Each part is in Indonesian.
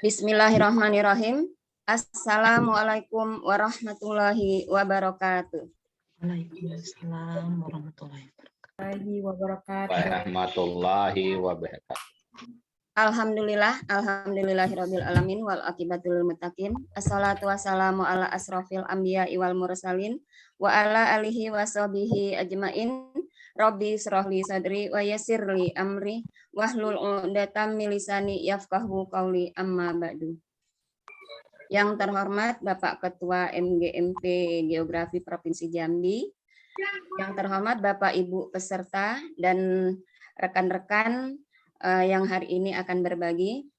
Bismillahirrahmanirrahim. Assalamualaikum warahmatullahi wabarakatuh. Waalaikumsalam warahmatullahi wabarakatuh. Warahmatullahi wabarakatuh. Alhamdulillahirabbil alamin wal aqibatul muttaqin. Assalatu wassalamu ala asrofil anbiya'i wal mursalin wa ala alihi washabihi ajmain. Rabbi shrahli sadri wa yassirli amri wahlul 'uqdatam min lisani yafqahu qawli, amma ba'du. Yang terhormat Bapak Ketua MGMP Geografi Provinsi Jambi, yang terhormat Bapak Ibu peserta dan rekan-rekan yang hari ini akan berbagi.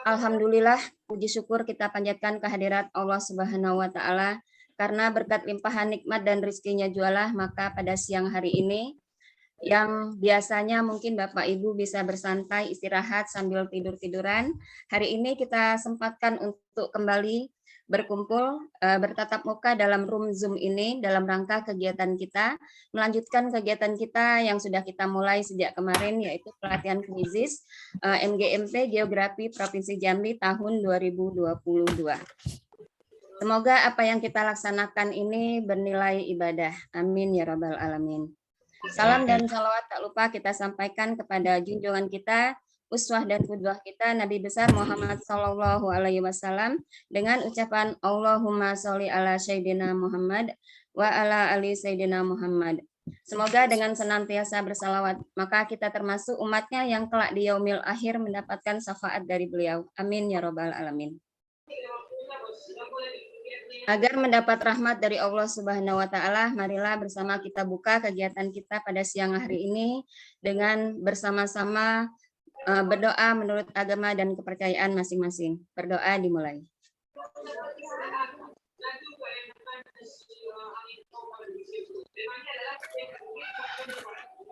Alhamdulillah, puji syukur kita panjatkan kehadirat Allah Subhanahu wa Ta'ala, karena berkat limpahan nikmat dan rezekinya jualah, maka pada siang hari ini yang biasanya mungkin Bapak Ibu bisa bersantai istirahat sambil tidur-tiduran, hari ini kita sempatkan untuk kembali berkumpul bertatap muka dalam room Zoom ini dalam rangka kegiatan kita, melanjutkan kegiatan kita yang sudah kita mulai sejak kemarin, yaitu pelatihan kuisis MGMP Geografi Provinsi Jambi tahun 2022. Semoga apa yang kita laksanakan ini bernilai ibadah. Amin ya rabbal alamin. Salam dan salawat tak lupa kita sampaikan kepada junjungan kita, uswah dan qudwah kita, Nabi besar Muhammad Sallallahu Alaihi Wasallam, dengan ucapan Allahumma sholli ala Sayyidina Muhammad wa ala ali Sayyidina Muhammad. Semoga dengan senantiasa bersalawat, maka kita termasuk umatnya yang kelak di yaumil akhir mendapatkan syafaat dari beliau. Amin ya rabbal alamin. Agar mendapat rahmat dari Allah Subhanahu wa Ta'ala, marilah bersama kita buka kegiatan kita pada siang hari ini dengan bersama-sama berdoa menurut agama dan kepercayaan masing-masing. Berdoa dimulai.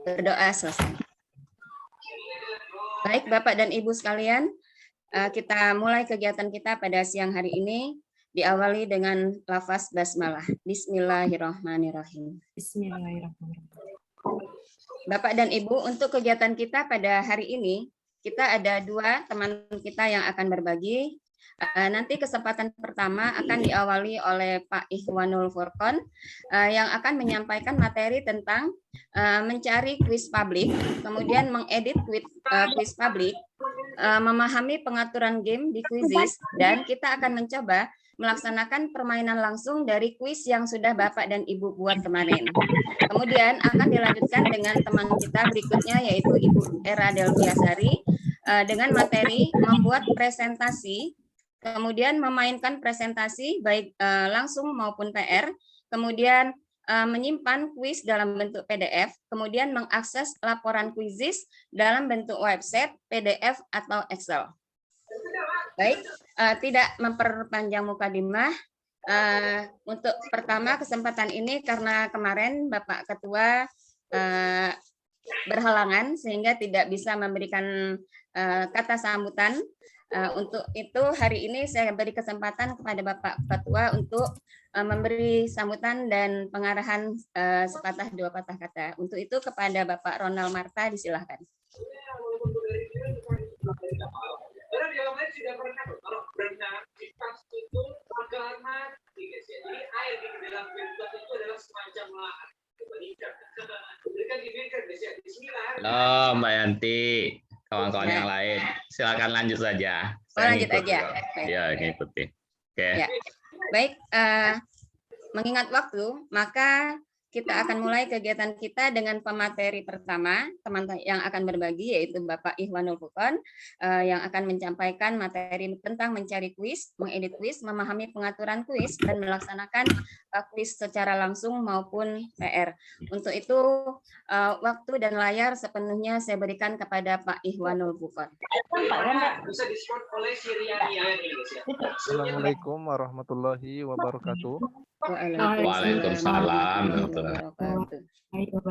Berdoa selesai. Baik Bapak dan Ibu sekalian, kita mulai kegiatan kita pada siang hari ini. Diawali dengan lafaz basmalah. Bismillahirrahmanirrahim. Bismillahirrahmanirrahim. Bapak dan Ibu, untuk kegiatan kita pada hari ini, kita ada dua teman kita yang akan berbagi. Nanti kesempatan pertama akan diawali oleh Pak Ikhwanul Furqon yang akan menyampaikan materi tentang mencari kuis publik, kemudian mengedit kuis publik, memahami pengaturan game di Quizizz, dan kita akan mencoba melaksanakan permainan langsung dari kuis yang sudah Bapak dan Ibu buat kemarin. Kemudian akan dilanjutkan dengan teman kita berikutnya, yaitu Ibu Era Delviasari, dengan materi membuat presentasi, kemudian memainkan presentasi baik langsung maupun PR, kemudian menyimpan kuis dalam bentuk PDF, kemudian mengakses laporan Quizizz dalam bentuk website, PDF, atau Excel. Baik, tidak memperpanjang mukadimah. Untuk pertama kesempatan ini karena kemarin Bapak Ketua berhalangan sehingga tidak bisa memberikan kata sambutan. Untuk itu hari ini saya beri kesempatan kepada Bapak Ketua untuk memberi sambutan dan pengarahan sepatah dua patah kata. Untuk itu kepada Bapak Ronald Marta disilahkan. Tidak pernah kalau berenang di tas itu agar mati, jadi air di dalam filter itu adalah semacam lahan. Halo Mbak Yanti, kawan-kawan yang lain, silakan lanjut saja. Lanjut aja. Ya, ngikuti. Oke. Ya. Baik, mengingat waktu, maka kita akan mulai kegiatan kita dengan pemateri pertama, teman yang akan berbagi, yaitu Bapak Ikhwanul Furqon, yang akan menyampaikan materi tentang mencari kuis, mengedit kuis, memahami pengaturan kuis, dan melaksanakan kuis secara langsung maupun PR. Untuk itu, waktu dan layar sepenuhnya saya berikan kepada Pak Ikhwanul Furqon. Assalamualaikum warahmatullahi wabarakatuh. Waalaikumsalam.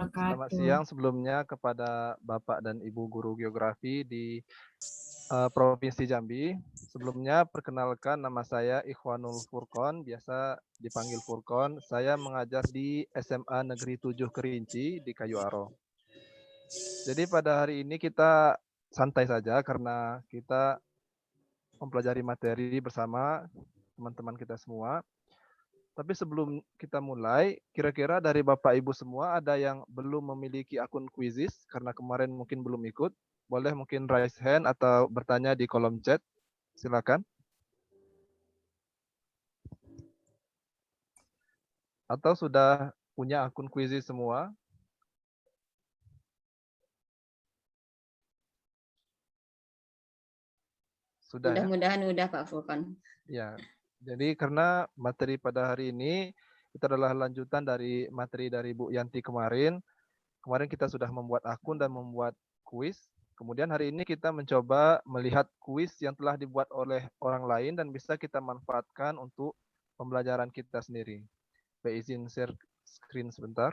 Selamat siang sebelumnya kepada Bapak dan Ibu guru geografi di Provinsi Jambi. Sebelumnya perkenalkan, nama saya Ikhwanul Furqon, biasa dipanggil Furqon. Saya mengajar di SMA Negeri 7 Kerinci di Kayu Aro. Jadi pada hari ini kita santai saja karena kita mempelajari materi bersama teman-teman kita semua. Tapi sebelum kita mulai, kira-kira dari Bapak Ibu semua ada yang belum memiliki akun Quizizz karena kemarin mungkin belum ikut. Boleh mungkin raise hand atau bertanya di kolom chat. Silakan. Atau sudah punya akun Quizizz semua? Sudah ya? Mudah-mudahan udah Pak Furqon. Ya. Jadi karena materi pada hari ini itu adalah lanjutan dari materi dari Bu Yanti kemarin. Kemarin kita sudah membuat akun dan membuat kuis. Kemudian hari ini kita mencoba melihat kuis yang telah dibuat oleh orang lain dan bisa kita manfaatkan untuk pembelajaran kita sendiri. Baik, izin share screen sebentar.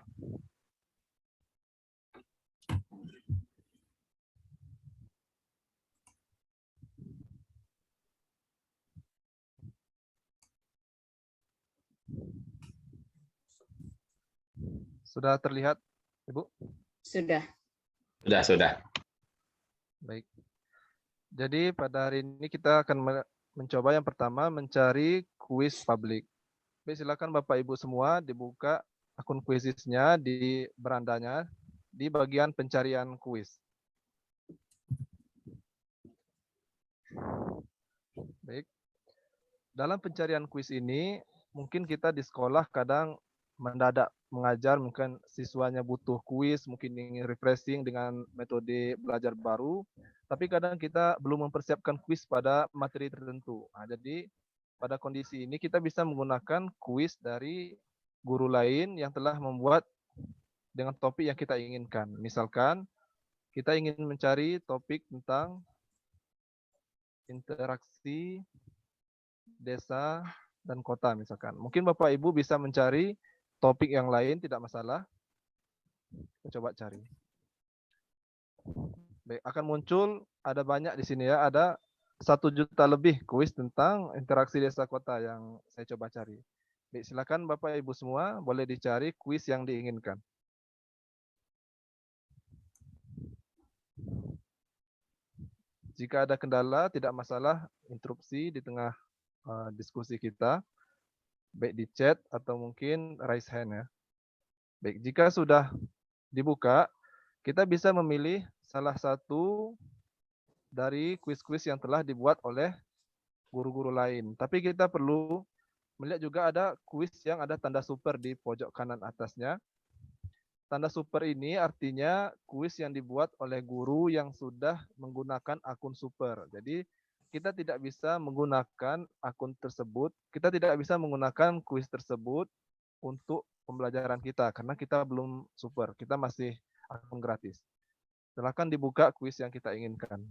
Sudah terlihat, Ibu? Sudah. Sudah. Baik. Jadi pada hari ini kita akan mencoba yang pertama mencari kuis publik. Baik, silakan Bapak Ibu semua dibuka akun Quizizz-nya di berandanya di bagian pencarian kuis. Baik. Dalam pencarian kuis ini mungkin kita di sekolah kadang mendadak mengajar, mungkin siswanya butuh kuis, mungkin ingin refreshing dengan metode belajar baru, tapi kadang kita belum mempersiapkan kuis pada materi tertentu. Nah, jadi pada kondisi ini kita bisa menggunakan kuis dari guru lain yang telah membuat dengan topik yang kita inginkan. Misalkan kita ingin mencari topik tentang interaksi desa dan kota misalkan. Mungkin Bapak Ibu bisa mencari topik yang lain, tidak masalah. Kita coba cari. Baik, akan muncul ada banyak di sini ya, ada 1 juta lebih kuis tentang interaksi desa kota yang saya coba cari. Baik, silakan Bapak Ibu semua boleh dicari kuis yang diinginkan. Jika ada kendala, tidak masalah, interupsi di tengah diskusi kita, baik di chat atau mungkin raise hand ya. Baik, jika sudah dibuka, kita bisa memilih salah satu dari kuis-kuis yang telah dibuat oleh guru-guru lain. Tapi kita perlu melihat juga ada kuis yang ada tanda super di pojok kanan atasnya. Tanda super ini artinya kuis yang dibuat oleh guru yang sudah menggunakan akun super. Jadi kita tidak bisa menggunakan akun tersebut, kita tidak bisa menggunakan kuis tersebut untuk pembelajaran kita karena kita belum super, kita masih akun gratis. Silakan dibuka kuis yang kita inginkan.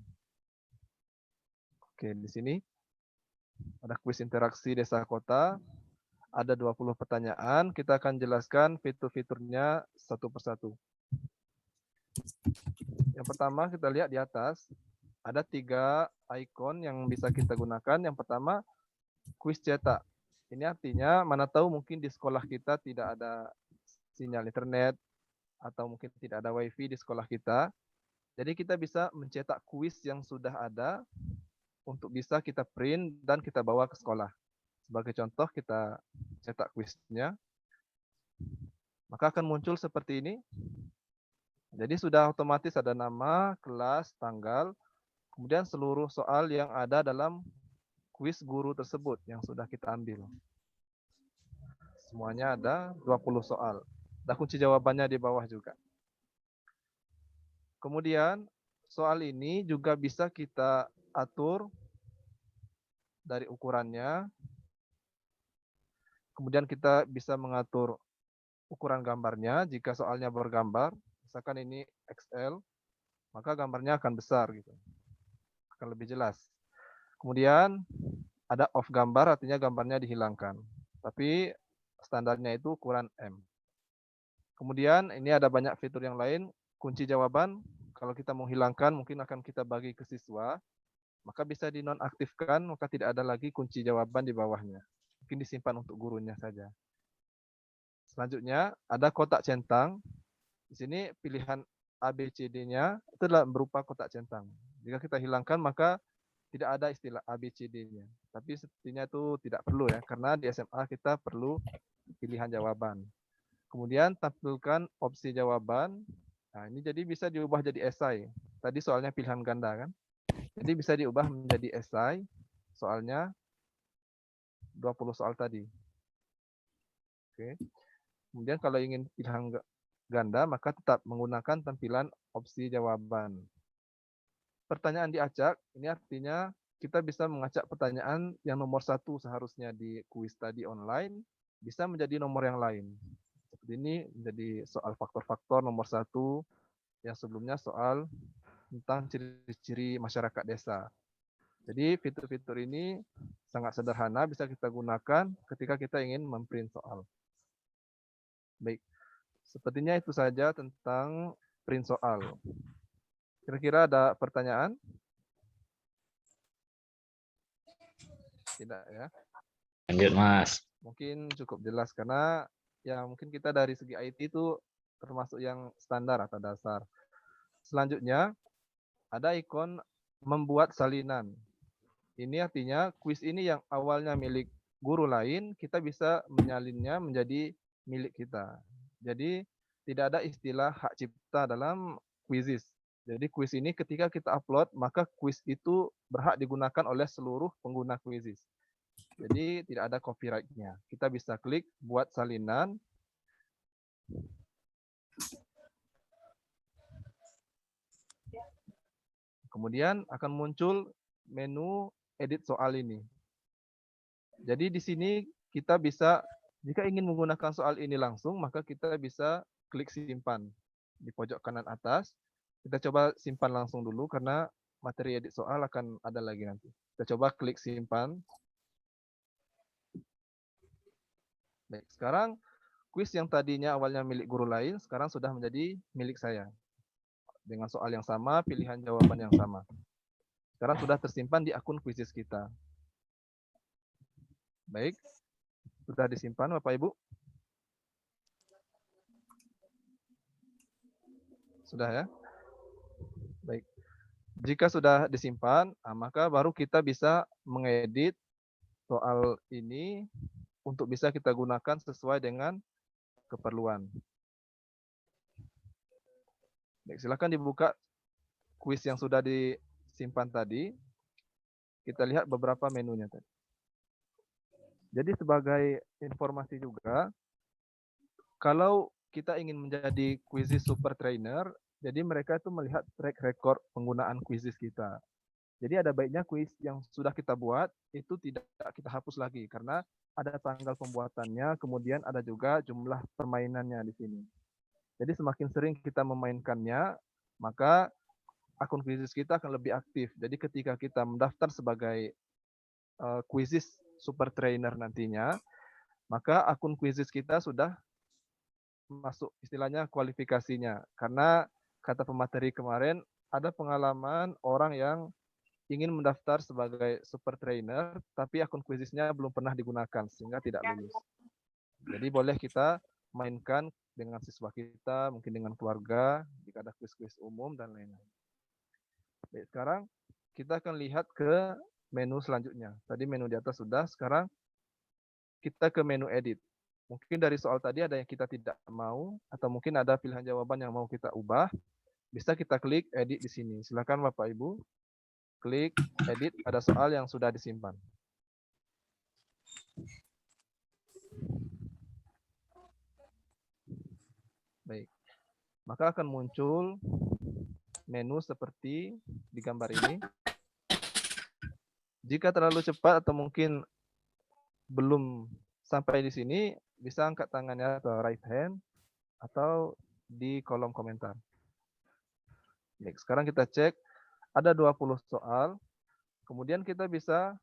Oke, di sini ada kuis interaksi desa kota. Ada 20 pertanyaan, kita akan jelaskan fitur-fiturnya satu persatu. Yang pertama kita lihat di atas, ada 3 ikon yang bisa kita gunakan. Yang pertama, kuis cetak. Ini artinya mana tahu mungkin di sekolah kita tidak ada sinyal internet, atau mungkin tidak ada wifi di sekolah kita. Jadi kita bisa mencetak kuis yang sudah ada untuk bisa kita print dan kita bawa ke sekolah. Sebagai contoh kita cetak kuisnya, maka akan muncul seperti ini. Jadi sudah otomatis ada nama, kelas, tanggal, kemudian seluruh soal yang ada dalam kuis guru tersebut yang sudah kita ambil. Semuanya ada 20 soal. Ada kunci jawabannya di bawah juga. Kemudian soal ini juga bisa kita atur dari ukurannya. Kemudian kita bisa mengatur ukuran gambarnya. Jika soalnya bergambar, misalkan ini XL, maka gambarnya akan besar gitu. Akan lebih jelas. Kemudian ada off gambar, artinya gambarnya dihilangkan. Tapi standarnya itu ukuran M. Kemudian ini ada banyak fitur yang lain. Kunci jawaban, kalau kita mau hilangkan mungkin akan kita bagi ke siswa, maka bisa dinonaktifkan, maka tidak ada lagi kunci jawaban di bawahnya. Mungkin disimpan untuk gurunya saja. Selanjutnya ada kotak centang. Di sini pilihan ABCD-nya itu adalah berupa kotak centang. Jika kita hilangkan maka tidak ada istilah ABCD-nya. Tapi sepertinya itu tidak perlu ya, karena di SMA kita perlu pilihan jawaban. Kemudian tampilkan opsi jawaban. Nah, ini jadi bisa diubah jadi esai. Tadi soalnya pilihan ganda kan. Jadi bisa diubah menjadi esai. Soalnya 20 soal tadi. Oke. Kemudian kalau ingin pilihan ganda, maka tetap menggunakan tampilan opsi jawaban. Pertanyaan diacak, ini artinya kita bisa mengacak pertanyaan yang nomor 1 seharusnya di kuis tadi online, bisa menjadi nomor yang lain. Seperti ini menjadi soal faktor-faktor nomor 1, yang sebelumnya soal tentang ciri-ciri masyarakat desa. Jadi fitur-fitur ini sangat sederhana, bisa kita gunakan ketika kita ingin memprint soal. Baik, sepertinya itu saja tentang print soal. Kira-kira ada pertanyaan? Tidak ya? Lanjut, Mas. Mungkin cukup jelas karena ya mungkin kita dari segi IT itu termasuk yang standar atau dasar. Selanjutnya ada ikon membuat salinan. Ini artinya kuis ini yang awalnya milik guru lain, kita bisa menyalinnya menjadi milik kita. Jadi tidak ada istilah hak cipta dalam kuisis. Jadi kuis ini ketika kita upload, maka kuis itu berhak digunakan oleh seluruh pengguna kuisis. Jadi tidak ada copyright-nya. Kita bisa klik buat salinan. Kemudian akan muncul menu edit soal ini. Jadi di sini kita bisa, jika ingin menggunakan soal ini langsung, maka kita bisa klik simpan di pojok kanan atas. Kita coba simpan langsung dulu karena materi edit soal akan ada lagi nanti. Kita coba klik simpan. Baik, sekarang kuis yang tadinya awalnya milik guru lain, sekarang sudah menjadi milik saya. Dengan soal yang sama, pilihan jawaban yang sama. Sekarang sudah tersimpan di akun kuisis kita. Baik, sudah disimpan Bapak Ibu? Sudah ya? Baik. Jika sudah disimpan, maka baru kita bisa mengedit soal ini untuk bisa kita gunakan sesuai dengan keperluan. Baik, silakan dibuka kuis yang sudah disimpan tadi. Kita lihat beberapa menunya tadi. Jadi sebagai informasi juga, kalau kita ingin menjadi Quizizz Super Trainer, jadi mereka itu melihat track record penggunaan Quizizz kita. Jadi ada baiknya kuis yang sudah kita buat itu tidak kita hapus lagi karena ada tanggal pembuatannya, kemudian ada juga jumlah permainannya di sini. Jadi semakin sering kita memainkannya, maka akun Quizizz kita akan lebih aktif. Jadi ketika kita mendaftar sebagai Quizizz Super Trainer nantinya, maka akun Quizizz kita sudah masuk istilahnya kualifikasinya. Karena kata pemateri kemarin, ada pengalaman orang yang ingin mendaftar sebagai super trainer, tapi akun Quizizz-nya belum pernah digunakan, sehingga tidak lulus. Jadi boleh kita mainkan dengan siswa kita, mungkin dengan keluarga, jika ada kuis-kuis umum, dan lain-lain. Baik, sekarang kita akan lihat ke menu selanjutnya. Tadi menu di atas sudah, sekarang kita ke menu edit. Mungkin dari soal tadi ada yang kita tidak mau, atau mungkin ada pilihan jawaban yang mau kita ubah, bisa kita klik edit di sini. Silakan Bapak Ibu, klik edit, ada soal yang sudah disimpan. Baik, maka akan muncul menu seperti di gambar ini. Jika terlalu cepat atau mungkin belum sampai di sini, bisa angkat tangannya atau right hand, atau di kolom komentar. Baik, sekarang kita cek, ada 20 soal, kemudian kita bisa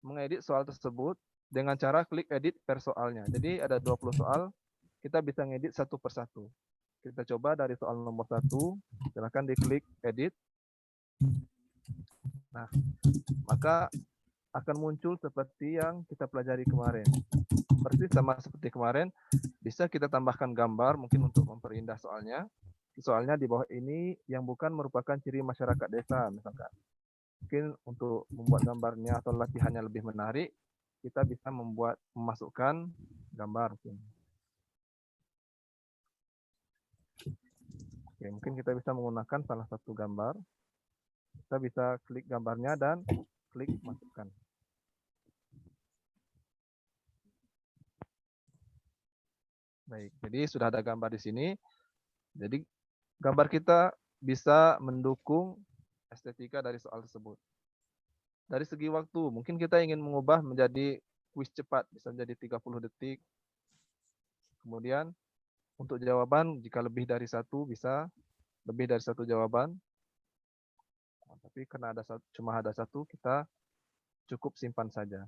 mengedit soal tersebut dengan cara klik edit per soalnya. Jadi ada 20 soal, kita bisa ngedit satu persatu. Kita coba dari soal nomor 1, silakan diklik edit. Nah, maka akan muncul seperti yang kita pelajari kemarin. Persis sama seperti kemarin, bisa kita tambahkan gambar mungkin untuk memperindah soalnya. soalnya di bawah ini yang bukan merupakan ciri masyarakat desa misalkan. Mungkin untuk membuat gambarnya atau latihannya lebih menarik, kita bisa memasukkan gambar. Oke, mungkin kita bisa menggunakan salah satu gambar. Kita bisa klik gambarnya dan klik masukkan. Baik, jadi sudah ada gambar di sini. Jadi gambar kita bisa mendukung estetika dari soal tersebut. Dari segi waktu, mungkin kita ingin mengubah menjadi kuis cepat, bisa menjadi 30 detik. Kemudian untuk jawaban, jika lebih dari satu, bisa lebih dari satu jawaban. Tapi karena cuma ada satu, kita cukup simpan saja.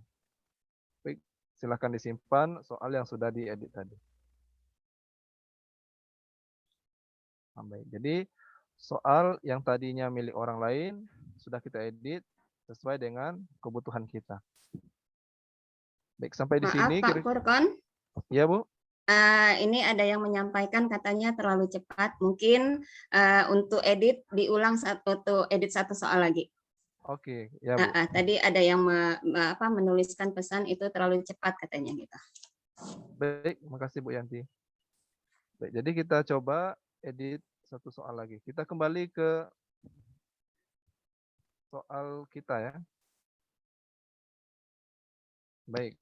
Baik, silakan disimpan soal yang sudah diedit tadi. Baik, jadi soal yang tadinya milik orang lain sudah kita edit sesuai dengan kebutuhan kita. Baik, sampai di sini. Maaf Pak Furkon. Iya Bu. Ini ada yang menyampaikan katanya terlalu cepat. Mungkin untuk edit diulang edit satu soal lagi. Oke, ya Bu. Tadi ada yang menuliskan pesan itu terlalu cepat katanya gitu. Baik, makasih Bu Yanti. Baik, jadi kita coba edit satu soal lagi. Kita kembali ke soal kita ya. Baik.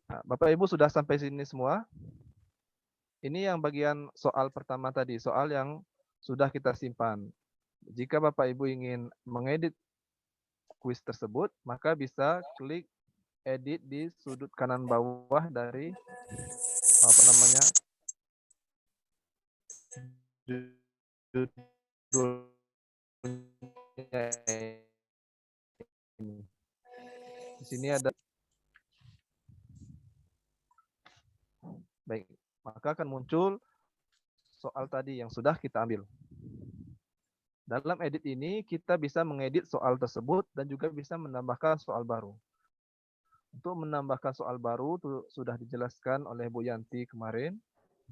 Nah, Bapak Ibu sudah sampai sini semua? Ini yang bagian soal pertama tadi, soal yang sudah kita simpan. Jika Bapak Ibu ingin mengedit kuis tersebut, maka bisa klik edit di sudut kanan bawah dari di sini ada. Baik, maka akan muncul soal tadi yang sudah kita ambil. Dalam edit ini kita bisa mengedit soal tersebut dan juga bisa menambahkan soal baru. Untuk menambahkan soal baru sudah dijelaskan oleh Bu Yanti kemarin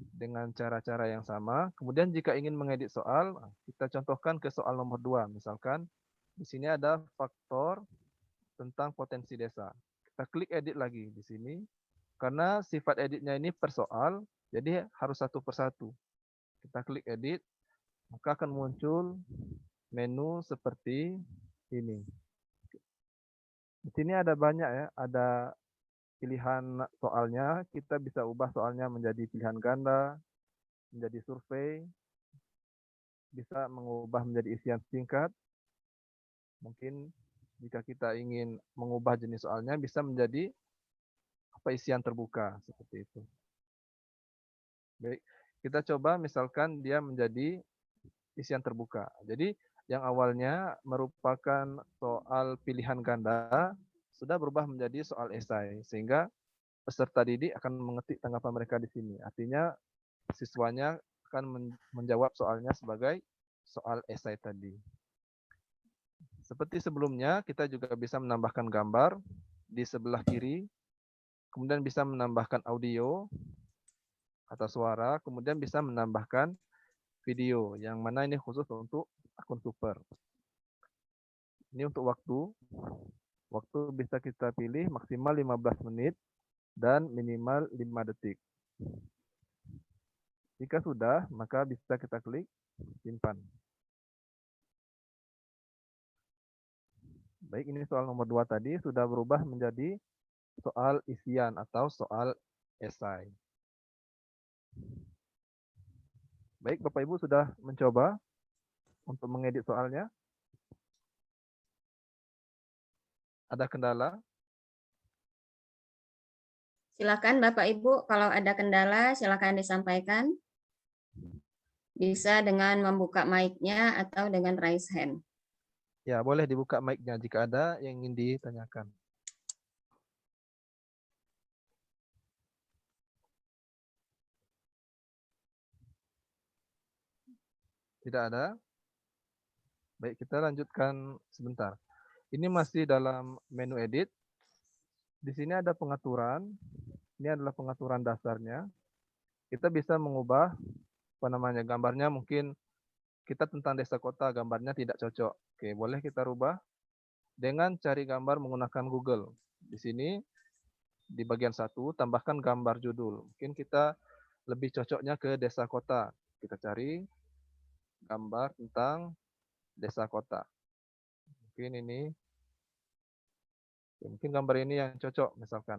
dengan cara-cara yang sama. Kemudian jika ingin mengedit soal, kita contohkan ke soal nomor 2. Misalkan di sini ada faktor tentang potensi desa. Kita klik edit lagi di sini. Karena sifat editnya ini per soal, jadi harus satu persatu. Kita klik edit, maka akan muncul menu seperti ini. Di sini ada banyak ya, ada pilihan soalnya, kita bisa ubah soalnya menjadi pilihan ganda, menjadi survei, bisa mengubah menjadi isian singkat. Mungkin jika kita ingin mengubah jenis soalnya, bisa menjadi isian terbuka, seperti itu. Baik, kita coba misalkan dia menjadi isian terbuka. Jadi yang awalnya merupakan soal pilihan ganda sudah berubah menjadi soal esai, sehingga peserta didik akan mengetik tanggapan mereka di sini. Artinya siswanya akan menjawab soalnya sebagai soal esai tadi. Seperti sebelumnya, kita juga bisa menambahkan gambar di sebelah kiri, kemudian bisa menambahkan audio atau suara, kemudian bisa menambahkan video, yang mana ini khusus untuk akun super. Ini untuk waktu. Waktu bisa kita pilih maksimal 15 menit dan minimal 5 detik. Jika sudah, maka bisa kita klik simpan. Baik, ini soal nomor 2 tadi sudah berubah menjadi soal isian atau soal esai. Baik, Bapak Ibu sudah mencoba untuk mengedit soalnya? Ada kendala? Silakan Bapak Ibu, kalau ada kendala silakan disampaikan. Bisa dengan membuka mic-nya atau dengan raise hand. Ya, boleh dibuka mic-nya jika ada yang ingin ditanyakan. Tidak ada? Baik, kita lanjutkan sebentar. Ini masih dalam menu edit. Di sini ada pengaturan. Ini adalah pengaturan dasarnya. Kita bisa mengubah gambarnya mungkin kita tentang desa kota, gambarnya tidak cocok. Oke, boleh kita rubah dengan cari gambar menggunakan Google. Di sini di bagian 1 tambahkan gambar judul. Mungkin kita lebih cocoknya ke desa kota. Kita cari gambar tentang desa kota. Mungkin gambar ini yang cocok misalkan.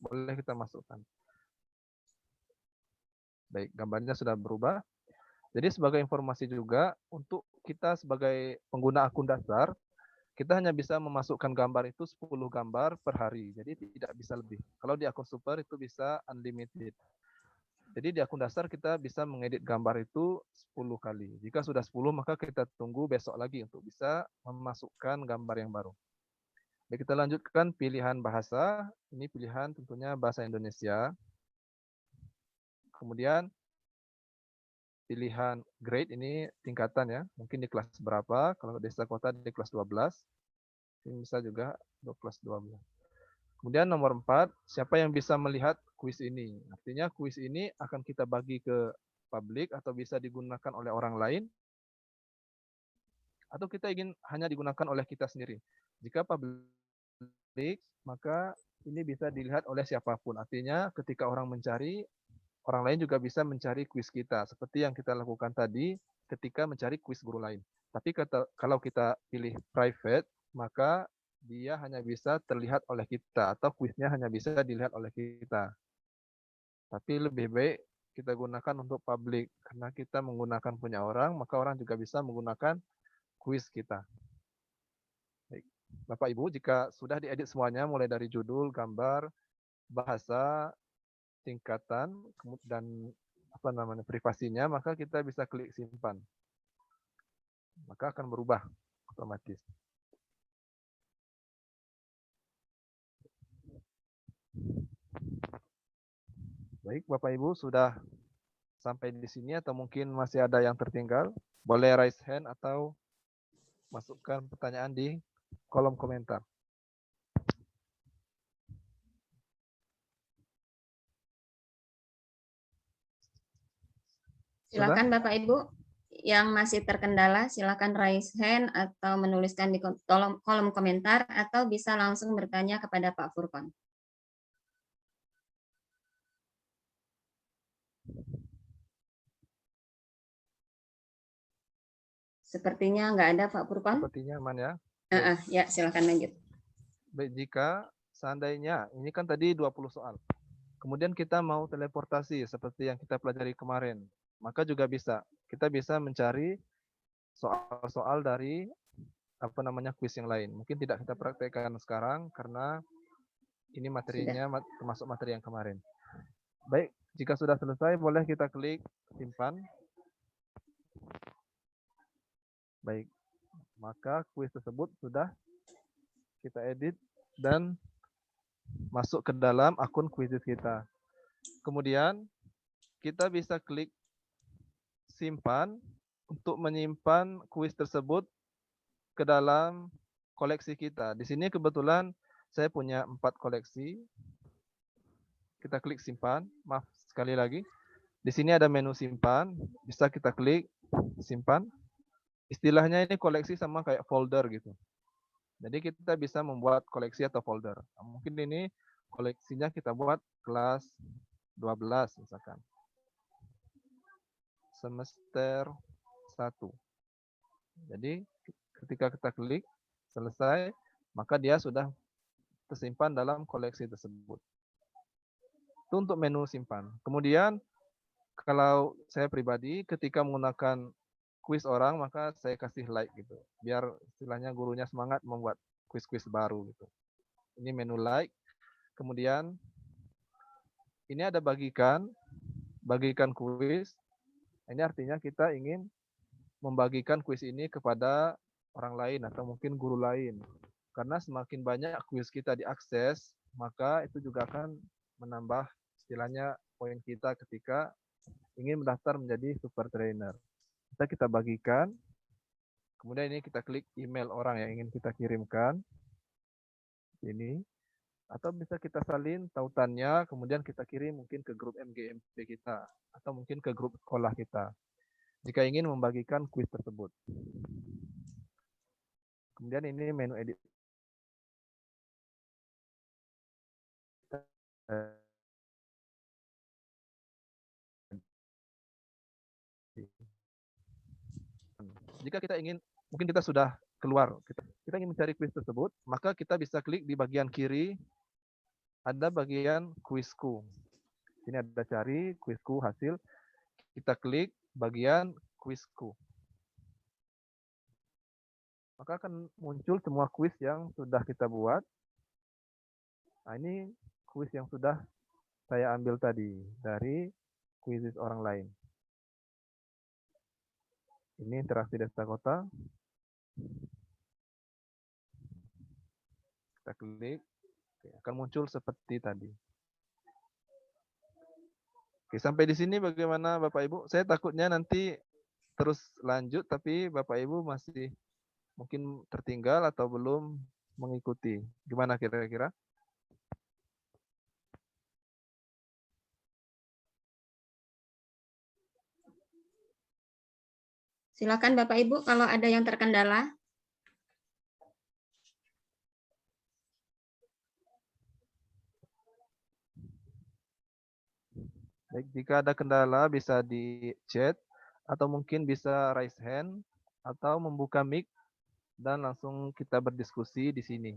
Boleh kita masukkan. Baik, gambarnya sudah berubah. Jadi sebagai informasi juga, untuk kita sebagai pengguna akun dasar, kita hanya bisa memasukkan gambar itu 10 gambar per hari. Jadi tidak bisa lebih. Kalau di akun super itu bisa unlimited. Jadi di akun dasar kita bisa mengedit gambar itu 10 kali. Jika sudah 10, maka kita tunggu besok lagi untuk bisa memasukkan gambar yang baru. Baik, kita lanjutkan pilihan bahasa. Ini pilihan tentunya bahasa Indonesia. Kemudian pilihan grade ini tingkatan ya. Mungkin di kelas berapa. Kalau desa kota di kelas 12. Ini bisa juga di kelas 12. Kemudian nomor 4, siapa yang bisa melihat kuis ini? Artinya kuis ini akan kita bagi ke publik atau bisa digunakan oleh orang lain. Atau kita ingin hanya digunakan oleh kita sendiri. Jika publik, maka ini bisa dilihat oleh siapapun. Artinya ketika orang mencari, orang lain juga bisa mencari kuis kita. Seperti yang kita lakukan tadi ketika mencari kuis guru lain. Tapi kalau kita pilih private, maka dia hanya bisa terlihat oleh kita atau kuisnya hanya bisa dilihat oleh kita. Tapi lebih baik kita gunakan untuk publik karena kita menggunakan punya orang, maka orang juga bisa menggunakan kuis kita. Baik. Bapak Ibu, jika sudah diedit semuanya mulai dari judul, gambar, bahasa, tingkatan dan privasinya, maka kita bisa klik simpan. Maka akan berubah otomatis. Baik, Bapak Ibu sudah sampai di sini atau mungkin masih ada yang tertinggal? Boleh raise hand atau masukkan pertanyaan di kolom komentar. Silakan Bapak Ibu yang masih terkendala, silakan raise hand atau menuliskan di kolom komentar atau bisa langsung bertanya kepada Pak Furkon. Sepertinya nggak ada Pak Furkon. Sepertinya aman ya. Ya, silakan lanjut. Baik, jika seandainya ini kan tadi 20 soal. Kemudian kita mau teleportasi seperti yang kita pelajari kemarin, maka juga bisa. Kita bisa mencari soal-soal dari kuis yang lain. Mungkin tidak kita praktekkan sekarang karena ini materinya termasuk materi yang kemarin. Baik, jika sudah selesai boleh kita klik simpan. Baik, maka kuis tersebut sudah kita edit dan masuk ke dalam akun Quizizz kita. Kemudian kita bisa klik simpan untuk menyimpan kuis tersebut ke dalam koleksi kita. Di sini kebetulan saya punya 4 koleksi. Kita klik simpan. Maaf sekali lagi. Di sini ada menu simpan. Bisa kita klik simpan. Istilahnya ini koleksi sama kayak folder gitu. Jadi kita bisa membuat koleksi atau folder. Nah, mungkin ini koleksinya kita buat kelas 12 misalkan. Semester 1. Jadi ketika kita klik selesai, maka dia sudah tersimpan dalam koleksi tersebut. Itu untuk menu simpan. Kemudian kalau saya pribadi ketika menggunakan kuis orang, maka saya kasih like gitu. Biar istilahnya gurunya semangat membuat kuis-kuis baru gitu. Ini menu like. Kemudian ini ada bagikan kuis. Ini artinya kita ingin membagikan kuis ini kepada orang lain atau mungkin guru lain. Karena semakin banyak kuis kita diakses, maka itu juga akan menambah istilahnya poin kita ketika ingin mendaftar menjadi super trainer. Kita bagikan, kemudian ini kita klik email orang yang ingin kita kirimkan. Ini. Atau bisa kita salin tautannya, kemudian kita kirim mungkin ke grup MGMP kita, atau mungkin ke grup sekolah kita. jika ingin membagikan kuis tersebut. Kemudian ini menu edit. Jika kita ingin, mungkin kita sudah keluar, kita ingin mencari kuis tersebut, maka kita bisa klik di bagian kiri, ada bagian kuisku. Ini ada cari kuisku hasil, kita klik bagian kuisku. Maka akan muncul semua kuis yang sudah kita buat. Nah, ini kuis yang sudah saya ambil tadi dari kuisis orang lain. Ini interaksi desa kota. Kita klik, akan muncul seperti tadi. Oke, sampai di sini bagaimana Bapak Ibu? Saya takutnya nanti terus lanjut, tapi Bapak Ibu masih mungkin tertinggal atau belum mengikuti. Gimana kira-kira? Silakan Bapak Ibu kalau ada yang terkendala. Baik, jika ada kendala bisa di chat atau mungkin bisa raise hand atau membuka mic dan langsung kita berdiskusi di sini.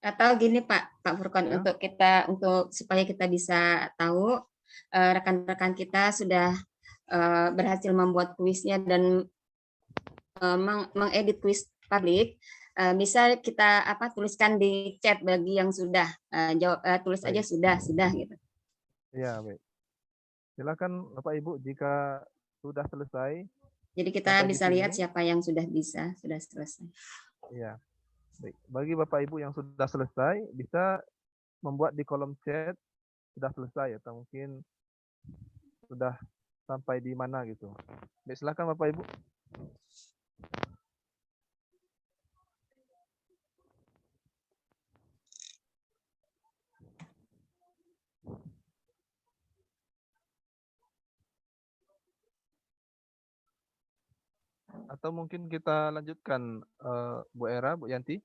Atau gini Pak Furqon, Ya. untuk supaya kita bisa tahu rekan-rekan kita sudah berhasil membuat kuisnya dan mengedit kuis publik, bisa kita tuliskan di chat bagi yang sudah tulis aja Baik. sudah gitu. Ya, baik. Silakan Bapak Ibu jika sudah selesai. Jadi kita sampai di bisa lihat sini. siapa yang sudah selesai. Ya. Baik. Bagi Bapak Ibu yang sudah selesai, bisa membuat di kolom chat sudah selesai atau mungkin sudah sampai di mana gitu. Baik, silakan Bapak Ibu. Atau mungkin kita lanjutkan Bu Era, Bu Yanti.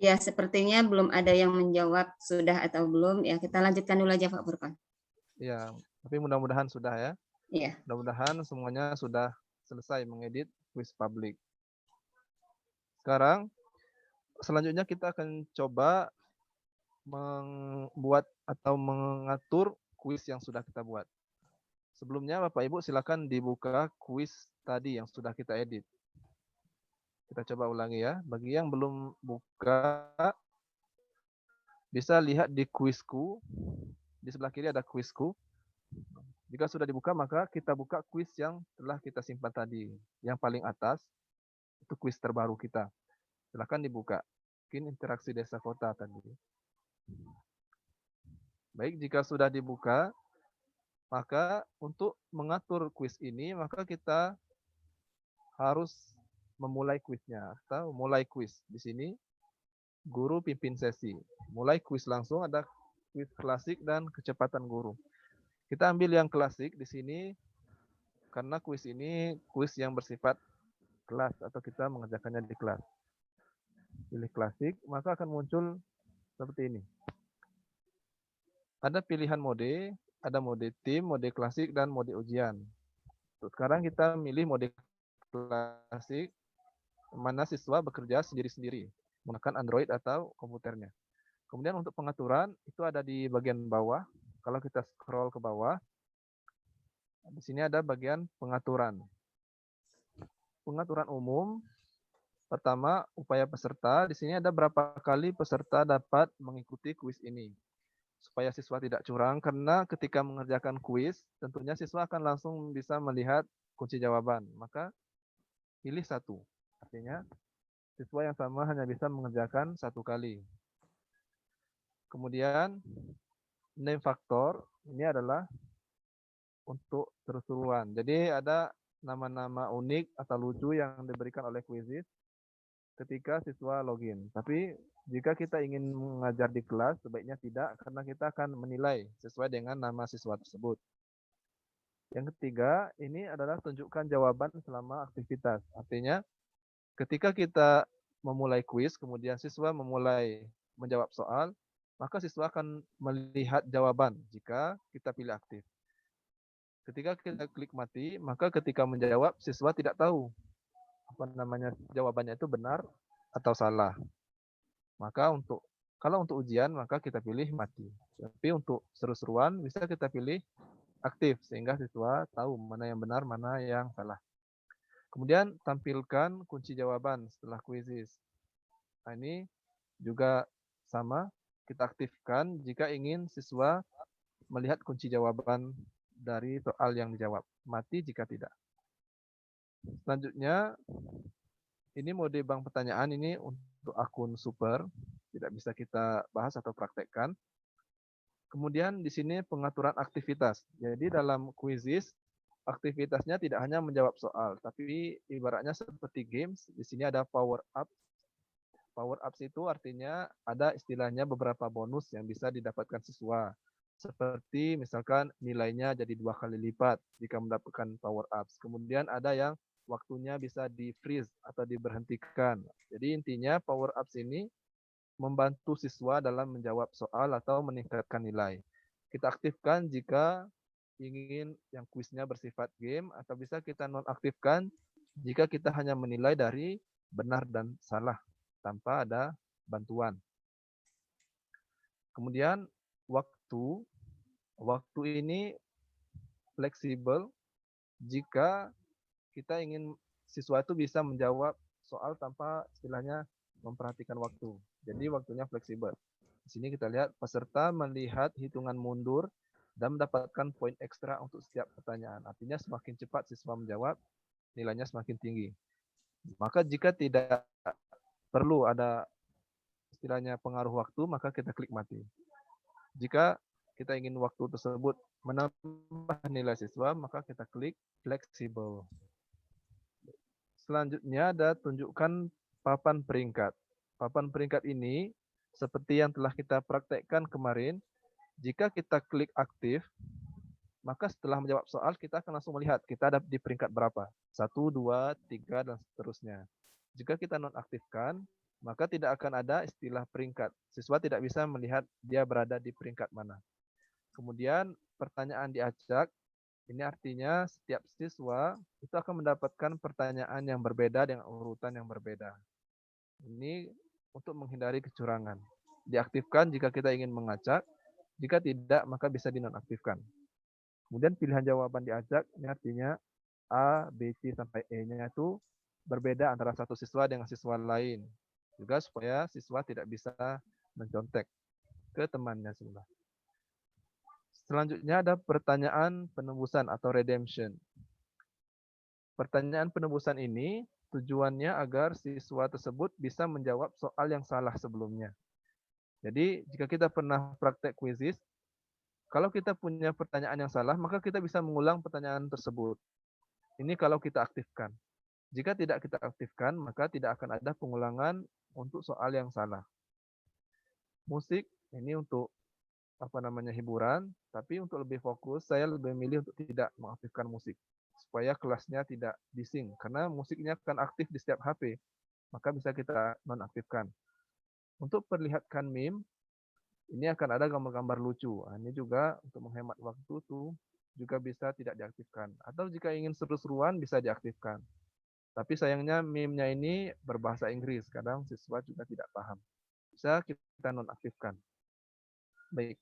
Ya, sepertinya belum ada yang menjawab sudah atau belum. Ya, kita lanjutkan dulu aja Pak Furqon. Ya, tapi mudah-mudahan sudah ya. Iya. Mudah-mudahan semuanya sudah selesai mengedit kuis publik. Sekarang selanjutnya kita akan coba membuat atau mengatur kuis yang sudah kita buat. Sebelumnya Bapak Ibu silakan dibuka kuis tadi yang sudah kita edit. Kita coba ulangi ya. Bagi yang belum buka, bisa lihat di kuisku. Di sebelah kiri ada kuisku. Jika sudah dibuka, maka kita buka kuis yang telah kita simpan tadi. Yang paling atas, itu kuis terbaru kita. Silakan dibuka. Mungkin interaksi desa kota tadi. Baik, jika sudah dibuka, maka untuk mengatur kuis ini, maka kita harus memulai kuisnya atau mulai kuis. Di sini guru pimpin sesi. Mulai kuis langsung, ada kuis klasik dan kecepatan guru. Kita ambil yang klasik di sini karena kuis ini kuis yang bersifat kelas atau kita mengerjakannya di kelas. Pilih klasik, maka akan muncul seperti ini. Ada pilihan mode, ada mode tim, mode klasik, dan mode ujian. Sekarang kita milih mode klasik, mana siswa bekerja sendiri-sendiri, menggunakan Android atau komputernya. Kemudian untuk pengaturan, itu ada di bagian bawah. Kalau kita scroll ke bawah, di sini ada bagian pengaturan. Pengaturan umum, pertama, upaya peserta. Di sini ada berapa kali peserta dapat mengikuti kuis ini. Supaya siswa tidak curang, karena ketika mengerjakan kuis, tentunya siswa akan langsung bisa melihat kunci jawaban. Maka pilih satu. Artinya, siswa yang sama hanya bisa mengerjakan satu kali. Kemudian, name factor, ini adalah untuk seru-seruan. Jadi ada nama-nama unik atau lucu yang diberikan oleh Quizizz ketika siswa login. Tapi Jika kita ingin mengajar di kelas, sebaiknya tidak, karena kita akan menilai sesuai dengan nama siswa tersebut. Yang ketiga, ini adalah tunjukkan jawaban selama aktivitas. Artinya, ketika kita memulai kuis, kemudian siswa memulai menjawab soal, maka siswa akan melihat jawaban jika kita pilih aktif. Ketika kita klik mati, maka ketika menjawab, siswa tidak tahu jawabannya itu benar atau salah. Maka kalau untuk ujian, maka kita pilih mati. Tapi untuk seru-seruan, bisa kita pilih aktif, sehingga siswa tahu mana yang benar, mana yang salah. Kemudian tampilkan kunci jawaban setelah kuisis. Nah, ini juga sama, kita aktifkan jika ingin siswa melihat kunci jawaban dari soal yang dijawab. Mati jika tidak. Selanjutnya, ini mode bank pertanyaan ini untuk akun super, tidak bisa kita bahas atau praktekkan. Kemudian di sini pengaturan aktivitas. Jadi dalam quizzes, aktivitasnya tidak hanya menjawab soal, tapi ibaratnya seperti games. Di sini ada power up. Power ups itu artinya ada istilahnya beberapa bonus yang bisa didapatkan siswa. Seperti misalkan nilainya jadi 2 kali lipat jika mendapatkan power ups. Kemudian ada yang waktunya bisa di freeze atau diberhentikan. Jadi intinya power ups ini membantu siswa dalam menjawab soal atau meningkatkan nilai. Kita aktifkan jika ingin yang kuisnya bersifat game, atau bisa kita nonaktifkan jika kita hanya menilai dari benar dan salah tanpa ada bantuan. Kemudian waktu ini fleksibel jika kita ingin siswa itu bisa menjawab soal tanpa istilahnya memperhatikan waktu. Jadi waktunya fleksibel. Di sini kita lihat peserta melihat hitungan mundur dan mendapatkan poin ekstra untuk setiap pertanyaan. Artinya semakin cepat siswa menjawab, nilainya semakin tinggi. Maka jika tidak perlu ada istilahnya pengaruh waktu, maka kita klik mati. Jika kita ingin waktu tersebut menambah nilai siswa, maka kita klik fleksibel. Selanjutnya ada tunjukkan papan peringkat. Papan peringkat ini seperti yang telah kita praktekkan kemarin, jika kita klik aktif, maka setelah menjawab soal kita akan langsung melihat kita ada di peringkat berapa. 1, 2, 3, dan seterusnya. Jika kita nonaktifkan, maka tidak akan ada istilah peringkat. Siswa tidak bisa melihat dia berada di peringkat mana. Kemudian pertanyaan diacak, ini artinya setiap siswa itu akan mendapatkan pertanyaan yang berbeda dengan urutan yang berbeda. Ini untuk menghindari kecurangan. Diaktifkan jika kita ingin mengacak, jika tidak maka bisa dinonaktifkan. Kemudian pilihan jawaban diacak, ini artinya A, B, C, sampai E-nya itu berbeda antara satu siswa dengan siswa lain. Juga supaya siswa tidak bisa mencontek ke temannya sebelah. Selanjutnya ada pertanyaan penembusan atau redemption. Pertanyaan penembusan ini tujuannya agar siswa tersebut bisa menjawab soal yang salah sebelumnya. Jadi jika kita pernah praktek quizzes, kalau kita punya pertanyaan yang salah, maka kita bisa mengulang pertanyaan tersebut. Ini kalau kita aktifkan. Jika tidak kita aktifkan, maka tidak akan ada pengulangan untuk soal yang salah. Musik ini untuk hiburan, tapi untuk lebih fokus saya lebih memilih untuk tidak mengaktifkan musik supaya kelasnya tidak bising karena musiknya akan aktif di setiap HP, maka bisa kita nonaktifkan. Untuk perlihatkan meme, ini akan ada gambar-gambar lucu. Ini juga untuk menghemat waktu tuh juga bisa tidak diaktifkan. Atau jika ingin seru-seruan bisa diaktifkan. Tapi sayangnya meme-nya ini berbahasa Inggris, kadang siswa juga tidak paham. Bisa kita nonaktifkan. Baik.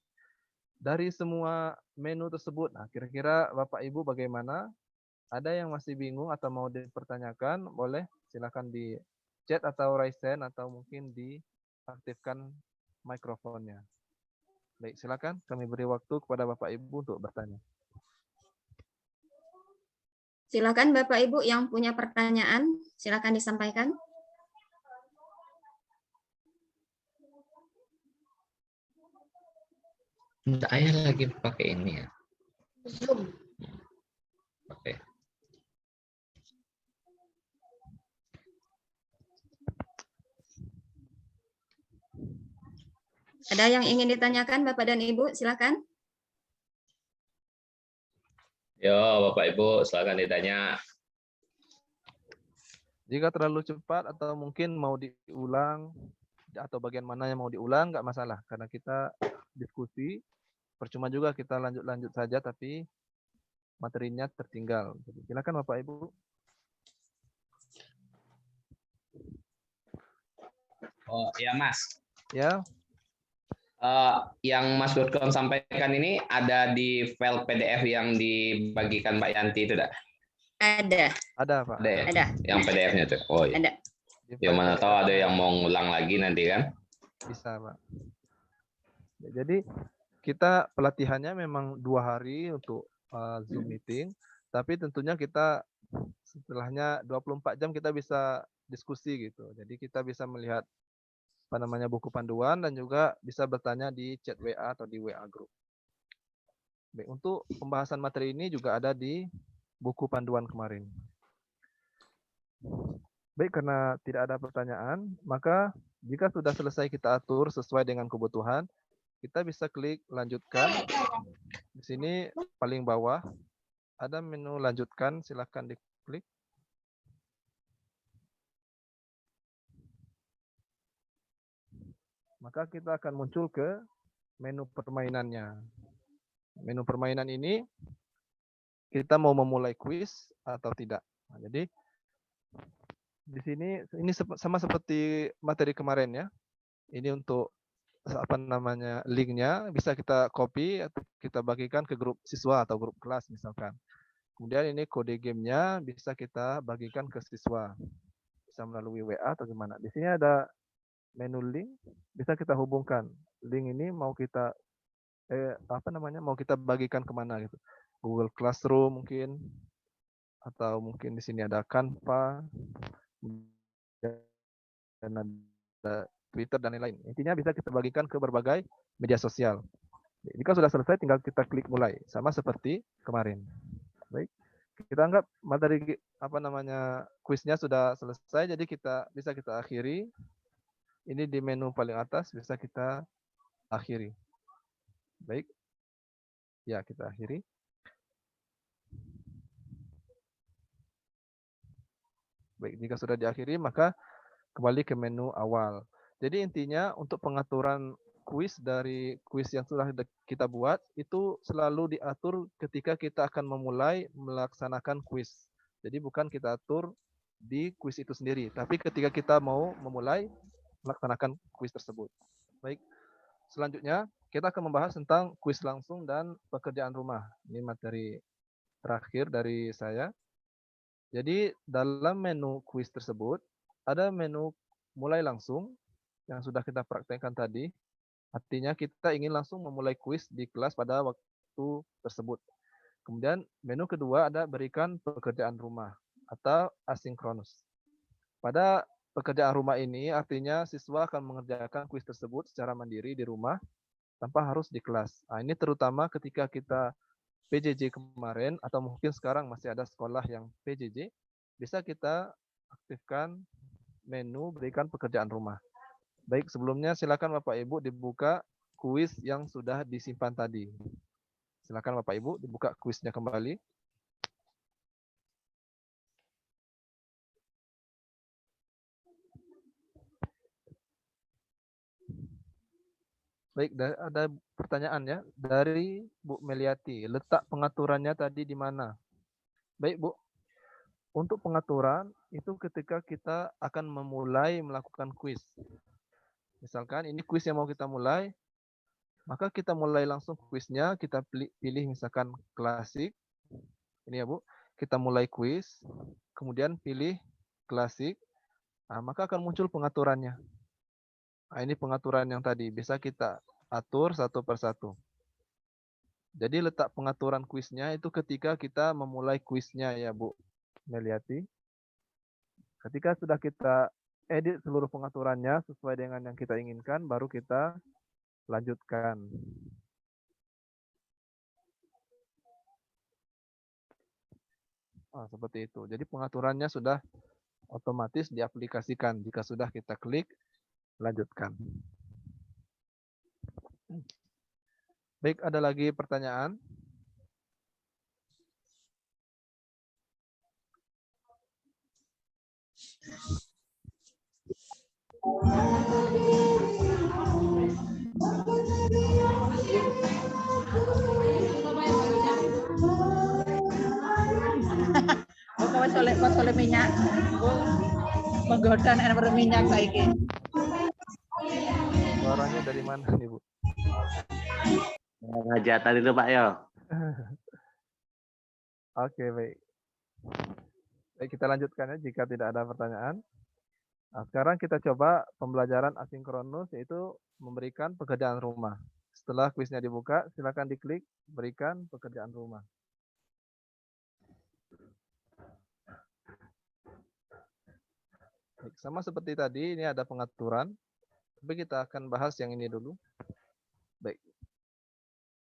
Dari semua menu tersebut, nah kira-kira Bapak Ibu bagaimana? Ada yang masih bingung atau mau dipertanyakan, boleh silakan di chat atau raise hand atau mungkin diaktifkan mikrofonnya. Baik, silakan kami beri waktu kepada Bapak Ibu untuk bertanya. Silakan Bapak Ibu yang punya pertanyaan, silakan disampaikan. Saya lagi pakai ini ya. Zoom. Oke. Ada yang ingin ditanyakan Bapak dan Ibu? Silakan. Yo, Bapak Ibu, silakan ditanya. Jika terlalu cepat atau mungkin mau diulang atau bagian mana yang mau diulang nggak masalah karena kita diskusi. Percuma juga kita lanjut saja tapi materinya tertinggal. Jadi, silakan Bapak Ibu. Oh iya Mas. Ya. Yang Mas Durkon sampaikan ini ada di file PDF yang dibagikan Mbak Yanti itu enggak? Ada. Ada Pak. Ada ya? Ada. Yang PDF-nya tuh. Oh iya. Ada. Ya mana tahu ada yang mau ngulang lagi nanti kan? Bisa Pak. Jadi kita pelatihannya memang 2 hari untuk Zoom meeting, tapi tentunya kita setelahnya 24 jam kita bisa diskusi gitu. Jadi kita bisa melihat buku panduan dan juga bisa bertanya di chat WA atau di WA group. Baik, untuk pembahasan materi ini juga ada di buku panduan kemarin. Baik, karena tidak ada pertanyaan, maka jika sudah selesai kita atur sesuai dengan kebutuhan, kita bisa klik lanjutkan. Di sini paling bawah ada menu lanjutkan, silakan diklik. Maka kita akan muncul ke menu permainannya. Menu permainan ini kita mau memulai kuis atau tidak. Nah, jadi di sini ini sama seperti materi kemarin ya. Ini untuk linknya bisa kita copy atau kita bagikan ke grup siswa atau grup kelas misalkan. Kemudian ini kode gamenya bisa kita bagikan ke siswa. Bisa melalui WA atau gimana. Di sini ada menu link, bisa kita hubungkan. Link ini mau kita mau kita bagikan kemana gitu. Google Classroom mungkin, atau mungkin di sini ada Canva, dan ada Twitter dan lain-lain. Intinya bisa kita bagikan ke berbagai media sosial. Jika sudah selesai, tinggal kita klik mulai, sama seperti kemarin. Baik, kita anggap materi kuisnya sudah selesai, jadi bisa kita akhiri. Ini di menu paling atas bisa kita akhiri. Baik, ya kita akhiri. Baik, jika sudah diakhiri maka kembali ke menu awal. Jadi intinya untuk pengaturan kuis dari kuis yang sudah kita buat itu selalu diatur ketika kita akan memulai melaksanakan kuis. Jadi bukan kita atur di kuis itu sendiri, tapi ketika kita mau memulai melaksanakan kuis tersebut. Baik, selanjutnya kita akan membahas tentang kuis langsung dan pekerjaan rumah. Ini materi terakhir dari saya. Jadi dalam menu kuis tersebut ada menu mulai langsung yang sudah kita praktekkan tadi. Artinya kita ingin langsung memulai kuis di kelas pada waktu tersebut. Kemudian menu kedua ada berikan pekerjaan rumah atau asinkronus. Pada pekerjaan rumah ini artinya siswa akan mengerjakan kuis tersebut secara mandiri di rumah tanpa harus di kelas. Nah, ini terutama ketika kita PJJ kemarin atau mungkin sekarang masih ada sekolah yang PJJ, bisa kita aktifkan menu berikan pekerjaan rumah. Baik, sebelumnya silakan Bapak Ibu dibuka kuis yang sudah disimpan tadi. Silakan Bapak Ibu dibuka kuisnya kembali. Baik, ada pertanyaan ya dari Bu Meliati. Letak pengaturannya tadi di mana? Baik Bu, untuk pengaturan itu ketika kita akan memulai melakukan kuis. Misalkan ini kuis yang mau kita mulai, maka kita mulai langsung kuisnya, kita pilih misalkan klasik. Ini ya Bu, kita mulai kuis, kemudian pilih klasik, nah, maka akan muncul pengaturannya. Nah, ini pengaturan yang tadi, bisa kita atur satu persatu. Jadi letak pengaturan kuisnya itu ketika kita memulai kuisnya ya Bu Meliati. Ketika sudah kita edit seluruh pengaturannya sesuai dengan yang kita inginkan, baru kita lanjutkan. Seperti itu. Jadi pengaturannya sudah otomatis diaplikasikan jika sudah kita klik lanjutkan. Baik, ada lagi pertanyaan? Kok oleh minyak. Menggoda nek berminyak saiki. Suaranya dari mana nih, Bu? Hajatan itu Pak yo. Oke, baik. Baik, kita lanjutkan ya jika tidak ada pertanyaan. Nah, sekarang kita coba pembelajaran asinkronus, yaitu memberikan pekerjaan rumah. Setelah kuisnya dibuka, silakan diklik berikan pekerjaan rumah. Baik, sama seperti tadi, ini ada pengaturan. Tapi kita akan bahas yang ini dulu. Baik.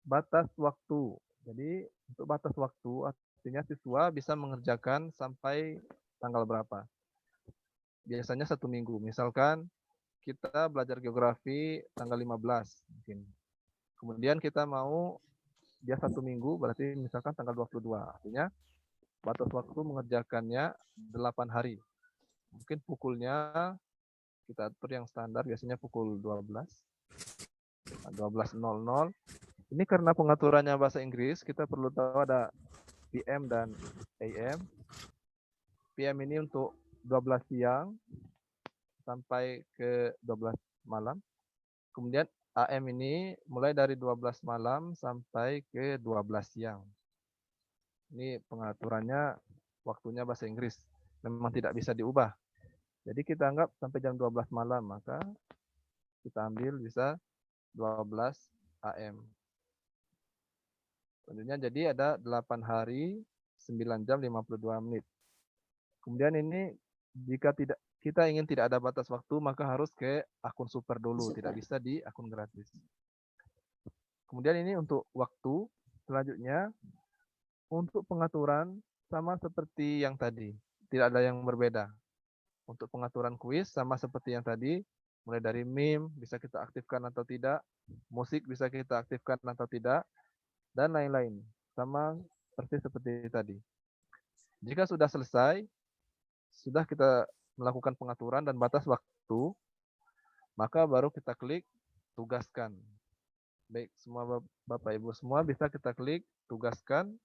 Batas waktu. Jadi, untuk batas waktu, artinya siswa bisa mengerjakan sampai tanggal berapa. Biasanya 1 minggu. Misalkan kita belajar geografi tanggal 15 mungkin. Kemudian kita mau dia 1 minggu, berarti misalkan tanggal 22. Artinya batas waktu mengerjakannya 8 hari. Mungkin pukulnya kita atur yang standar, biasanya pukul 12. 12.00. Ini karena pengaturannya bahasa Inggris, kita perlu tahu ada PM dan AM. PM ini untuk 12 siang sampai ke 12 malam. Kemudian AM ini mulai dari 12 malam sampai ke 12 siang. Ini pengaturannya waktunya bahasa Inggris. Memang tidak bisa diubah. Jadi kita anggap sampai jam 12 malam, maka kita ambil bisa 12 AM. Tentunya jadi ada 8 hari, 9 jam 52 menit. Kemudian ini jika kita ingin tidak ada batas waktu, maka harus ke akun super dulu, tidak bisa di akun gratis. Kemudian ini untuk waktu, selanjutnya untuk pengaturan sama seperti yang tadi, tidak ada yang berbeda. Untuk pengaturan kuis sama seperti yang tadi, mulai dari meme bisa kita aktifkan atau tidak, musik bisa kita aktifkan atau tidak, dan lain-lain. Sama persis seperti tadi. Jika sudah selesai, sudah kita melakukan pengaturan dan batas waktu, maka baru kita klik tugaskan. Baik, semua Bapak Ibu semua bisa kita klik tugaskan.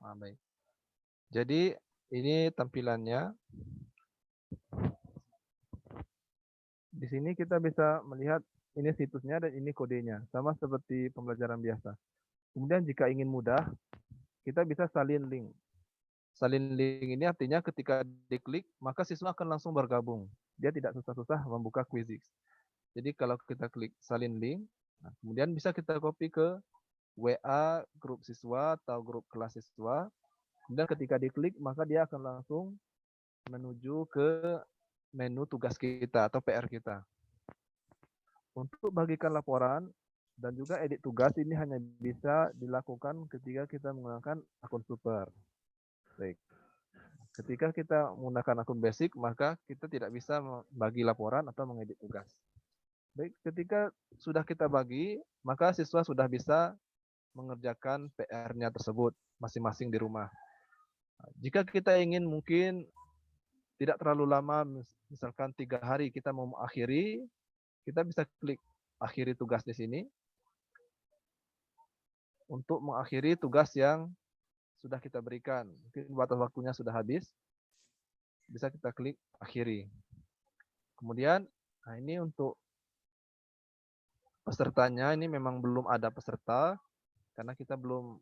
Nah, baik. Jadi ini tampilannya. Di sini kita bisa melihat ini situsnya dan ini kodenya, sama seperti pembelajaran biasa. Kemudian jika ingin mudah, kita bisa salin link. Salin link ini artinya ketika diklik, maka siswa akan langsung bergabung. Dia tidak susah-susah membuka Quizix. Jadi kalau kita klik salin link, nah, kemudian bisa kita copy ke WA grup siswa atau grup kelas siswa. Kemudian ketika diklik, maka dia akan langsung menuju ke menu tugas kita atau PR kita. Untuk bagikan laporan dan juga edit tugas ini hanya bisa dilakukan ketika kita menggunakan akun super. Baik. Ketika kita menggunakan akun basic, maka kita tidak bisa membagi laporan atau mengedit tugas. Baik, ketika sudah kita bagi, maka siswa sudah bisa mengerjakan PR-nya tersebut masing-masing di rumah. Jika kita ingin mungkin tidak terlalu lama, misalkan 3 hari kita mau mengakhiri, kita bisa klik akhiri tugas di sini. Untuk mengakhiri tugas yang sudah kita berikan. Mungkin batas waktunya sudah habis, bisa kita klik akhiri. Kemudian, nah ini untuk pesertanya, ini memang belum ada peserta, karena kita belum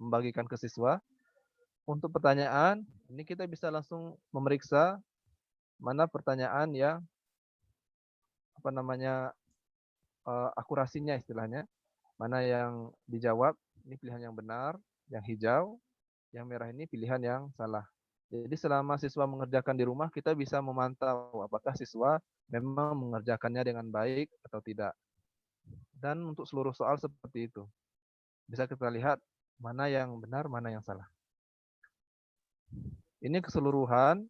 membagikan ke siswa. Untuk pertanyaan, ini kita bisa langsung memeriksa mana pertanyaan yang akurasinya istilahnya, mana yang dijawab, ini pilihan yang benar, yang hijau, yang merah ini pilihan yang salah. Jadi selama siswa mengerjakan di rumah, kita bisa memantau apakah siswa memang mengerjakannya dengan baik atau tidak. Dan untuk seluruh soal seperti itu. bisa kita lihat mana yang benar, mana yang salah. Ini keseluruhan,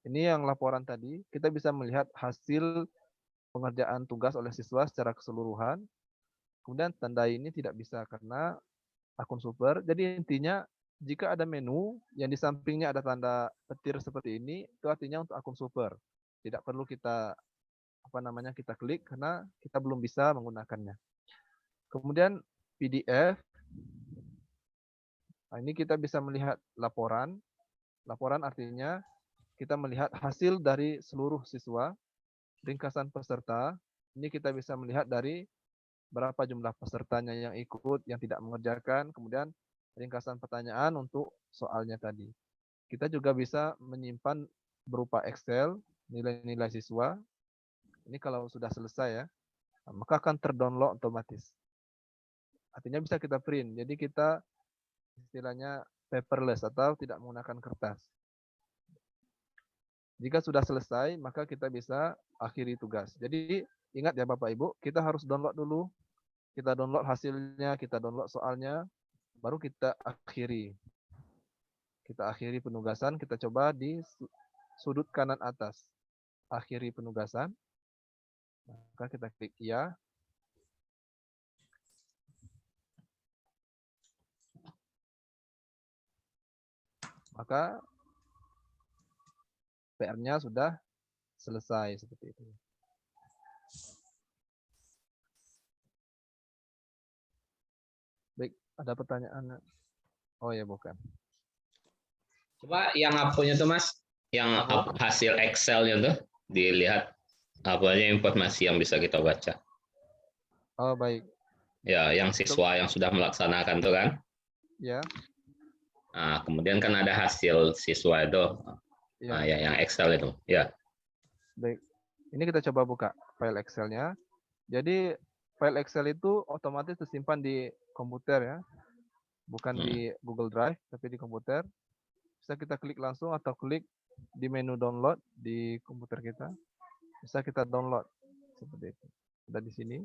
ini yang laporan tadi, kita bisa melihat hasil pengerjaan tugas oleh siswa secara keseluruhan. Kemudian tanda ini tidak bisa karena akun super. Jadi intinya jika ada menu yang di sampingnya ada tanda petir seperti ini, itu artinya untuk akun super. Tidak perlu kita kita klik karena kita belum bisa menggunakannya. Kemudian PDF. Nah, ini kita bisa melihat laporan. Laporan artinya kita melihat hasil dari seluruh siswa, ringkasan peserta. Ini kita bisa melihat dari berapa jumlah pesertanya yang ikut, yang tidak mengerjakan, kemudian ringkasan pertanyaan untuk soalnya tadi. Kita juga bisa menyimpan berupa Excel nilai-nilai siswa. Ini kalau sudah selesai ya, maka akan terdownload otomatis. Artinya bisa kita print. Jadi kita istilahnya paperless atau tidak menggunakan kertas. Jika sudah selesai, maka kita bisa akhiri tugas. Jadi ingat ya Bapak Ibu, kita harus download dulu. Kita download hasilnya, kita download soalnya, baru kita akhiri. Kita akhiri penugasan, kita coba di sudut kanan atas. Akhiri penugasan. Maka kita klik iya. Maka PR-nya sudah selesai seperti itu. Baik, ada pertanyaan? Oh ya, bukan. Coba yang apunya tuh Mas, yang hasil Excel-nya tuh dilihat apa aja informasi yang bisa kita baca. Oh baik. Ya, yang siswa yang sudah melaksanakan tuh kan. Ya. Nah, kemudian kan ada hasil siswa itu. Ya. Nah, ya yang Excel itu. Ya. Baik. Ini kita coba buka file Excel-nya. Jadi file Excel itu otomatis tersimpan di komputer ya. Bukan di Google Drive, tapi di komputer. Bisa kita klik langsung atau klik di menu download di komputer kita. Bisa kita download seperti itu. Sudah di sini.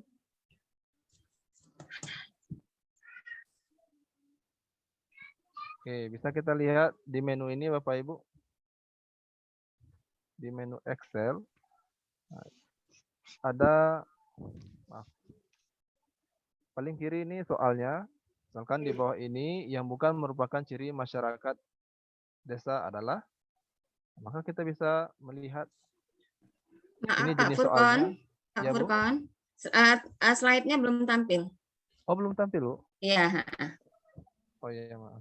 Oke, bisa kita lihat di menu ini Bapak Ibu. Di menu Excel ada paling kiri ini soalnya. Misalkan di bawah ini yang bukan merupakan ciri masyarakat desa adalah, maka kita bisa melihat Maaf ini Pak jenis Furkon, soalnya. Pak Ya, Bu. Furkon, slide-nya belum tampil. Oh, belum tampil, Bu? Iya. Oh iya, maaf.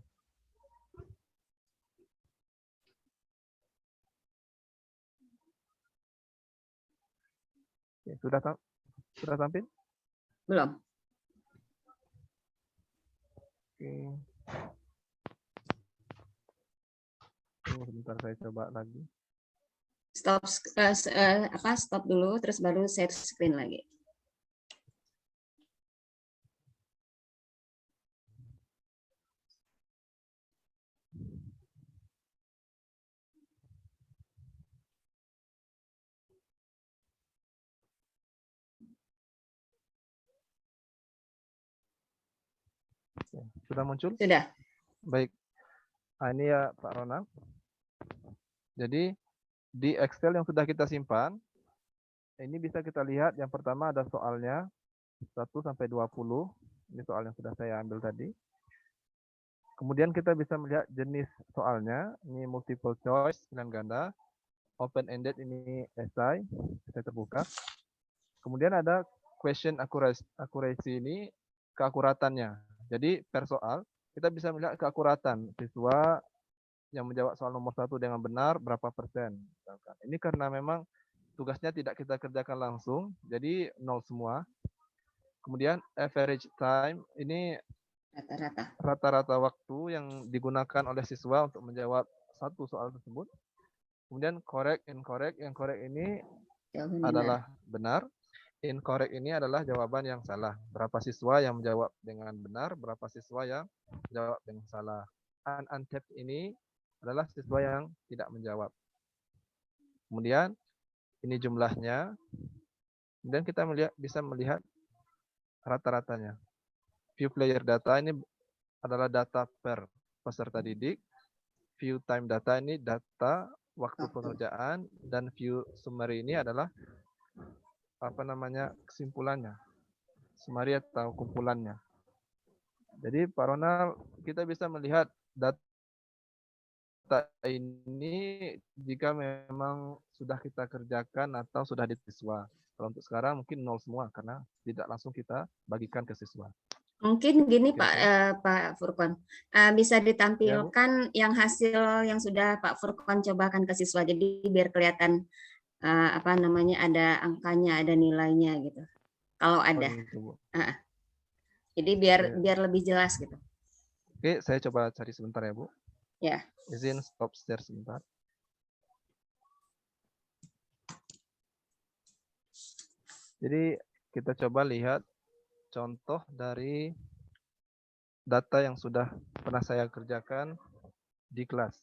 Ya, sudah tampil? Belum. Oke. Sebentar saya coba lagi. Stop dulu, terus baru share screen lagi. Sudah muncul? Sudah. Baik. Nah, ini ya Pak Ronald. Jadi di Excel yang sudah kita simpan, ini bisa kita lihat yang pertama ada soalnya 1 sampai 20. Ini soal yang sudah saya ambil tadi. Kemudian kita bisa melihat jenis soalnya. Ini multiple choice, pilihan ganda. Open ended ini esai, bisa terbuka. Kemudian ada question accuracy ini keakuratannya. Jadi per soal kita bisa melihat keakuratan siswa yang menjawab soal nomor 1 dengan benar berapa persen. Ini karena memang tugasnya tidak kita kerjakan langsung, jadi 0 semua. Kemudian average time ini rata-rata waktu yang digunakan oleh siswa untuk menjawab satu soal tersebut. Kemudian correct, incorrect. Yang correct ini adalah benar. Incorrect ini adalah jawaban yang salah. Berapa siswa yang menjawab dengan benar, berapa siswa yang menjawab dengan salah. Untapped ini adalah siswa yang tidak menjawab. Kemudian ini jumlahnya. Kemudian kita bisa melihat rata-ratanya. view player data ini adalah data per peserta didik. View time data ini data waktu pengerjaan, dan view summary ini adalah kesimpulannya, summary atau kumpulannya. Jadi Pak Ronald, kita bisa melihat data ini jika memang sudah kita kerjakan atau sudah di siswa. Kalau untuk sekarang mungkin 0 semua karena tidak langsung kita bagikan ke siswa. Mungkin gini Pak Kira-kira. Pak Furkon, bisa Ya, Bu. ditampilkan yang hasil yang sudah Pak Furkon cobakan ke siswa, jadi biar kelihatan ada angkanya, ada nilainya gitu. Kalau Oh ada, gitu, Bu. jadi Oke. biar lebih jelas gitu. Oke, saya coba cari sebentar ya, Bu. Ya. Izin stop share sebentar. Jadi kita coba lihat contoh dari data yang sudah pernah saya kerjakan di kelas.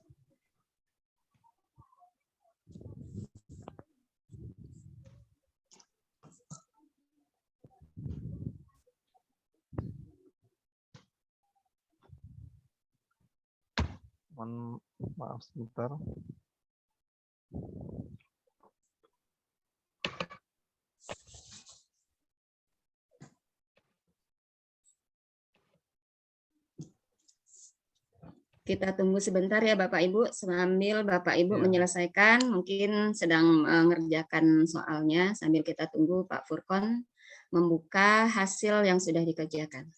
Maaf sebentar. Kita tunggu sebentar ya Bapak Ibu, sambil Bapak Ibu Ya. menyelesaikan, mungkin sedang mengerjakan soalnya, sambil kita tunggu Pak Furkon membuka hasil yang sudah dikerjakan.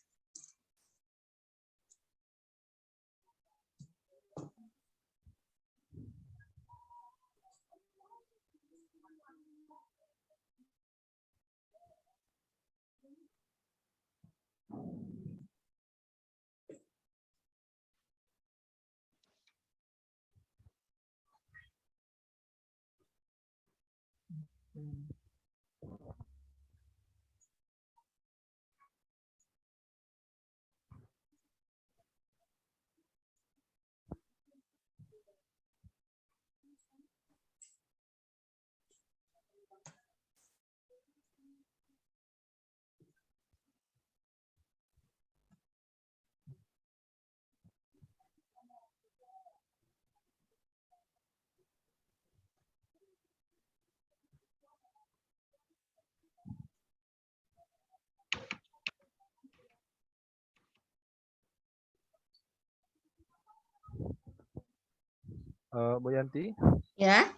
Bu Yanti, Ya?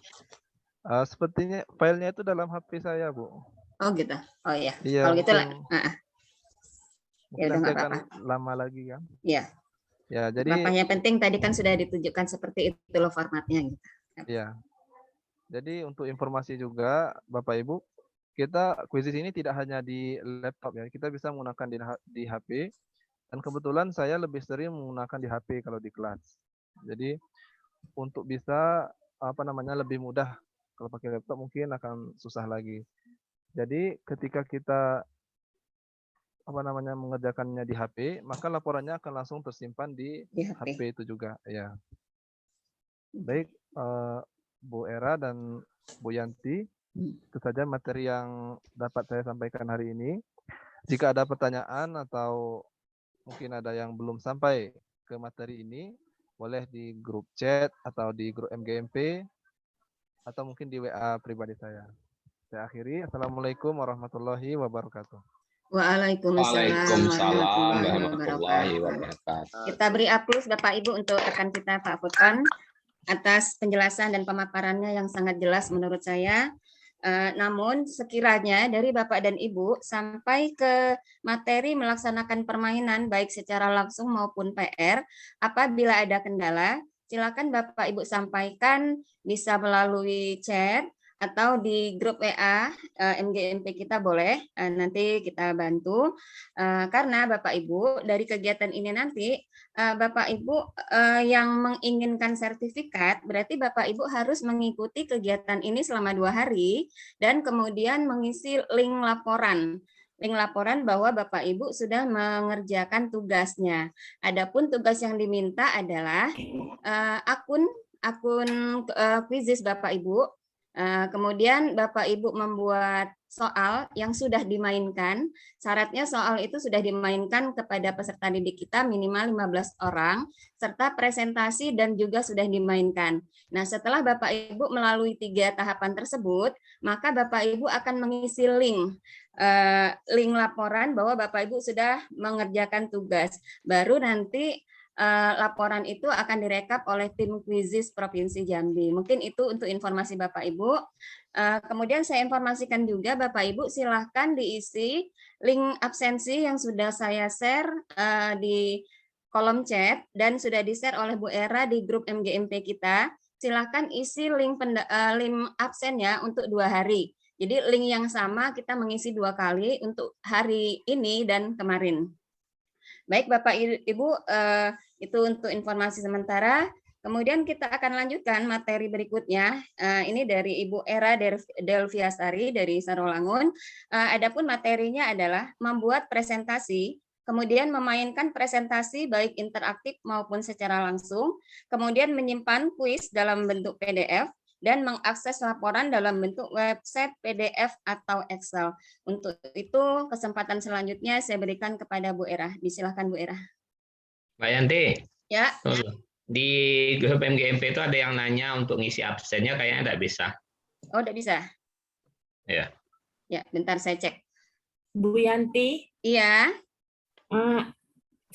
sepertinya filenya itu dalam HP saya, Bu. Oh gitu. Oh iya. Iya, Kalau gitu lah. mungkin udah nanti nggak akan apa-apa. lama lagi kan. Ya. Ya, jadi Bapaknya penting tadi kan sudah ditunjukkan seperti itu loh formatnya gitu. ya. Jadi untuk informasi juga Bapak Ibu, kita kuisis ini tidak hanya di laptop ya, kita bisa menggunakan di HP. Dan kebetulan saya lebih sering menggunakan di HP kalau di kelas. Jadi untuk bisa lebih mudah, kalau pakai laptop mungkin akan susah lagi. Jadi ketika kita mengerjakannya di HP, maka laporannya akan langsung tersimpan di HP itu juga ya. Baik, Bu Era dan Bu Yanti, itu saja materi yang dapat saya sampaikan hari ini. Jika ada pertanyaan atau mungkin ada yang belum sampai ke materi ini, boleh di grup chat atau di grup MGMP atau mungkin di WA pribadi saya. Saya akhiri. Assalamualaikum warahmatullahi wabarakatuh. Waalaikumsalam warahmatullahi wabarakatuh. Kita beri aplaus Bapak Ibu untuk rekan kita Pak Furkon atas penjelasan dan pemaparannya yang sangat jelas menurut saya. Namun sekiranya dari Bapak dan Ibu sampai ke materi melaksanakan permainan baik secara langsung maupun PR, apabila ada kendala, silakan Bapak Ibu sampaikan bisa melalui chat atau di grup WA MGMP kita boleh, nanti kita bantu. Karena Bapak Ibu dari kegiatan ini nanti Bapak Ibu yang menginginkan sertifikat, berarti Bapak Ibu harus mengikuti kegiatan ini selama 2 hari dan kemudian mengisi link laporan bahwa Bapak Ibu sudah mengerjakan tugasnya. Adapun tugas yang diminta adalah akun Quizizz Bapak Ibu. Kemudian Bapak Ibu membuat soal yang sudah dimainkan. Syaratnya soal itu sudah dimainkan kepada peserta didik kita minimal 15 orang, serta presentasi dan juga sudah dimainkan. Nah, setelah Bapak Ibu melalui 3 tahapan tersebut, maka Bapak Ibu akan mengisi link laporan bahwa Bapak Ibu sudah mengerjakan tugas. Baru nanti laporan itu akan direkap oleh tim Quizizz Provinsi Jambi. Mungkin itu untuk informasi Bapak Ibu. Kemudian saya informasikan juga Bapak Ibu silahkan diisi link absensi yang sudah saya share di kolom chat dan sudah di-share oleh Bu Era di grup MGMP kita. Silahkan isi link absennya untuk 2 hari. Jadi link yang sama kita mengisi 2 kali untuk hari ini dan kemarin. Baik Bapak Ibu, itu untuk informasi sementara. Kemudian kita akan lanjutkan materi berikutnya. Ini dari Ibu Era Delviasari dari Sarolangun. Adapun materinya adalah membuat presentasi, kemudian memainkan presentasi baik interaktif maupun secara langsung, kemudian menyimpan kuis dalam bentuk PDF, dan mengakses laporan dalam bentuk website, PDF, atau Excel. Untuk itu, kesempatan selanjutnya saya berikan kepada Bu Era. Disilahkan Bu Era. Mbak Yanti, Ya. di grup MGMP itu ada yang nanya untuk ngisi absennya, kayaknya nggak bisa. Oh, tidak bisa? Ya. Ya, bentar saya cek. Bu Yanti, Iya.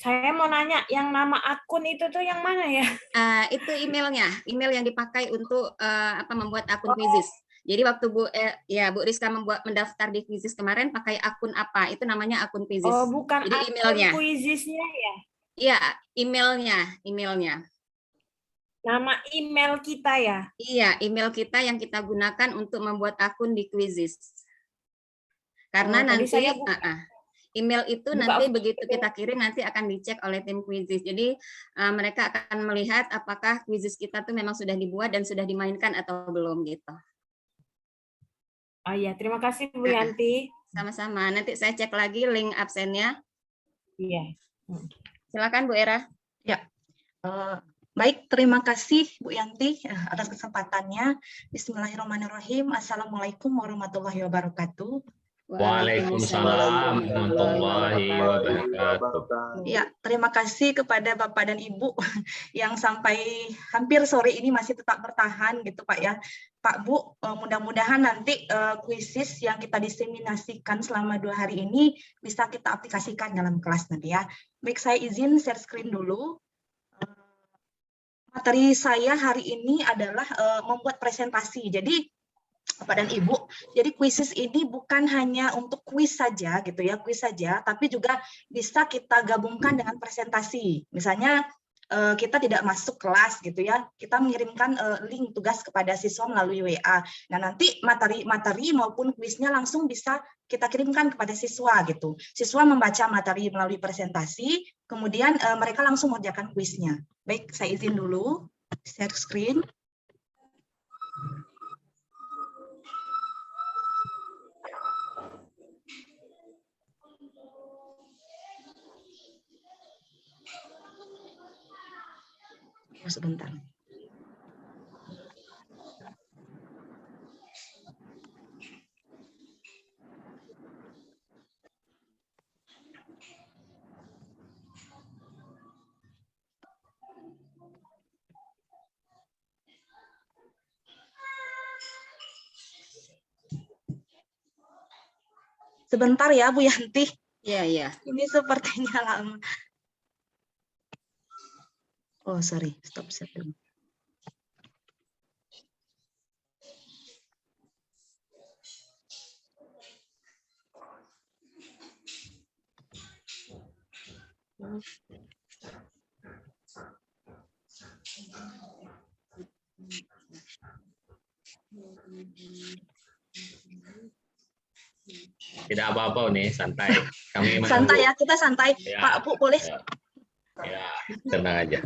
saya mau nanya, yang nama akun itu tuh yang mana ya? Itu emailnya, email yang dipakai untuk membuat akun Quizizz. Jadi waktu Bu Rizka mendaftar di Quizizz kemarin pakai akun apa? Itu namanya akun Quizizz. Oh, bukan. Jadi akun emailnya. Quizizz-nya ya? Iya, emailnya. Nama email kita ya? Iya, email kita yang kita gunakan untuk membuat akun di Quizizz. Karena nanti email itu nanti begitu kita kirim nanti akan dicek oleh tim Quizizz. Jadi mereka akan melihat apakah Quizizz kita tuh memang sudah dibuat dan sudah dimainkan atau belum gitu. Oh iya, terima kasih Bu Yanti. Sama-sama. Nanti saya cek lagi link absennya. Iya. Silakan Bu Era. Ya. Baik, terima kasih Bu Yanti atas kesempatannya. Bismillahirrahmanirrahim. Assalamualaikum warahmatullahi wabarakatuh. Waalaikumsalam warahmatullahi wabarakatuh. Ya, terima kasih kepada Bapak dan Ibu yang sampai hampir sore ini masih tetap bertahan gitu Pak ya. Pak Bu, mudah-mudahan nanti Quizizz yang kita diseminasikan selama 2 hari ini bisa kita aplikasikan dalam kelas nanti ya. Baik, saya izin share screen dulu. Materi saya hari ini adalah membuat presentasi. Jadi Bapak dan Ibu, jadi Quizizz ini bukan hanya untuk kuis saja gitu ya, kuis saja, tapi juga bisa kita gabungkan dengan presentasi. Misalnya kita tidak masuk kelas gitu ya, kita mengirimkan link tugas kepada siswa melalui WA. Nah, nanti materi maupun kuisnya langsung bisa kita kirimkan kepada siswa gitu. Siswa membaca materi melalui presentasi, kemudian mereka langsung mengerjakan kuisnya. Baik, saya izin dulu share screen. Sebentar. Sebentar ya Bu Yanti. Iya. Ini sepertinya lama. Oh, sorry, stop share dulu. Tidak apa-apa nih, santai. Kami santai ya, kita santai. Ya, Pak Bu, boleh? Ya, tenang aja.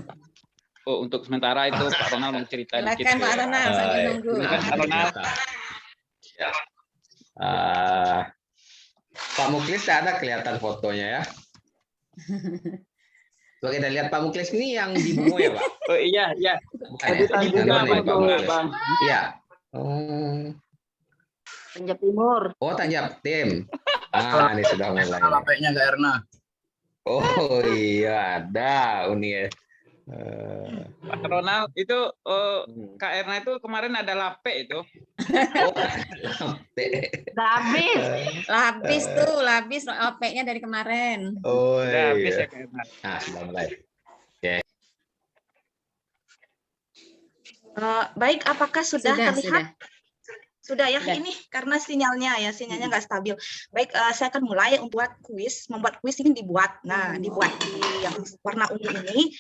Oh, untuk sementara itu Pak Ronald mau cerita dikit. Silakan Pak Ronald, sambil nunggu. Pak Ronald. Ya. Pak Muklis ada kelihatan fotonya ya. Coba kita lihat Pak Muklis ini yang di Bungo ya Pak? Oh iya. Bukan ya? Di Bungo nih Pak Muklis. Iya. Oh, Tanjab Timur. oh Tanjab Tim. Ini sudah mulai. HP-nya Kak Erna. Oh iya, ada Uni ya. Pak Ronald itu Kak Erna itu kemarin ada lape itu. Oh, Udah habis. Labis OP-nya dari kemarin. oh Udah habis iya. ya Kak Erna. Nah, sudah mulai. Baik, apakah sudah terlihat? Sudah ya, Sudah. ini karena sinyalnya nggak stabil. Baik, saya akan mulai membuat kuis ini dibuat. Nah, dibuat di yang warna ungu ini.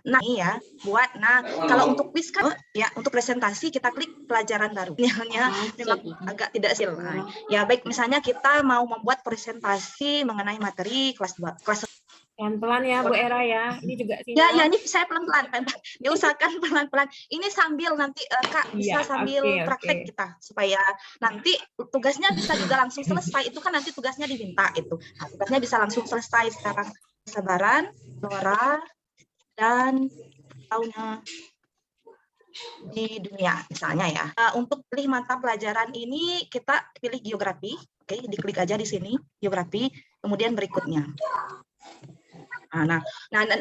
Nah, ini ya, buat. Nah, kalau untuk kuis kan, ya untuk presentasi kita klik pelajaran baru. Sinyalnya memang agak tidak stabil. Nah, ya baik, misalnya kita mau membuat presentasi mengenai materi kelas 2, kelas. Pelan-pelan ya Bu Era ya. Ini juga Ya, sinyal. ini saya pelan-pelan. Diusahakan pelan-pelan. Ini sambil nanti Kak bisa Iya, sambil oke. praktek kita supaya nanti tugasnya bisa juga langsung selesai. Itu kan nanti tugasnya diminta itu. Nah, tugasnya bisa langsung selesai sekarang. Kesabaran, Nora, dan tahunnya di dunia misalnya ya. Untuk pilih mata pelajaran ini kita pilih geografi. Oke, diklik aja di sini geografi. Kemudian berikutnya. Nah,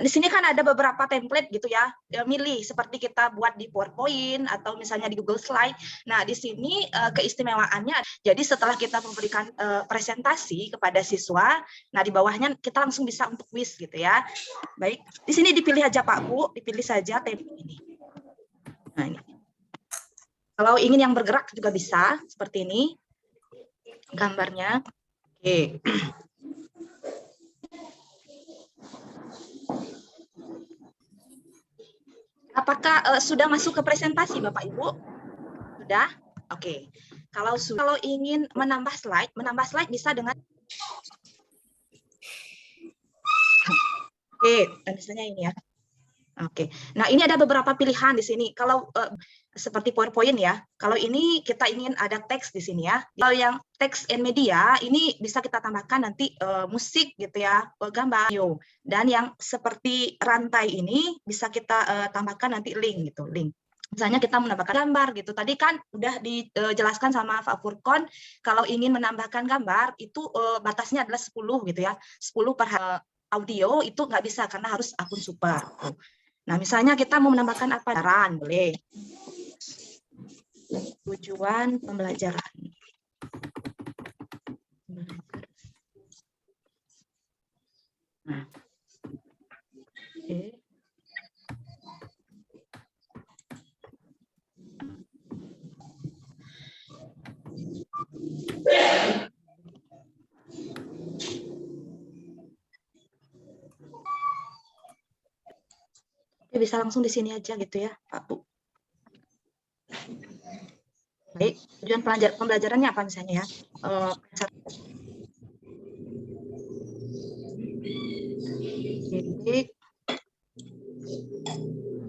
di sini kan ada beberapa template gitu ya, milih seperti kita buat di PowerPoint atau misalnya di Google Slide. Nah, di sini keistimewaannya, jadi setelah kita memberikan presentasi kepada siswa, nah di bawahnya kita langsung bisa untuk quiz gitu ya. Baik, di sini dipilih aja Pak Bu, dipilih saja template ini. Nah, ini. Kalau ingin yang bergerak juga bisa, seperti ini gambarnya. Oke. Apakah sudah masuk ke presentasi Bapak Ibu? Sudah? Oke. Kalau ingin menambah slide bisa dengan dan misalnya ini ya. Oke. Nah, ini ada beberapa pilihan di sini. Kalau seperti PowerPoint ya. Kalau ini kita ingin ada teks di sini ya. Kalau yang teks and media ini bisa kita tambahkan nanti musik gitu ya, gambar, video. Dan yang seperti rantai ini bisa kita tambahkan nanti link gitu, link. Misalnya kita menambahkan gambar gitu. Tadi kan udah dijelaskan sama Pak Furkon kalau ingin menambahkan gambar itu batasnya adalah 10 gitu ya. 10 per audio itu nggak bisa karena harus akun super. Nah, misalnya kita mau menambahkan apa? Pelajaran, boleh. Tujuan pembelajaran. Nah. Oke. Bisa langsung di sini aja gitu ya, Pak Bu. Baik, tujuan pembelajarannya apa misalnya ya? Didik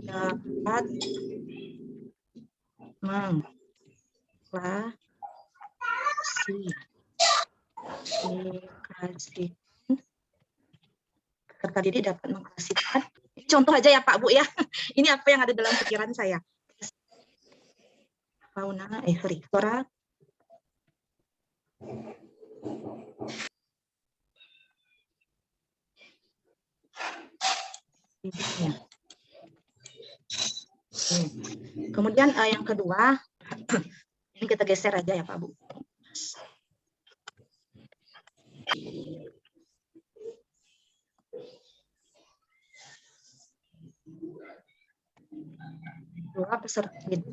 dapat peserta didik dapat mengklasifikasikan. Contoh aja ya Pak Bu ya. Ini apa yang ada dalam pikiran saya. Fauna, flora. Kemudian yang kedua, ini kita geser aja ya Pak Bu. Dua peserta didik.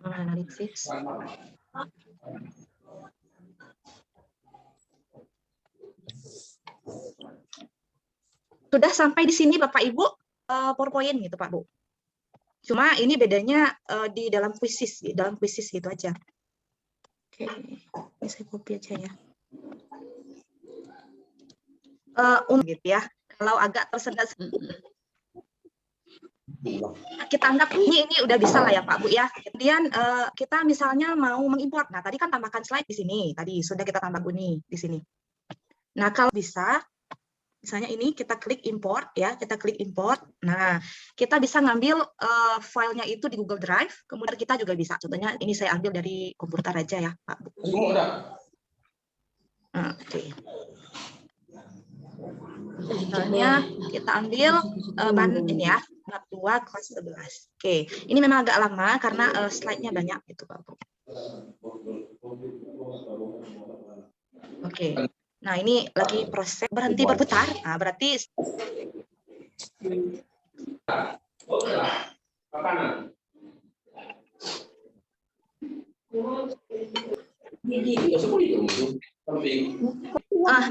Analisis. Sudah sampai di sini Bapak Ibu PowerPoint gitu Pak Bu. Cuma ini bedanya di dalam kuisis gitu aja. Oke, ini saya copy aja ya. Gitu ya. Kalau agak tersendat Kita anggap ini udah bisa lah ya Pak Bu ya. Kemudian kita misalnya mau mengimport. Nah, tadi kan tambahkan slide di sini. Tadi sudah kita tambah ini di sini. Nah, kalau bisa misalnya ini kita klik import ya, kita klik import. Nah, kita bisa ngambil filenya itu di Google Drive, kemudian kita juga bisa. Contohnya ini saya ambil dari komputer aja ya, Pak Bu. Oke. Misalnya kita ambil ini ya, bab 2 kelas 11. Oke, ini memang agak lama karena slide-nya banyak gitu, Pak Bu. Oke. Nah, ini lagi proses berhenti berputar. Nah, berarti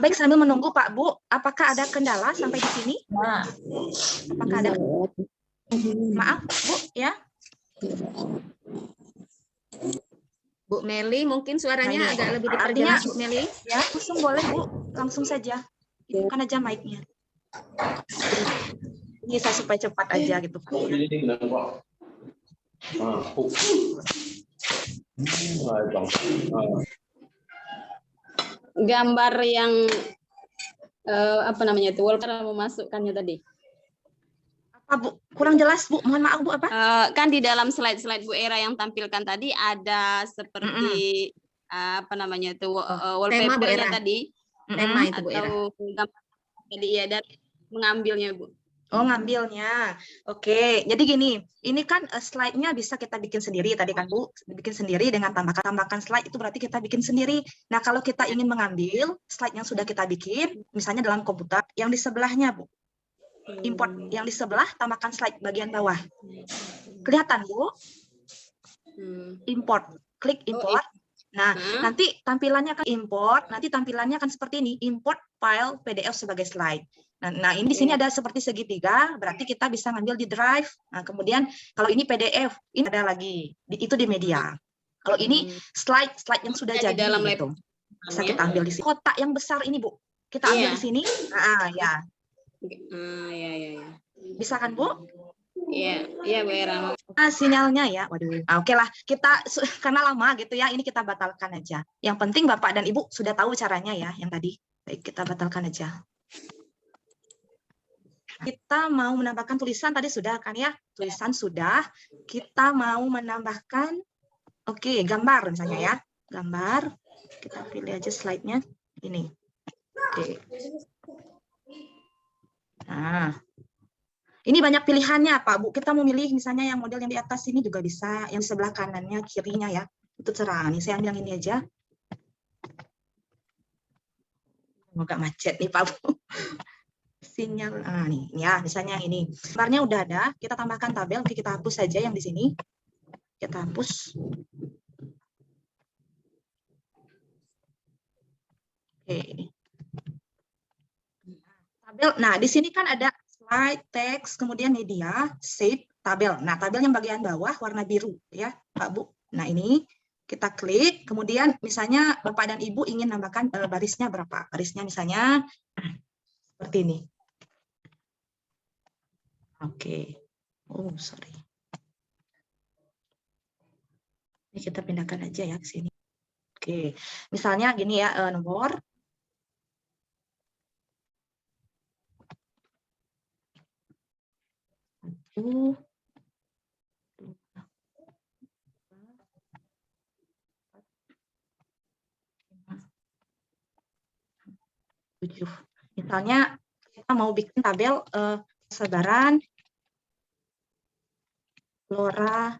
baik, sambil menunggu Pak Bu, apakah ada kendala sampai di sini? Apakah ada? Maaf, Bu, ya. Bu Meli, mungkin suaranya Nah, agak lebih artinya, diperjelas, Bu Meli. Ya, langsung boleh Bu, langsung saja. Bukan aja mic-nya. Ini saya supaya cepat aja gitu Pak. Gambar yang apa namanya itu, wallpaper memasukkannya tadi. Apa Bu? Kurang jelas Bu, mohon maaf Bu apa? Kan di dalam slide-slide Bu Era yang tampilkan tadi ada seperti apa namanya itu wallpaper-nya tadi. Tema itu Bu Era. Atau gambar tadi ya, dan mengambilnya Bu. Oh, ngambilnya. Oke, jadi gini, ini kan slide-nya bisa kita bikin sendiri tadi kan Bu, bikin sendiri dengan tambahkan slide itu berarti kita bikin sendiri. Nah, kalau kita ingin mengambil slide yang sudah kita bikin, misalnya dalam komputer, yang di sebelahnya Bu, import yang di sebelah, tambahkan slide bagian bawah. Kelihatan Bu? Import, klik import. Nah, nanti tampilannya akan import, nanti tampilannya akan seperti ini, import file PDF sebagai slide. Nah, ini di sini ada seperti segitiga, berarti kita bisa ngambil di drive. Nah, kemudian kalau ini PDF, ini ada lagi, itu di media. Kalau ini slide yang sudah jadi dalam gitu. Bisa kita ambil di sini. Kotak yang besar ini Bu, kita ambil di sini. Nah, ya. Ya. Bisa kan Bu? Iya Bu Era. Sinyalnya ya, waduh. Oke lah, kita karena lama gitu ya, ini kita batalkan aja. Yang penting Bapak dan Ibu sudah tahu caranya ya, yang tadi. Baik, kita batalkan aja. Kita mau menambahkan tulisan tadi sudah kan ya, tulisan sudah. Kita mau menambahkan, oke, gambar misalnya ya, gambar. Kita pilih aja slide-nya ini. Oke. Nah, ini banyak pilihannya Pak Bu. Kita mau milih misalnya yang model yang di atas ini juga bisa, yang di sebelah kanannya, kirinya ya. Itu cerah. Nih saya ambil yang ini aja. Agak macet nih Pak Bu. Sinyal, nih ya, misalnya yang ini. Gambarnya udah ada, kita tambahkan tabel. Oke, kita hapus saja yang di sini. Kita hapus. Oke. Tabel. Nah, di sini kan ada slide, teks, kemudian media, shape, tabel. Nah, tabel yang bagian bawah warna biru ya, Pak Bu. Nah, ini kita klik, kemudian misalnya Bapak dan Ibu ingin nambahkan barisnya berapa? Barisnya misalnya seperti ini. Oke. Oh, sorry. Ini kita pindahkan aja ya ke sini. Oke. Misalnya gini ya, nomor. Misalnya kita mau bikin tabel persebaran flora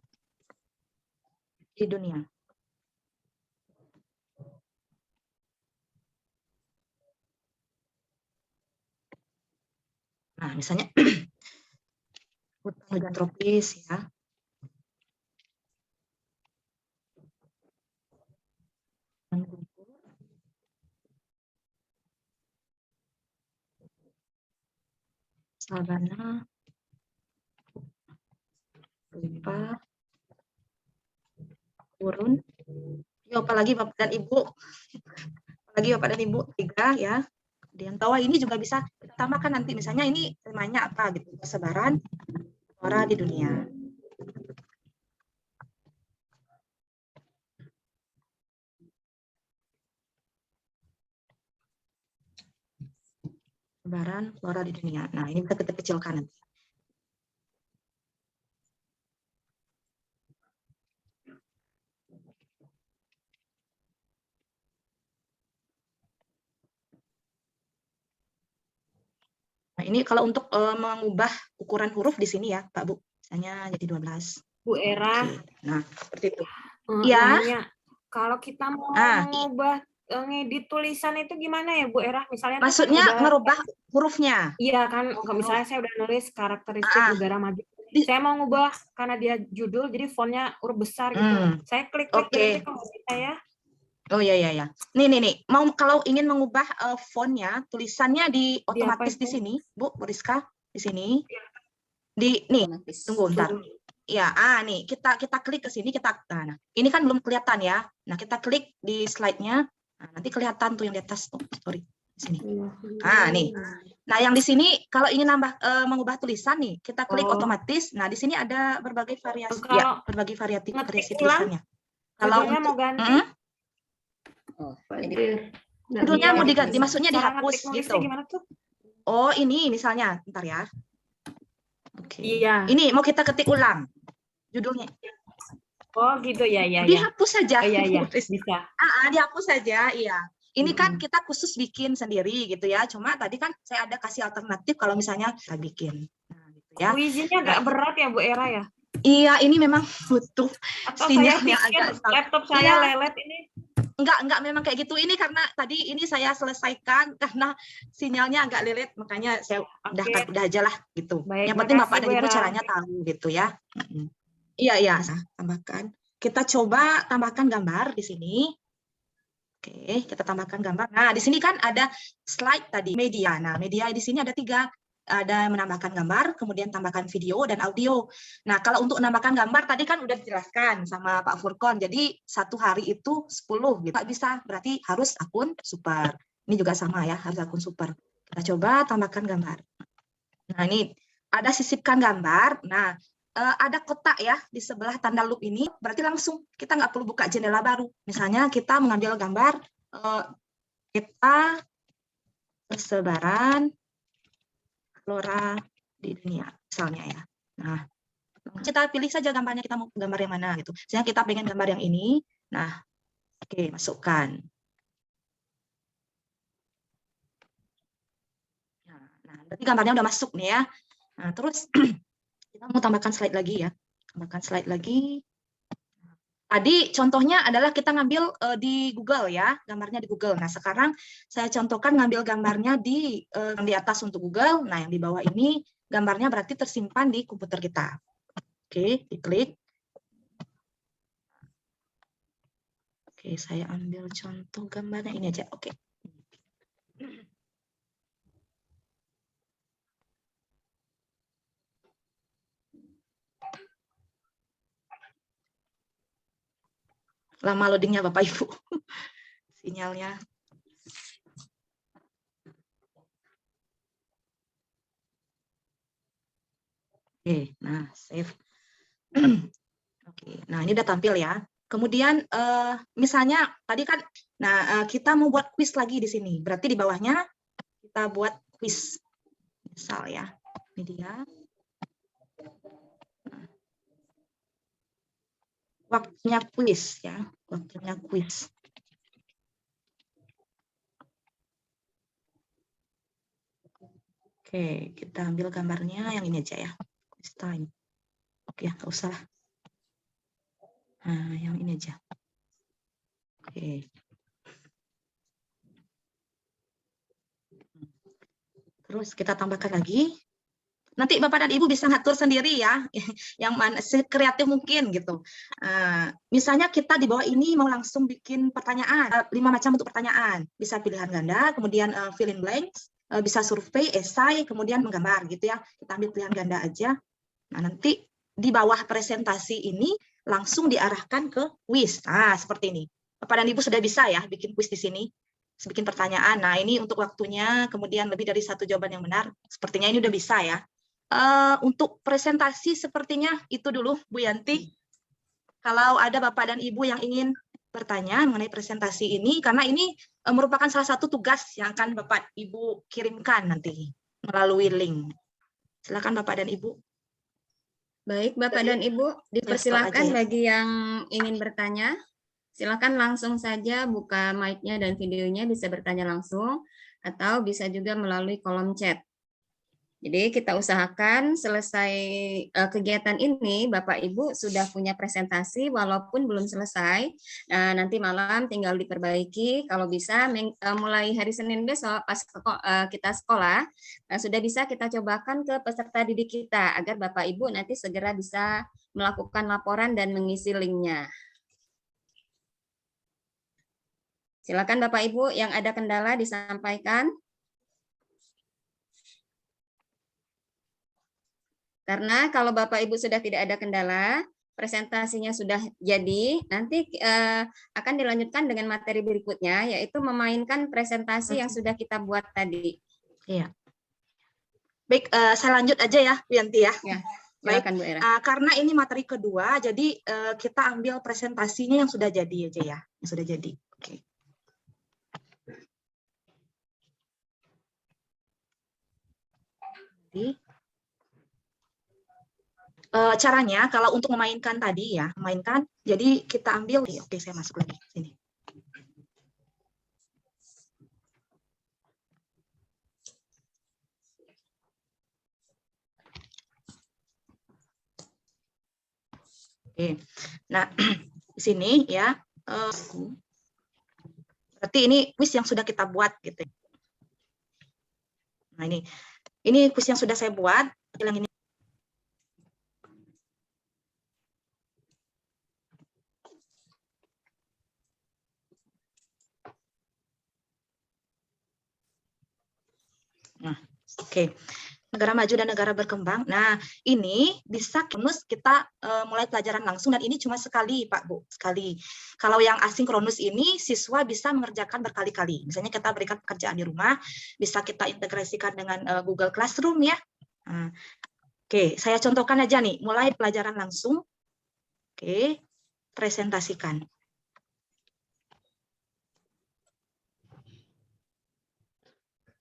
di dunia. Nah, misalnya hutan tropis ya. Sabana, lupa, turun. Ya, apalagi Bapak dan Ibu, tiga ya. Di yang bawah ini juga bisa tambahkan nanti, misalnya ini temanya apa gitu, persebaran Flora di dunia. Sebaran flora di dunia. Nah, ini bisa kita kecilkan nanti. Nah, ini kalau untuk mengubah ukuran huruf di sini ya, Pak Bu. Misalnya jadi 12. Bu Era, Oke. Nah, seperti itu. eh, Ya. nanya, kalau kita mau Ah, mengubah ngedit tulisan itu gimana ya Bu Era? Misalnya tuh maksudnya udah- ngerubah hurufnya. Iya kan, misalnya saya udah nulis karakteristik Ah. negara maju. Saya mau ngubah karena dia judul, jadi fontnya huruf besar gitu. Saya klik-klik Oke. gitu kalau saya. Oh ya ya ya. Nih. Mau kalau ingin mengubah fontnya, tulisannya di otomatis di itu? sini, Bu Rizka, di sini. Di nih, Otomatis. tunggu bentar. Ya, nih kita klik ke sini nah, ini kan belum kelihatan ya. Nah, kita klik di slide-nya. Nah, nanti kelihatan tuh yang di atas. Oh, sorry. Di sini. Nih. Nah, yang di sini kalau ingin mengubah tulisan nih, kita klik otomatis. Nah, di sini ada berbagai variasi Kalau berbagai variasi ngetik tulisannya. Kalau judulnya mau ganti, Oh, boleh di- judulnya mau diganti, maksudnya cara dihapus ngetik nulisnya gitu. gimana tuh? Oh, ini misalnya, bentar ya. Oke. Iya. Ini mau kita ketik ulang judulnya. Oh gitu ya. Dihapus saja. Iya, bisa. Dihapus saja, iya. Ini kan kita khusus bikin sendiri gitu ya. Cuma tadi kan saya ada kasih alternatif kalau misalnya kita bikin. Nah, gitu ya. Kuisinnya agak berat ya Bu Era ya? Iya, ini memang butuh Atau sinyal saya yang pikir agak stabil. laptop saya Iya. lelet ini. Enggak memang kayak gitu. Ini karena tadi ini saya selesaikan karena sinyalnya agak lelet, makanya saya udah aja lah gitu. Baik, Yang penting makasih, Bapak dan Bu Ibu Era. caranya tahu gitu ya. Iya, tambahkan. Kita coba tambahkan gambar di sini. Oke, kita tambahkan gambar. Nah, di sini kan ada slide tadi, media. Nah, media di sini ada 3. Ada menambahkan gambar, kemudian tambahkan video dan audio. Nah, kalau untuk menambahkan gambar tadi kan udah dijelaskan sama Pak Furkon. Jadi 1 hari itu 10 gitu. Nggak bisa, berarti harus akun super. Ini juga sama ya, harus akun super. Kita coba tambahkan gambar. Nah, ini ada sisipkan gambar. Nah, ada kotak ya di sebelah tanda loop ini, berarti langsung kita nggak perlu buka jendela baru. Misalnya kita mengambil gambar kita persebaran flora di dunia, misalnya ya. Nah, kita pilih saja gambarnya, kita mau gambar yang mana gitu. Misalnya kita pengen gambar yang ini. Nah, oke, masukkan. Nah, berarti gambarnya udah masuk nih ya. Nah, terus kita mau tambahkan slide lagi ya. Tambahkan slide lagi. Tadi contohnya adalah kita ngambil di Google ya, gambarnya di Google. Nah, sekarang saya contohkan ngambil gambarnya di atas untuk Google. Nah, yang di bawah ini gambarnya berarti tersimpan di komputer kita. Oke, diklik. Oke, saya ambil contoh gambarnya ini aja. Oke. Lama loadingnya Bapak Ibu. Sinyalnya. Oke, nah save. Oke, nah ini udah tampil ya. Kemudian misalnya tadi kan, nah kita mau buat quiz lagi di sini. Berarti di bawahnya kita buat quiz. Misal ya, media. Waktunya quiz ya, waktunya quiz. Oke, kita ambil gambarnya yang ini aja ya, quiz time. Oke, nggak usah lah. Nah, yang ini aja. Oke. Terus kita tambahkan lagi. Nanti Bapak dan Ibu bisa ngatur sendiri ya, yang mana sekreatif mungkin gitu. Misalnya kita di bawah ini mau langsung bikin pertanyaan, 5 macam untuk pertanyaan. Bisa pilihan ganda, kemudian fill in blanks, bisa survei, esai, kemudian menggambar gitu ya. Kita ambil pilihan ganda aja. Nah, nanti di bawah presentasi ini langsung diarahkan ke quiz. Nah, seperti ini. Bapak dan Ibu sudah bisa ya bikin quiz di sini. Bikin pertanyaan. Nah, ini untuk waktunya, kemudian lebih dari 1 jawaban yang benar. Sepertinya ini udah bisa ya. Untuk presentasi sepertinya itu dulu Bu Yanti. Kalau ada Bapak dan Ibu yang ingin bertanya mengenai presentasi ini, karena ini merupakan salah satu tugas yang akan Bapak Ibu kirimkan nanti melalui link. Silakan Bapak dan Ibu. Baik, Bapak dan Ibu, dipersilakan bagi yang ingin bertanya. Silakan langsung saja buka mic-nya dan videonya, bisa bertanya langsung, atau bisa juga melalui kolom chat. Jadi kita usahakan selesai kegiatan ini, Bapak Ibu sudah punya presentasi walaupun belum selesai. Nanti malam tinggal diperbaiki, kalau bisa mulai hari Senin besok pas kita sekolah, sudah bisa kita cobakan ke peserta didik kita, agar Bapak Ibu nanti segera bisa melakukan laporan dan mengisi linknya. Silakan Bapak Ibu yang ada kendala disampaikan. Karena kalau Bapak Ibu sudah tidak ada kendala, presentasinya sudah jadi, nanti akan dilanjutkan dengan materi berikutnya, yaitu memainkan presentasi yang sudah kita buat tadi. Iya. Baik, saya lanjut aja ya, Bu Yanti ya. Ya, baik, silakan Bu Era. Karena ini materi kedua, jadi kita ambil presentasinya yang sudah jadi aja ya, yang sudah jadi. Oke. Jadi, caranya kalau untuk memainkan tadi ya, memainkan, jadi kita ambil, oke saya masuk lagi sini. Oke, nah di sini ya, berarti ini kuis yang sudah kita buat gitu. Nah ini kuis yang sudah saya buat, yang ini. Nah, oke. Negara maju dan negara berkembang. Nah, ini bisa kita mulai pelajaran langsung, dan ini cuma sekali, Pak Bu, sekali. Kalau yang asinkronus ini, siswa bisa mengerjakan berkali-kali. Misalnya kita berikan pekerjaan di rumah, bisa kita integrasikan dengan Google Classroom ya. Nah, oke, saya contohkan aja nih, mulai pelajaran langsung. Oke, presentasikan.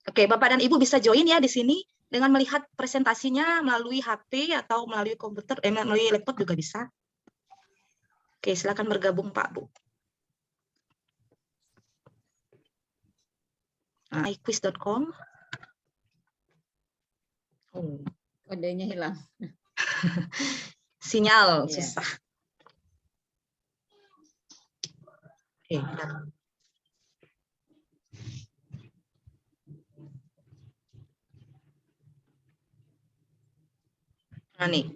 Oke, Bapak dan Ibu bisa join ya di sini dengan melihat presentasinya melalui HP atau melalui komputer, melalui laptop juga bisa. Oke, silakan bergabung Pak Bu. iquiz.com. Oh, kodenya hilang. Sinyal susah. Oke, nah nih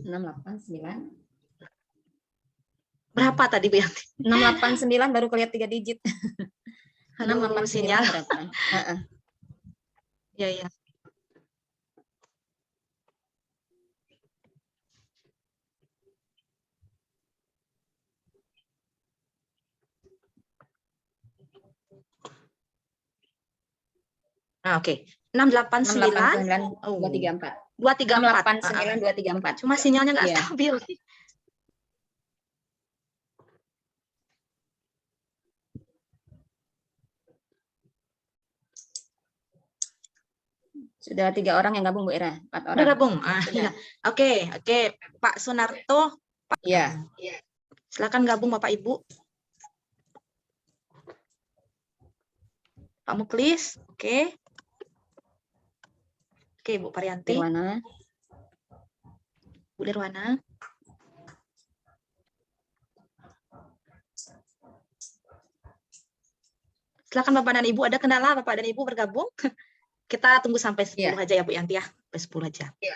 689. Berapa tadi Bu Yanti? 689 baru kelihatan 3 digit. 689 sinyal berapa? Ya ya. Nah, oke. 689 234. 234. Cuma sinyalnya nggak stabil. Sudah 3 orang yang gabung Bu Era, 4 orang. Udah gabung. Iya. Oke, Pak Sunarto. Iya. Silakan gabung Bapak Ibu. Pak Muklis, oke. Oke, Bu Parianti. Nirwana. Bu Nirwana. Silakan Bapak dan Ibu, ada kendala Bapak dan Ibu bergabung? Kita tunggu sampai 10 aja ya Bu Yanti ya. Sampai 10 aja. Ya.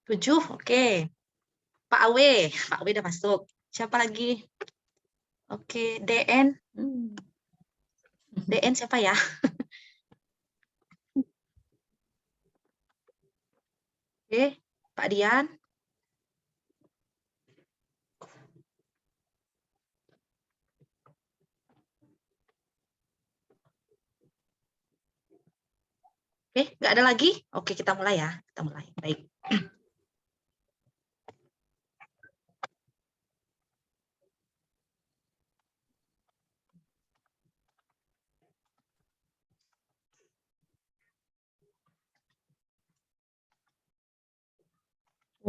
Tujuh, oke. Pak Awe. Pak Awe udah masuk. Siapa lagi? Oke, DN. DN siapa ya? Oke, Pak Dian. Oke, nggak ada lagi? Oke, kita mulai ya. Kita mulai. Baik.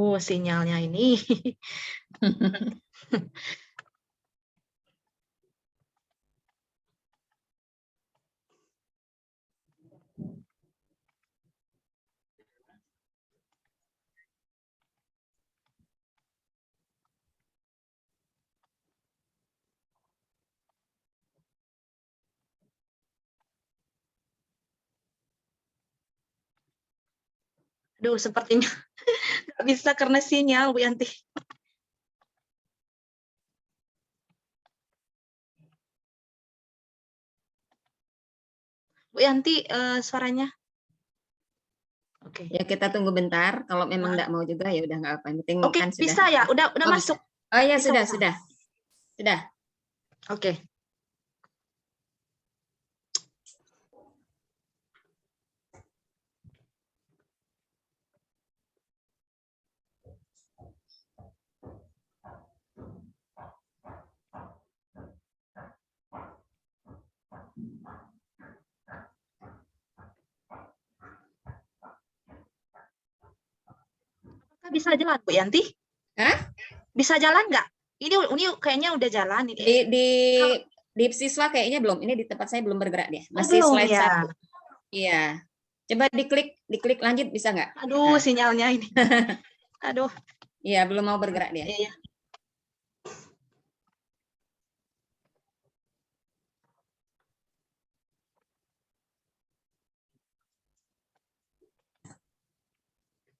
Oh, sinyalnya ini. Aduh, sepertinya nggak bisa karena sinyal, Bu Yanti. Bu Yanti, suaranya. Oke. Ya kita tunggu bentar. Kalau memang enggak mau juga ya udah nggak apa. Yang penting Oke, kan sudah. bisa ya? Udah Oh, masuk. bisa. Oh iya Bisa, sudah, bisa. sudah. Sudah. Oke. Bisa jalan, Bu Yanti? Hah? Bisa jalan nggak? Ini kayaknya udah jalan. Ini. Di siswa kayaknya belum. Ini di tempat saya belum bergerak dia. Oh, Masih belum slide ya? 1. Iya. Coba diklik lanjut bisa nggak? Aduh, Nah. sinyalnya ini. Aduh. Iya, belum mau bergerak dia. Iya.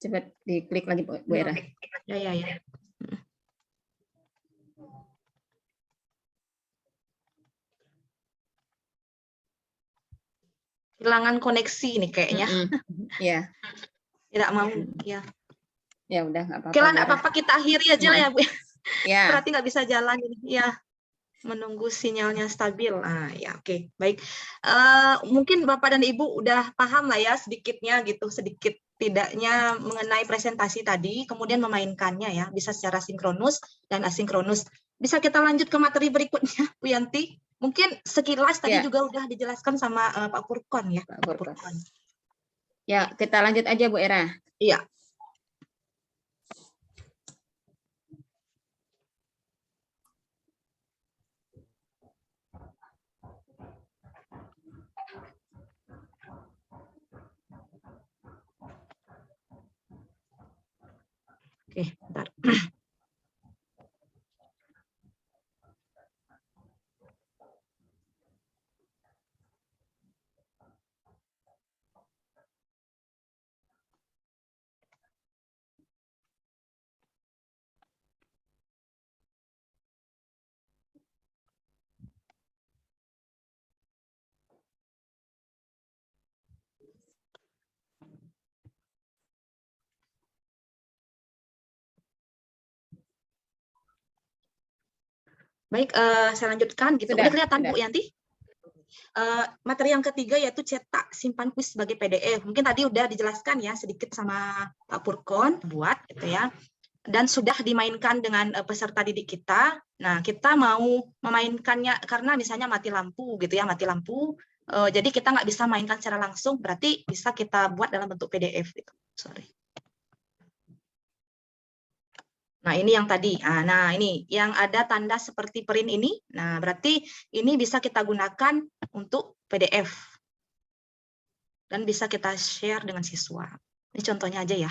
Coba diklik lagi Bu Era. Ya. Kehilangan koneksi nih kayaknya. Iya. Tidak mau. Ya. Ya udah nggak apa-apa. Oke lah, nggak apa-apa, kita akhiri aja lah ya, Bu. Ya. Berarti nggak bisa jalan ini. Ya. Menunggu sinyalnya stabil. Ya, oke. Baik. Mungkin Bapak dan Ibu udah paham lah ya sedikitnya gitu, sedikit tidaknya mengenai presentasi tadi, kemudian memainkannya ya, bisa secara sinkronus dan asinkronus. Bisa kita lanjut ke materi berikutnya, Bu Yanti? Mungkin sekilas tadi juga udah dijelaskan sama Pak Furkon ya. Pak Furkon. Ya, kita lanjut aja Bu Era. Iya. Oke, bentar. Baik, saya lanjutkan gitu. Udah kelihatan Bu Yanti? Materi yang ketiga yaitu cetak simpan kuis sebagai PDF. Mungkin tadi udah dijelaskan ya sedikit sama Pak Furkon buat gitu ya. Dan sudah dimainkan dengan peserta didik kita. Nah, kita mau memainkannya karena misalnya mati lampu gitu ya, mati lampu. Jadi kita nggak bisa mainkan secara langsung, berarti bisa kita buat dalam bentuk PDF gitu. Sorry. Nah, ini yang tadi. Nah, ini yang ada tanda seperti print ini. Nah, berarti ini bisa kita gunakan untuk PDF. Dan bisa kita share dengan siswa. Ini contohnya aja ya.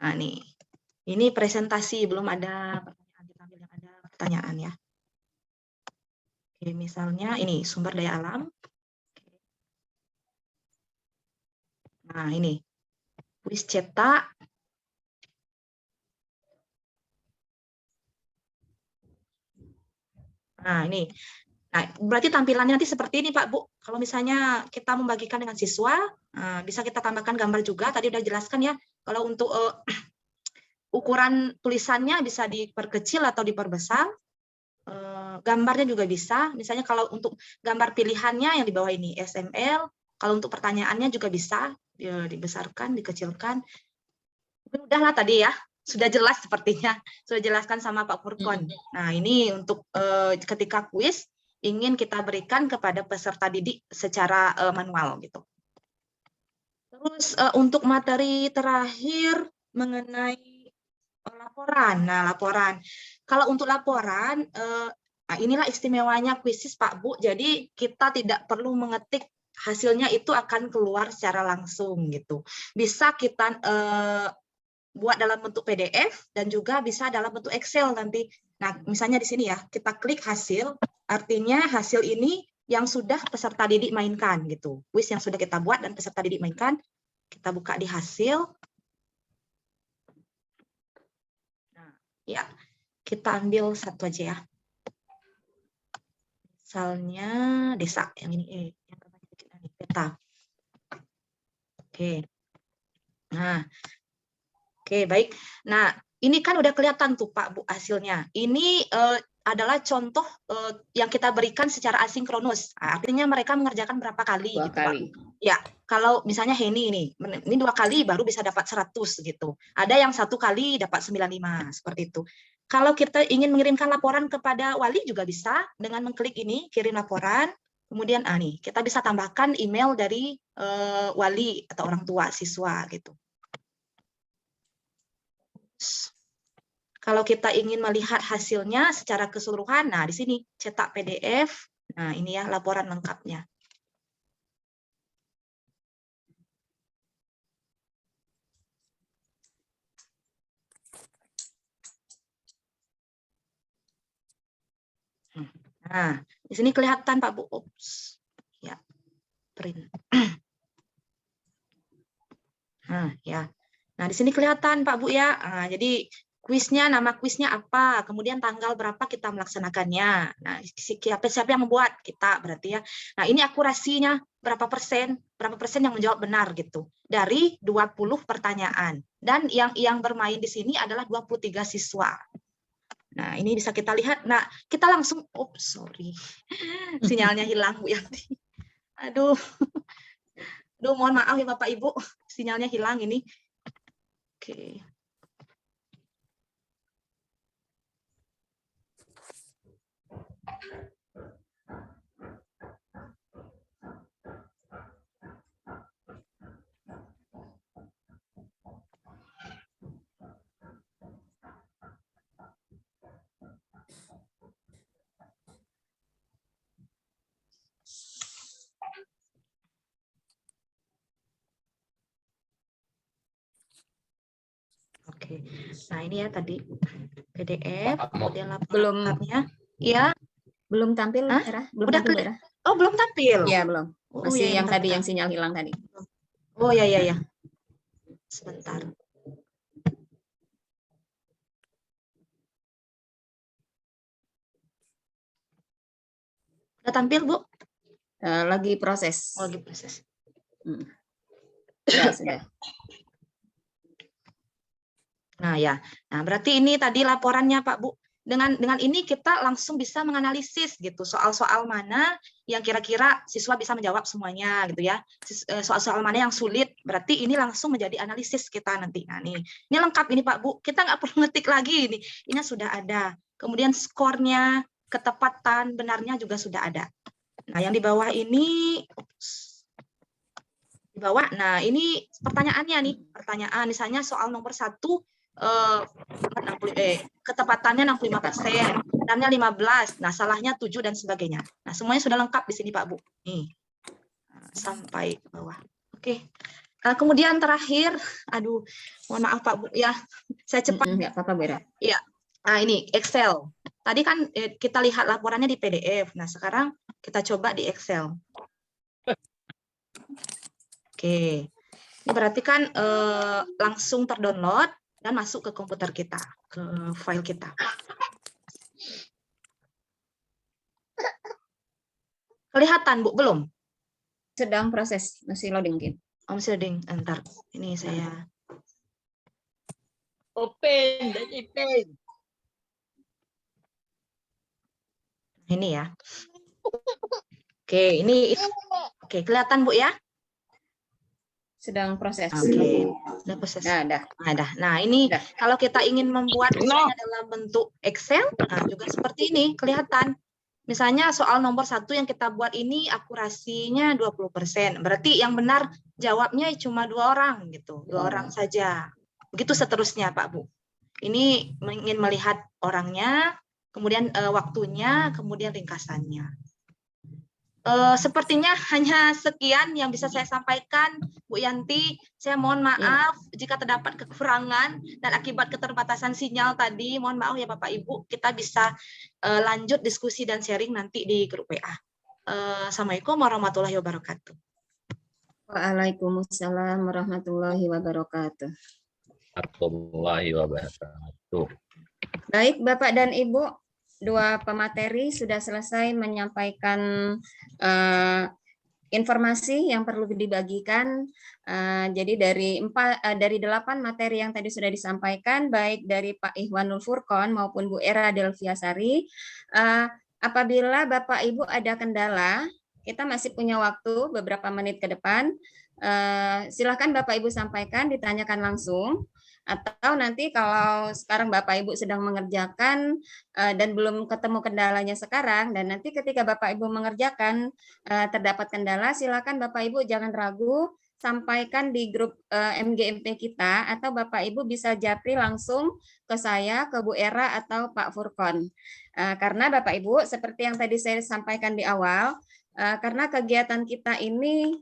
Nah, ini presentasi, belum ada pertanyaan. Kita ambil yang ada pertanyaan ya. Oke, misalnya ini sumber daya alam. Nah, ini. Kuis cetak. Nah, ini. Nah, berarti tampilannya nanti seperti ini, Pak, Bu. Kalau misalnya kita membagikan dengan siswa, bisa kita tambahkan gambar juga. Tadi udah jelaskan ya, kalau untuk ukuran tulisannya bisa diperkecil atau diperbesar. Gambarnya juga bisa. Misalnya kalau untuk gambar pilihannya yang di bawah ini, SML. Kalau untuk pertanyaannya juga bisa dibesarkan, dikecilkan. Udahlah tadi ya. Sudah jelas sepertinya. Sudah jelaskan sama Pak Furkon. Nah, ini untuk ketika kuis, ingin kita berikan kepada peserta didik secara manual gitu. Terus untuk materi terakhir mengenai laporan. Nah, laporan. Kalau untuk laporan, inilah istimewanya kuisis Pak Bu. Jadi kita tidak perlu mengetik, hasilnya itu akan keluar secara langsung gitu. Bisa kita buat dalam bentuk PDF dan juga bisa dalam bentuk Excel nanti. Nah, misalnya di sini ya, kita klik hasil. Artinya hasil ini yang sudah peserta didik mainkan gitu. Kuis yang sudah kita buat dan peserta didik mainkan, kita buka di hasil. Nah, ya, kita ambil satu aja ya. Misalnya desa yang ini, yang peta. Oke. Nah, oke baik. Nah, ini kan udah kelihatan tuh Pak Bu hasilnya. Ini adalah contoh yang kita berikan secara asinkronus. Artinya mereka mengerjakan berapa kali Dua gitu kali. Pak. Ya, kalau misalnya Heni ini 2 kali baru bisa dapat 100 gitu. Ada yang 1 kali dapat 95 seperti itu. Kalau kita ingin mengirimkan laporan kepada wali juga bisa dengan mengklik ini kirim laporan. Kemudian nih, kita bisa tambahkan email dari wali atau orang tua siswa gitu. Kalau kita ingin melihat hasilnya secara keseluruhan, nah di sini cetak PDF. Nah, ini ya laporan lengkapnya. Nah, di sini kelihatan Pak Bu. Ups. Ya. Print. Nah, ya. Nah, di sini kelihatan Pak Bu ya. Nah, jadi kuisnya, nama kuisnya apa, kemudian tanggal berapa kita melaksanakannya. Nah, siapa yang membuat? Kita berarti ya. Nah, ini akurasinya berapa persen yang menjawab benar gitu. Dari 20 pertanyaan. Dan yang bermain di sini adalah 23 siswa. Nah, ini bisa kita lihat. Nah, kita langsung, sorry. Sinyalnya hilang Bu Yanti. Aduh. Aduh, mohon maaf ya Bapak Ibu. Sinyalnya hilang ini. Oke. Oke, nah ini ya tadi PDF, kemudian Belum. laporannya, ya. Belum tampil, Hah? Era? Belum Udah tampil, Era? Oh, belum tampil? Iya, belum. Oh, Masih ya, yang tadi, bentar. yang sinyal hilang tadi. Oh, ya. Sebentar. Udah tampil, Bu? Lagi proses. Oh, lagi proses. Ya, sudah. Nah, ya. Nah, berarti ini tadi laporannya, Pak Bu. Dengan ini kita langsung bisa menganalisis gitu soal-soal mana yang kira-kira siswa bisa menjawab semuanya gitu ya. Soal-soal mana yang sulit, berarti ini langsung menjadi analisis kita nanti. Nah, ini lengkap ini Pak Bu. Kita nggak perlu ngetik lagi ini sudah ada. Kemudian skornya, ketepatan benarnya juga sudah ada. Nah, yang di bawah ini nah ini pertanyaannya nih. Pertanyaan misalnya soal nomor 1 ketepatannya 65%, benarnya 15, nah salahnya 7 dan sebagainya. Nah, semuanya sudah lengkap di sini Pak Bu. Nih. Sampai ke bawah. Oke. Kemudian terakhir, aduh, mohon maaf Pak Bu ya. Saya cepat. Enggak apa-apa, Bu Era. Iya. Nah, ini Excel. Tadi kan kita lihat laporannya di PDF. Nah, sekarang kita coba di Excel. Oke. Ini berarti kan langsung terdownload dan masuk ke komputer kita, ke file kita. Kelihatan Bu? Belum? Sedang proses, masih loading Kim. Om Seding, entar. Ini saya. Open, dan open. Ini ya. Oke, ini. Oke, kelihatan Bu ya? Sedang proses. Oke, udah proses. Nah, dah. Nah, ini Dah. kalau kita ingin membuat misalnya dalam bentuk Excel, nah juga seperti ini, kelihatan. Misalnya soal nomor 1 yang kita buat ini akurasinya 20%. Berarti yang benar jawabnya cuma 2 orang gitu, 2 orang saja. Begitu seterusnya Pak Bu. Ini ingin melihat orangnya, kemudian waktunya, kemudian ringkasannya. Sepertinya hanya sekian yang bisa saya sampaikan, Bu Yanti. Saya mohon maaf jika terdapat kekurangan dan akibat keterbatasan sinyal tadi. Mohon maaf ya Bapak Ibu. Kita bisa lanjut diskusi dan sharing nanti di grup WA. Assalamualaikum warahmatullahi wabarakatuh. Waalaikumsalam warahmatullahi wabarakatuh. Warahmatullahi wabarakatuh. Baik, Bapak dan Ibu, 2 pemateri sudah selesai menyampaikan informasi yang perlu dibagikan. Jadi dari 8 materi yang tadi sudah disampaikan, baik dari Pak Ikhwanul Furqon maupun Bu Era Delviasari, apabila Bapak Ibu ada kendala, kita masih punya waktu beberapa menit ke depan. Silakan Bapak Ibu sampaikan, ditanyakan langsung. Atau nanti kalau sekarang Bapak Ibu sedang mengerjakan dan belum ketemu kendalanya sekarang, dan nanti ketika Bapak Ibu mengerjakan terdapat kendala, silakan Bapak Ibu jangan ragu, sampaikan di grup MGMP kita, atau Bapak Ibu bisa japri langsung ke saya, ke Bu Era atau Pak Furqon. Karena Bapak Ibu, seperti yang tadi saya sampaikan di awal, karena kegiatan kita ini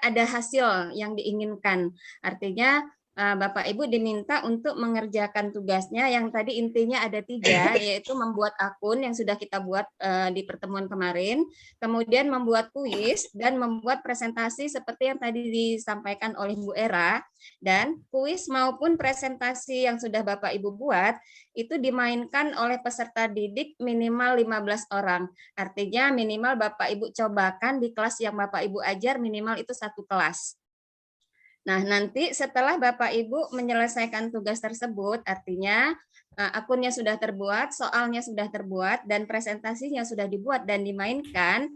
ada hasil yang diinginkan. Artinya Bapak Ibu diminta untuk mengerjakan tugasnya yang tadi intinya ada 3, yaitu membuat akun yang sudah kita buat di pertemuan kemarin, kemudian membuat kuis dan membuat presentasi seperti yang tadi disampaikan oleh Bu Era. Dan kuis maupun presentasi yang sudah Bapak Ibu buat itu dimainkan oleh peserta didik minimal 15 orang. Artinya minimal Bapak Ibu cobakan di kelas yang Bapak Ibu ajar, minimal itu 1 kelas. Nah, nanti setelah Bapak Ibu menyelesaikan tugas tersebut, artinya akunnya sudah terbuat, soalnya sudah terbuat, dan presentasinya sudah dibuat dan dimainkan,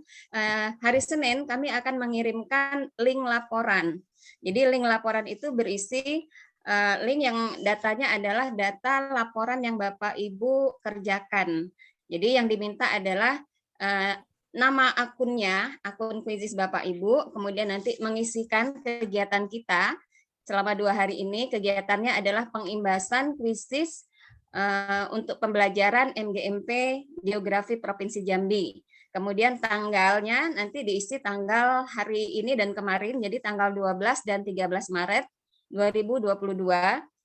hari Senin kami akan mengirimkan link laporan. Jadi link laporan itu berisi link yang datanya adalah data laporan yang Bapak Ibu kerjakan. Jadi yang diminta adalah nama akunnya, akun Quizizz Bapak Ibu, kemudian nanti mengisikan kegiatan kita selama 2 hari ini. Kegiatannya adalah pengimbasan Quizizz untuk pembelajaran MGMP Geografi Provinsi Jambi. Kemudian tanggalnya nanti diisi tanggal hari ini dan kemarin, jadi tanggal 12 dan 13 Maret 2022.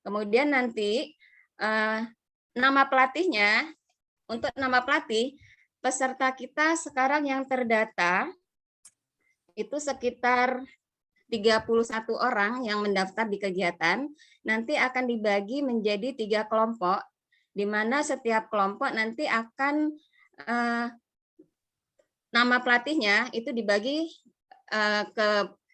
Kemudian nanti nama pelatihnya, untuk nama pelatih, peserta kita sekarang yang terdata itu sekitar 31 orang yang mendaftar di kegiatan. Nanti akan dibagi menjadi 3 kelompok, di mana setiap kelompok nanti akan nama pelatihnya itu dibagi ke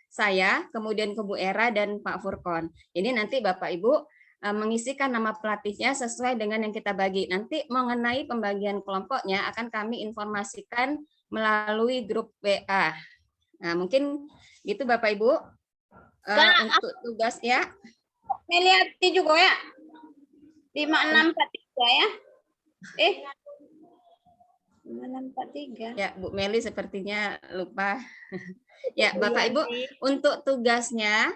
saya, kemudian ke Bu Era dan Pak Furqon. Ini nanti Bapak Ibu mengisikan nama pelatihnya sesuai dengan yang kita bagi. Nanti mengenai pembagian kelompoknya akan kami informasikan melalui grup WA. Nah, mungkin gitu Bapak Ibu untuk tugas ya. Meliati juga ya. 5643 ya. 5643. Ya, Bu Meli sepertinya lupa. Ya, Bapak Ibu, untuk tugasnya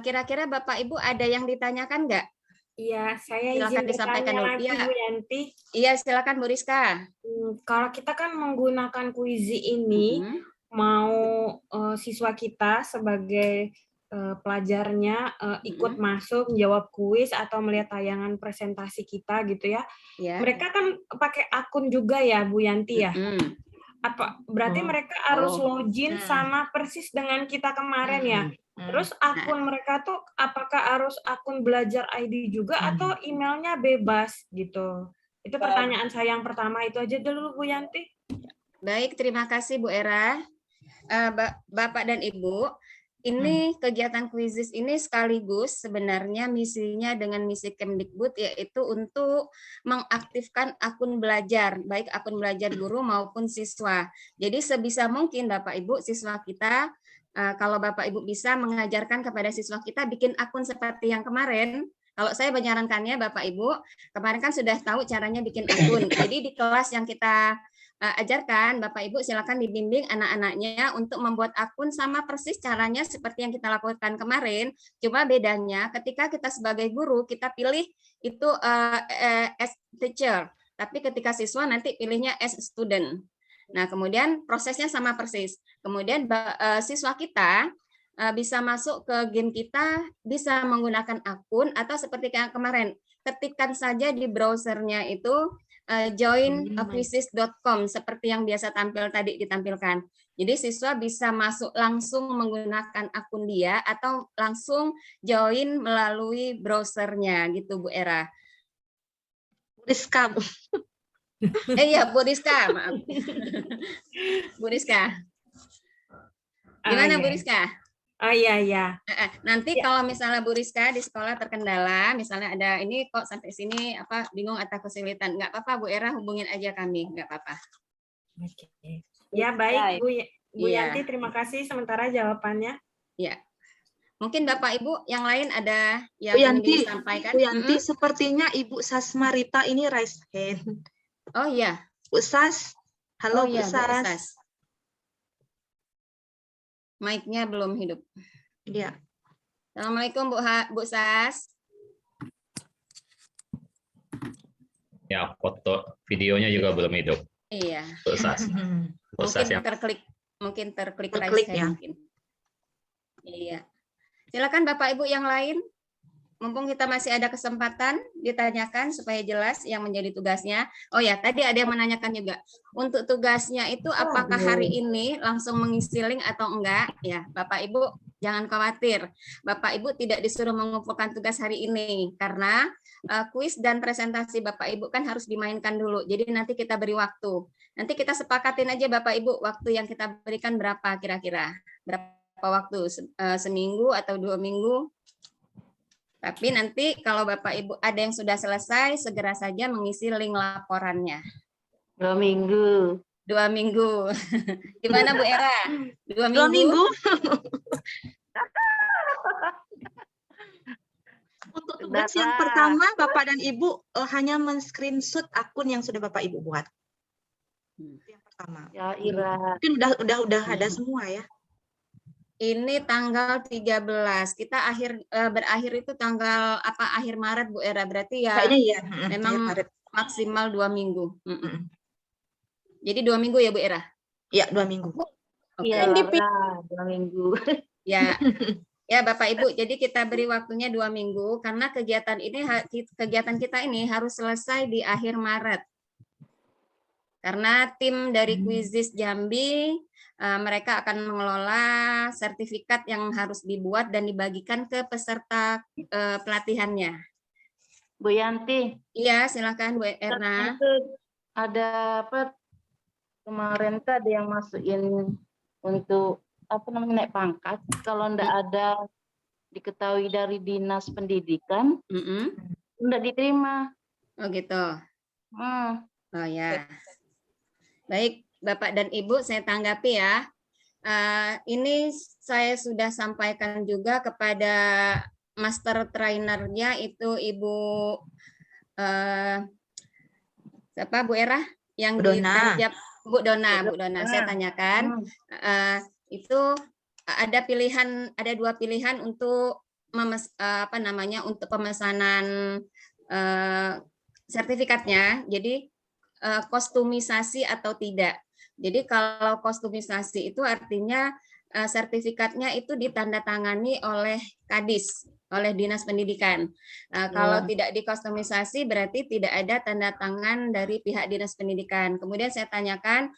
kira-kira Bapak Ibu ada yang ditanyakan nggak? Iya, saya Silakan izin disampaikan bertanya dulu. lagi, Iya. Bu Yanti. Iya, silakan Bu Rizka. Kalau kita kan menggunakan Quizizz ini, mau siswa kita sebagai pelajarnya ikut masuk menjawab kuis atau melihat tayangan presentasi kita gitu ya. Mereka kan pakai akun juga ya, Bu Yanti ya. Berarti mereka harus login sama persis dengan kita kemarin ya. Terus akun mereka tuh apakah harus akun belajar ID juga atau emailnya bebas gitu? Itu pertanyaan saya yang pertama, itu aja dulu Bu Yanti. Baik, terima kasih Bu Era. Bapak dan Ibu, ini kegiatan kuisis ini sekaligus sebenarnya misinya dengan misi Kemdikbud yaitu untuk mengaktifkan akun belajar, baik akun belajar guru maupun siswa. Jadi sebisa mungkin Bapak Ibu siswa kita, kalau Bapak Ibu bisa mengajarkan kepada siswa kita bikin akun seperti yang kemarin. Kalau saya menyarankannya Bapak Ibu, kemarin kan sudah tahu caranya bikin akun. Jadi di kelas yang kita ajarkan, Bapak Ibu silakan dibimbing anak-anaknya untuk membuat akun sama persis caranya seperti yang kita lakukan kemarin. Cuma bedanya ketika kita sebagai guru kita pilih itu as teacher, tapi ketika siswa nanti pilihnya as student. Nah, kemudian prosesnya sama persis. Kemudian siswa kita bisa masuk ke game kita, bisa menggunakan akun atau seperti yang kemarin, ketikkan saja di browsernya itu join.quizzes.com seperti yang biasa tampil tadi ditampilkan. Jadi siswa bisa masuk langsung menggunakan akun dia atau langsung join melalui browsernya gitu Bu Era. Bu Rizka, Bu. Iya Bu Rizka, maaf. Bu Rizka. Gimana Bu Rizka? Oh iya. Nanti kalau misalnya Bu Rizka di sekolah terkendala, misalnya ada ini kok sampai sini apa bingung atau kesulitan, nggak apa-apa Bu Era, hubungin aja kami, nggak apa-apa. Oke. Ya baik Bu Yanti, terima kasih sementara jawabannya. Ya. Mungkin Bapak Ibu yang lain ada yang ingin disampaikan. Bu Yanti, sepertinya Ibu Sasmarita ini raise hand. Oh iya. Bu Sas, halo Bu Sas. Mic-nya belum hidup. Iya. Assalamualaikum Bu Sas. Ya, foto videonya juga belum hidup. Iya. Bu Sas. Bu Sas yang mungkin terklik raise hand ya. mungkin. Iya. Silakan Bapak Ibu yang lain. Mumpung kita masih ada kesempatan ditanyakan supaya jelas yang menjadi tugasnya. Oh ya, tadi ada yang menanyakan juga. Untuk tugasnya itu apakah hari ini langsung mengisi link atau enggak? Ya, Bapak Ibu jangan khawatir. Bapak Ibu tidak disuruh mengumpulkan tugas hari ini karena kuis dan presentasi Bapak Ibu kan harus dimainkan dulu. Jadi nanti kita beri waktu. Nanti kita sepakatin aja Bapak Ibu waktu yang kita berikan berapa kira-kira? Berapa waktu? Seminggu atau 2 minggu? Tapi nanti kalau Bapak Ibu ada yang sudah selesai, segera saja mengisi link laporannya. 2 minggu. 2 minggu. Gimana Bu Era? 2 minggu? 2 minggu. Untuk tugas yang pertama, Bapak dan Ibu hanya men-screenshot akun yang sudah Bapak Ibu buat. Yang pertama. Ya, Ira. Mungkin udah ada semua ya. Ini tanggal 13. Kita berakhir itu tanggal apa? Akhir Maret Bu Era. Berarti ya kayaknya ya. Memang maksimal 2 minggu. Jadi 2 minggu ya Bu Era? Iya, 2 minggu. Iya, 2 minggu. Ya. Ya Bapak Ibu, jadi kita beri waktunya 2 minggu karena kegiatan kita ini harus selesai di akhir Maret. Karena tim dari Quizzes Jambi mereka akan mengelola sertifikat yang harus dibuat dan dibagikan ke peserta pelatihannya. Bu Yanti. Iya, silakan Bu Erna. Ada apa kemarin tuh ada yang masukin untuk apa namanya naik pangkat. Kalau enggak ada diketahui dari Dinas Pendidikan, enggak diterima. Oh gitu. Oh ya. Baik. Bapak dan Ibu, saya tanggapi ya. Ini saya sudah sampaikan juga kepada master trainernya itu Ibu siapa Bu Era yang ditanjap Bu Dona. Saya tanyakan itu ada 2 pilihan untuk untuk pemesanan sertifikatnya. Jadi kostumisasi atau tidak. Jadi kalau kostumisasi itu artinya sertifikatnya itu ditandatangani oleh Kadis, oleh Dinas Pendidikan. Kalau tidak dikostumisasi berarti tidak ada tanda tangan dari pihak Dinas Pendidikan. Kemudian saya tanyakan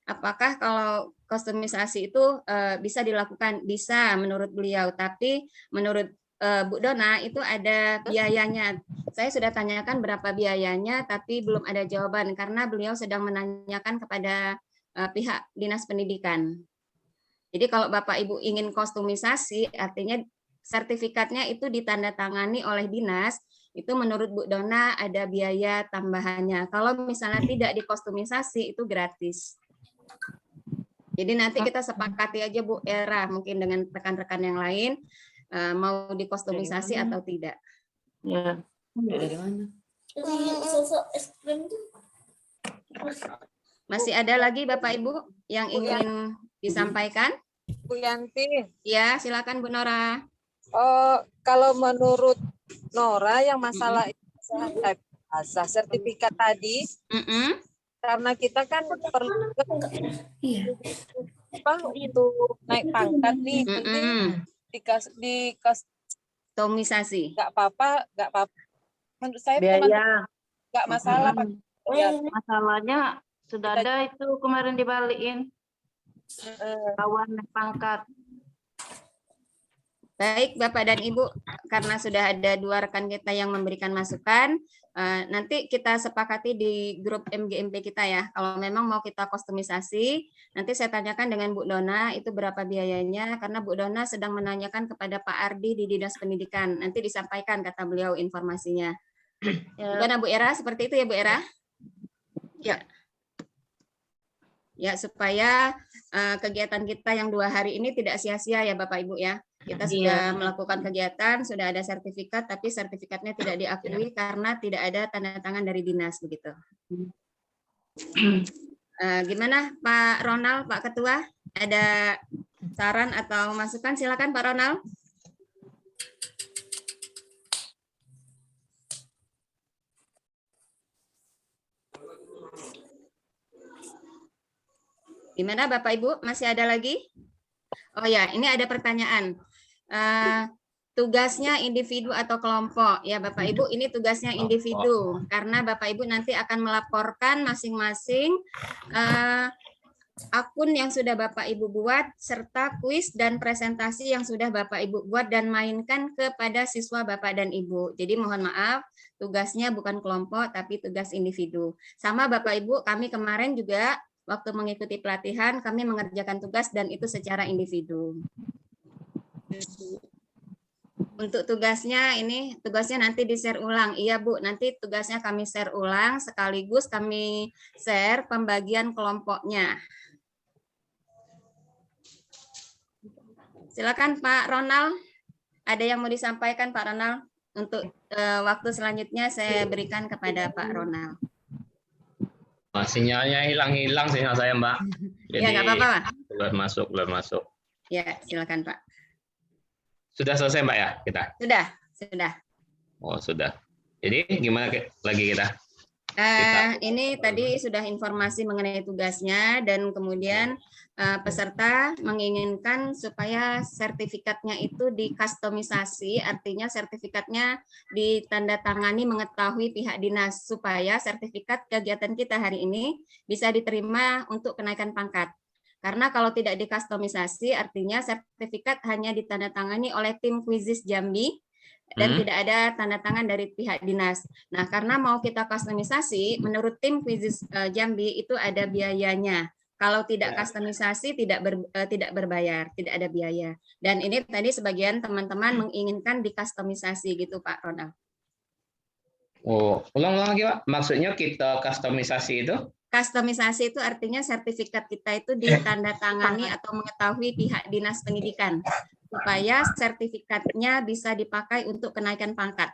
apakah kalau kostumisasi itu bisa dilakukan? Bisa menurut beliau, tapi menurut Bu Dona, itu ada biayanya. Saya sudah tanyakan berapa biayanya, tapi belum ada jawaban karena beliau sedang menanyakan kepada pihak Dinas Pendidikan. Jadi kalau Bapak Ibu ingin kostumisasi, artinya sertifikatnya itu ditandatangani oleh dinas, itu menurut Bu Dona ada biaya tambahannya. Kalau misalnya tidak dikostumisasi, itu gratis. Jadi nanti kita sepakati aja Bu Era, mungkin dengan rekan-rekan yang lain, mau dikostumisasi atau tidak. Ya. Dari mana? Masih ada lagi Bapak Ibu yang ingin disampaikan? Bu Yanti. Ya, silakan Bu Nora. Kalau menurut Nora yang masalah sertifikat tadi, karena kita kan perlu untuk naik pangkat nih, di kostumisasi. Nggak apa-apa. Menurut saya Biaya. nggak masalah. Masalahnya sudah ada itu kemarin dibalikin. Kawan naik pangkat. Baik Bapak dan Ibu, karena sudah ada 2 rekan kita yang memberikan masukan, nanti kita sepakati di grup MGMP kita ya. Kalau memang mau kita kostumisasi, nanti saya tanyakan dengan Bu Dona itu berapa biayanya, karena Bu Dona sedang menanyakan kepada Pak Ardi di Dinas Pendidikan. Nanti disampaikan kata beliau informasinya. Gimana Bu Era? Seperti itu ya Bu Era? Ya. Ya, supaya kegiatan kita yang 2 hari ini tidak sia-sia ya Bapak Ibu ya. Kita sudah melakukan kegiatan, sudah ada sertifikat, tapi sertifikatnya tidak diakui karena tidak ada tanda tangan dari dinas begitu. Gimana Pak Ronald, Pak Ketua? Ada saran atau masukan? Silakan Pak Ronald. Gimana Bapak Ibu? Masih ada lagi? Oh ya, ini ada pertanyaan. Tugasnya individu atau kelompok? Ya Bapak Ibu, ini tugasnya individu. Karena Bapak Ibu nanti akan melaporkan masing-masing akun yang sudah Bapak Ibu buat, serta kuis dan presentasi yang sudah Bapak Ibu buat dan mainkan kepada siswa Bapak dan Ibu. Jadi mohon maaf, tugasnya bukan kelompok, tapi tugas individu. Sama Bapak Ibu, kami kemarin juga waktu mengikuti pelatihan, kami mengerjakan tugas dan itu secara individu. Untuk tugasnya nanti di-share ulang. Iya Bu, nanti tugasnya kami share ulang sekaligus kami share pembagian kelompoknya. Silakan Pak Ronald, ada yang mau disampaikan Pak Ronald? Untuk waktu selanjutnya saya berikan kepada Pak Ronald. Sinyalnya hilang-hilang sinyal saya Mbak. Jadi, ya nggak apa-apa Pak. Belum masuk. Ya silakan Pak. Sudah selesai Mbak ya kita? Sudah. Oh sudah. Jadi gimana lagi kita? Ini tadi sudah informasi mengenai tugasnya dan kemudian peserta menginginkan supaya sertifikatnya itu dikustomisasi, artinya sertifikatnya ditandatangani mengetahui pihak dinas supaya sertifikat kegiatan kita hari ini bisa diterima untuk kenaikan pangkat. Karena kalau tidak dikustomisasi artinya sertifikat hanya ditandatangani oleh tim Quizis Jambi dan tidak ada tanda tangan dari pihak dinas. Nah, karena mau kita kustomisasi, menurut tim Quizis Jambi itu ada biayanya. Kalau tidak kustomisasi tidak berbayar, tidak ada biaya. Dan ini tadi sebagian teman-teman menginginkan dikustomisasi gitu Pak Ronald. Oh, ulang lagi Pak. Maksudnya kita kustomisasi itu? Kustomisasi itu artinya sertifikat kita itu ditandatangani atau mengetahui pihak Dinas Pendidikan supaya sertifikatnya bisa dipakai untuk kenaikan pangkat.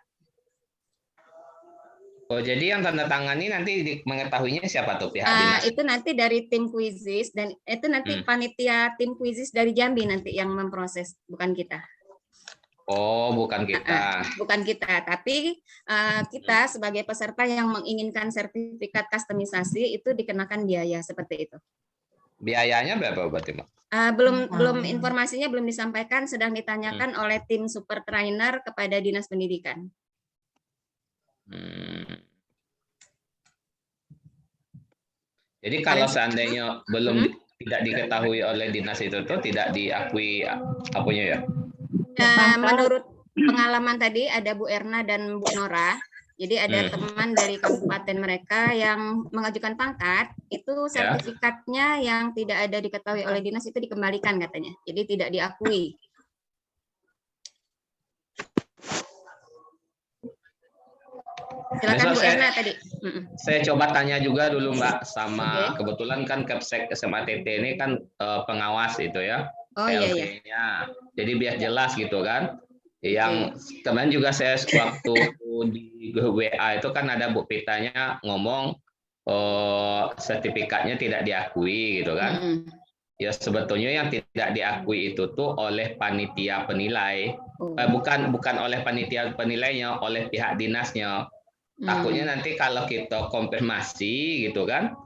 Oh, jadi yang tanda tangani nanti mengetahuinya siapa tuh pihak dinas? Itu nanti dari tim Quizis dan itu nanti panitia tim Quizis dari Jambi nanti yang memproses, bukan kita. Oh, bukan kita. Bukan kita, tapi kita sebagai peserta yang menginginkan sertifikat kustomisasi itu dikenakan biaya seperti itu. Biayanya berapa berarti, Mbak? Belum informasinya belum disampaikan, sedang ditanyakan oleh tim super trainer kepada Dinas Pendidikan. Jadi kalau seandainya tidak diketahui oleh dinas itu tuh tidak diakui apanya ya? pengalaman tadi ada Bu Erna dan Bu Nora. Jadi ada teman dari kabupaten mereka yang mengajukan pangkat, itu sertifikatnya yang tidak ada diketahui oleh dinas itu dikembalikan katanya. Jadi tidak diakui. Silakan Bu Erna tadi. Saya coba tanya juga dulu Mbak sama kebetulan kan Kepsek SMA TT ini kan pengawas itu ya. Oh iya iya. Jadi biar jelas gitu kan. Yang kemarin juga saya waktu di grup WA itu kan ada Bu Pitanya ngomong sertifikatnya tidak diakui gitu kan. Ya sebetulnya yang tidak diakui itu tuh oleh panitia penilai. Bukan oleh panitia penilainya, oleh pihak dinasnya. Takutnya nanti kalau kita konfirmasi gitu kan,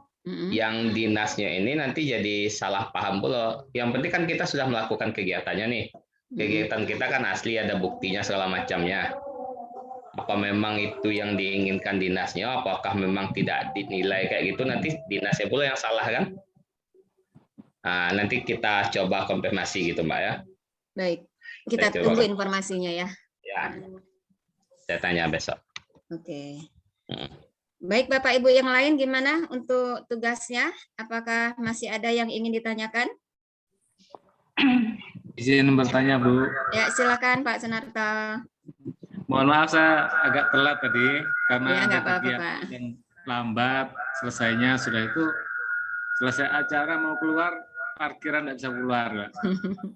yang dinasnya ini nanti jadi salah paham pula. Yang penting kan kita sudah melakukan kegiatannya nih. Kegiatan kita kan asli, ada buktinya segala macamnya. Apa memang itu yang diinginkan dinasnya, apakah memang tidak dinilai kayak gitu, nanti dinasnya pula yang salah kan. Nah, nanti kita coba konfirmasi gitu Mbak ya. Baik, kita tunggu informasinya ya. Ya, saya tanya besok. Oke. Baik Bapak Ibu yang lain gimana untuk tugasnya? Apakah masih ada yang ingin ditanyakan? Izin bertanya Bu. Ya silakan Pak Sunarto. Mohon maaf saya agak telat tadi karena Ya, ada apa-apa, kegiatan yang lambat selesainya, sudah itu selesai acara mau keluar parkiran tidak bisa keluar.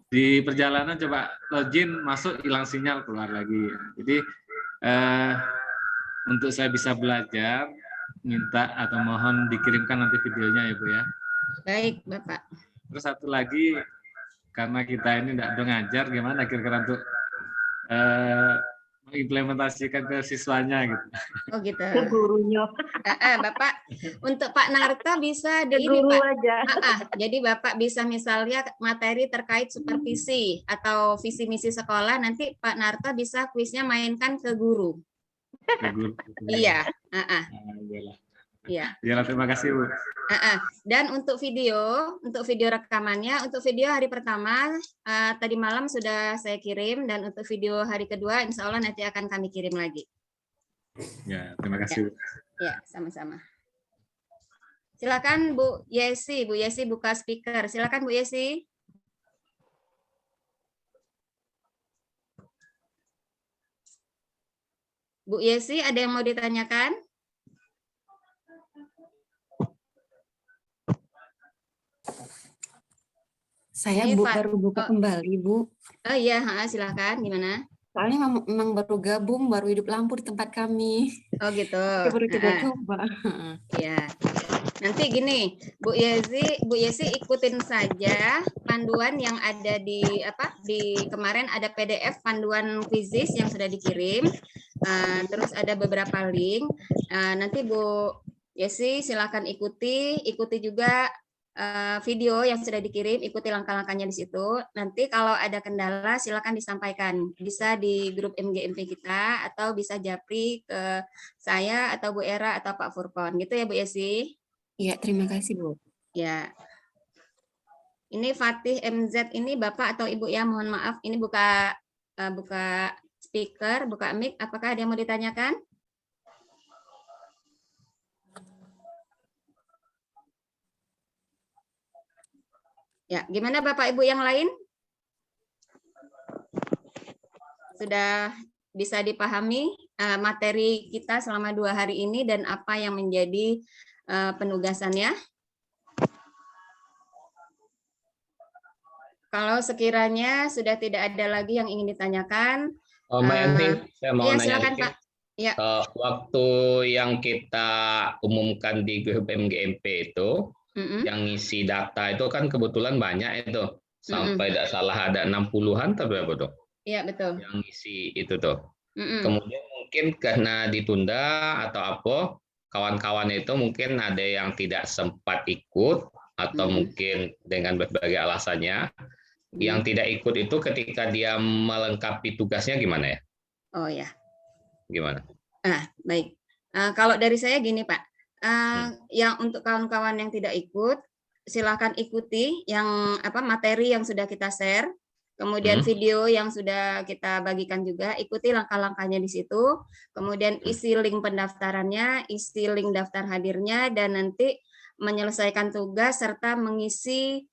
Di perjalanan coba login masuk hilang sinyal keluar lagi. Jadi untuk saya bisa belajar minta atau mohon dikirimkan nanti videonya ya Bu ya. Baik Bapak. Terus satu lagi, karena kita ini tidak mengajar, gimana kira-kira untuk mengimplementasikan ke siswanya gitu. Oh gitu. Ke gurunya. Bapak, untuk Pak Narto bisa di Ke ini guru Pak. aja. Jadi Bapak bisa misalnya materi terkait supervisi atau visi misi sekolah, nanti Pak Narto bisa kuisnya mainkan ke guru. Ke guru. Iya. Iya. Ya, terima kasih Bu. Dan untuk video rekamannya, untuk video hari pertama tadi malam sudah saya kirim, dan untuk video hari kedua insya Allah nanti akan kami kirim lagi. Ya, terima kasih Bu. Ya, sama-sama. Silakan Bu Yesi buka speaker. Silakan Bu Yesi. Bu Yesi, ada yang mau ditanyakan? Saya baru buka kembali, Bu. Oh iya, silakan. Gimana? Soalnya memang baru gabung, baru hidup lampu di tempat kami. Oh gitu. Baru coba-coba. Ya. Nanti gini, Bu Yesi ikutin saja panduan yang ada di kemarin ada PDF panduan quizzes yang sudah dikirim. Terus ada beberapa link. Nanti Bu Yesi silakan ikuti juga video yang sudah dikirim, ikuti langkah-langkahnya di situ. Nanti kalau ada kendala silakan disampaikan, bisa di grup MGMP kita atau bisa japri ke saya atau Bu Era atau Pak Furkon, gitu ya Bu Yesi? Iya, terima kasih Bu. Ya. Ini Fatih MZ ini Bapak atau Ibu ya, mohon maaf. Ini buka speaker, buka mic. Apakah ada yang mau ditanyakan? Ya, gimana Bapak Ibu yang lain? Sudah bisa dipahami materi kita selama 2 hari ini dan apa yang menjadi penugasannya? Kalau sekiranya sudah tidak ada lagi yang ingin ditanyakan. Mbak Yanti, saya mau nanya silakan, dikit. Pak. Ya. Waktu yang kita umumkan di grup MGMP itu, yang ngisi data itu kan kebetulan banyak itu. Sampai tidak salah ada 60-an atau berapa tuh? Iya, betul. Yang ngisi itu tuh. Kemudian mungkin karena ditunda atau apa, kawan-kawan itu mungkin ada yang tidak sempat ikut, atau mungkin dengan berbagai alasannya. Yang tidak ikut itu ketika dia melengkapi tugasnya gimana ya? Oh ya. Gimana? Baik. Kalau dari saya gini Pak, yang untuk kawan-kawan yang tidak ikut, silakan ikuti yang materi yang sudah kita share. kemudian video yang sudah kita bagikan juga, ikuti langkah-langkahnya di situ, kemudian isi link pendaftarannya, isi link daftar hadirnya, dan nanti menyelesaikan tugas serta mengisi